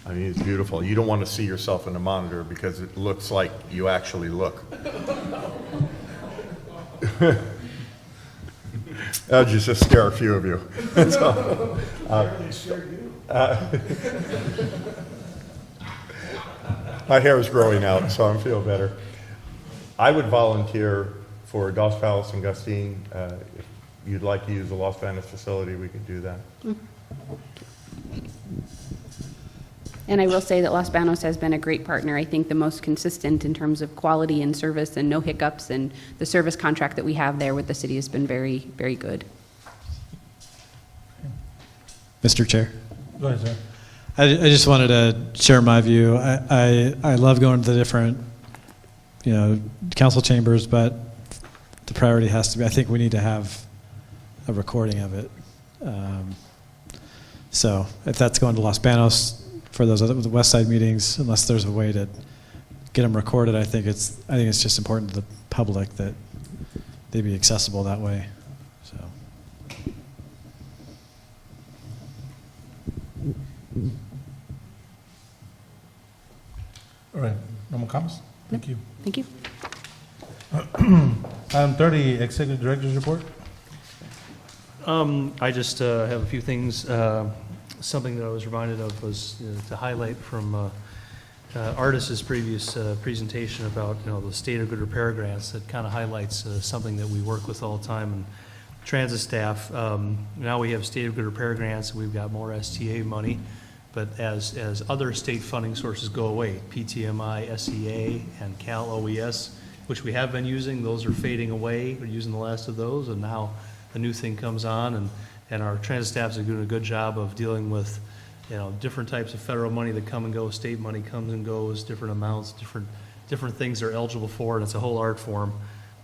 I mean, it's beautiful. You don't want to see yourself in the monitor because it looks like you actually look. That would just scare a few of you. My hair is growing out, so I feel better. I would volunteer for Dos Palos and Gustine. If you'd like to use the Los Banos facility, we could do that. And I will say that Los Banos has been a great partner. I think the most consistent in terms of quality and service and no hiccups, and the service contract that we have there with the city has been very, very good. Mr. Chair. Go ahead, sir. I just wanted to share my view. I love going to the different, council chambers, but the priority has to be, I think we need to have a recording of it. So if that's going to Los Banos for those other the West Side meetings, unless there's a way to get them recorded, I think it's just important to the public that they be accessible that way. So. All right, no more comments? Thank you. Thank you. Item 30, Executive Director's Report. I just have a few things. Something that I was reminded of was to highlight from Artis's previous presentation about the state of good repair grants. That kind of highlights something that we work with all the time. And transit staff, now we have state of good repair grants. We've got more STA money. But as other state funding sources go away, PTMI, SEA, and Cal OES, which we have been using, those are fading away. We're using the last of those, and now a new thing comes on, and our transit staffs are doing a good job of dealing with, different types of federal money that come and go, state money comes and goes, different amounts, different things they're eligible for, and it's a whole art form.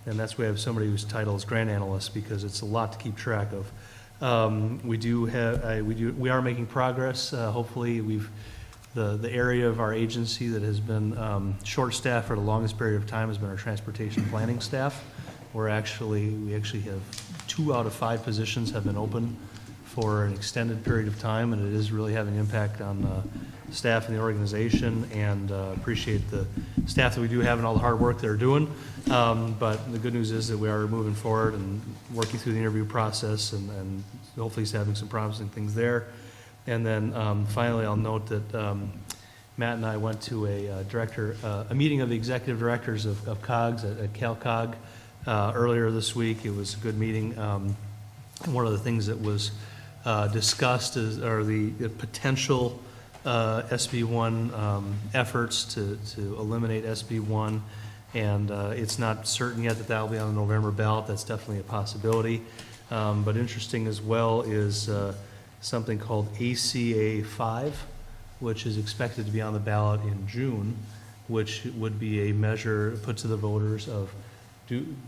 And that's why we have somebody whose title is grant analyst, because it's a lot to keep track of. We are making progress. Hopefully, the area of our agency that has been short-staffed for the longest period of time has been our transportation planning staff. We actually have 2 out of 5 positions have been open for an extended period of time, and it is really having an impact on staff in the organization, and appreciate the staff that we do have and all the hard work they're doing. But the good news is that we are moving forward and working through the interview process, and hopefully having some promising things there. And then finally, I'll note that Matt and I went to a meeting of the executive directors of COGS at CalCog earlier this week. It was a good meeting. And one of the things that was discussed are the potential SB1 efforts to eliminate SB1, and it's not certain yet that will be on the November ballot. That's definitely a possibility. But interesting as well is something called ACA 5, which is expected to be on the ballot in June, which would be a measure put to the voters of,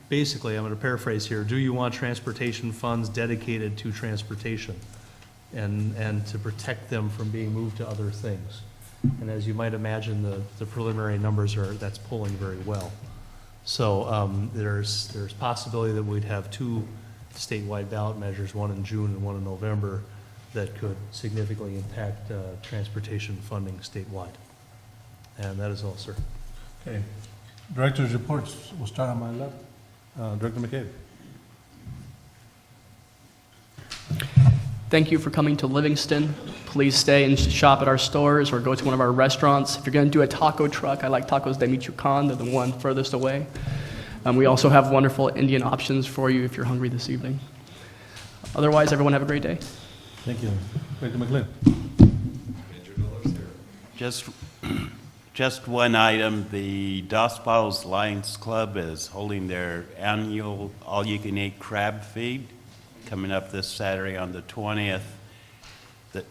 basically, I'm going to paraphrase here, do you want transportation funds dedicated to transportation and to protect them from being moved to other things? And as you might imagine, the preliminary numbers that's polling very well. So there's possibility that we'd have 2 statewide ballot measures, one in June and one in November, that could significantly impact transportation funding statewide. And that is all, sir. Okay. Director's reports. We'll start on my left. Director McCabe. Thank you for coming to Livingston. Please stay and shop at our stores or go to one of our restaurants. If you're going to do a taco truck, I like Tacos de Michoacan. They're the one furthest away. We also have wonderful Indian options for you if you're hungry this evening. Otherwise, everyone have a great day. Thank you. Director McLean. Just one item. The Dos Palos Lions Club is holding their annual all-you-can-eat crab feed coming up this Saturday on the 20th. The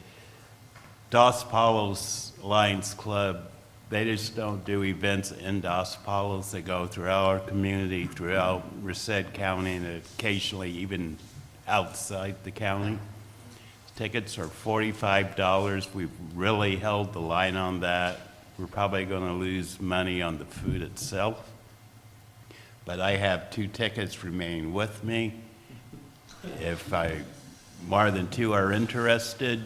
Dos Palos Lions Club, they just don't do events in Dos Palos. They go throughout our community, throughout Merced County, and occasionally even outside the county. Tickets are $45. We've really held the line on that. We're probably going to lose money on the food itself. But I have 2 tickets remaining with me. If more than 2 are interested,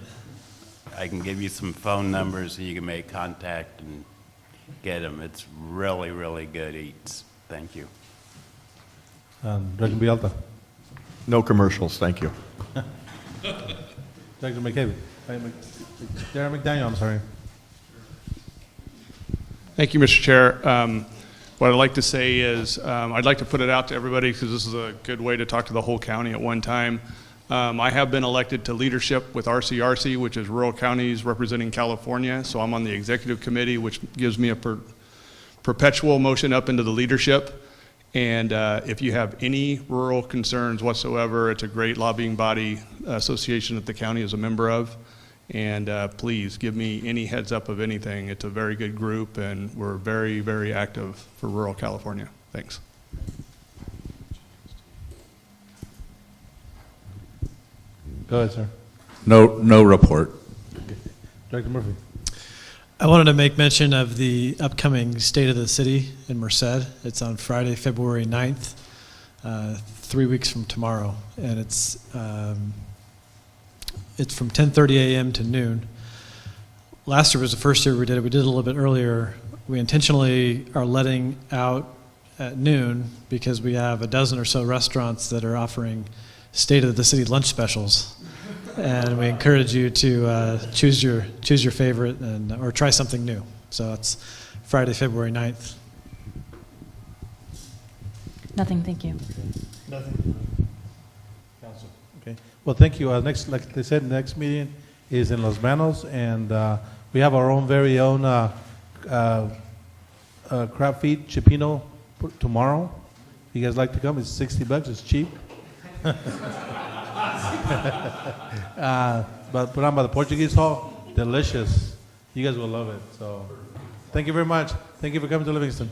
I can give you some phone numbers and you can make contact and get them. It's really, really good eats. Thank you. Director Villalta. No commercials, thank you. Director McCabe. Darren McDaniel, I'm sorry. Thank you, Mr. Chair. What I'd like to say is I'd like to put it out to everybody because this is a good way to talk to the whole county at one time. I have been elected to leadership with RCRC, which is Rural Counties Representing California. So I'm on the executive committee, which gives me a perpetual motion up into the leadership. And if you have any rural concerns whatsoever, it's a great lobbying body association that the county is a member of. And please give me any heads up of anything. It's a very good group, and we're very, very active for rural California. Thanks. Go ahead, sir. No report. Director Murphy. I wanted to make mention of the upcoming State of the City in Merced. It's on Friday, February 9th, 3 weeks from tomorrow, and it's from 10:30 a.m. to noon. Last year was the first year we did it. We did it a little bit earlier. We intentionally are letting out at noon because we have a dozen or so restaurants that are offering State of the City lunch specials. And we encourage you to choose your favorite or try something new. So it's Friday, February 9th. Nothing, thank you. Nothing. Council. Okay. Well, thank you. Next, like they said, next meeting is in Los Banos, and we have our own very own crab feed chipino tomorrow. If you guys like to come, it's $60. It's cheap. But put on by the Portuguese Hall, delicious. You guys will love it. So, thank you very much. Thank you for coming to Livingston.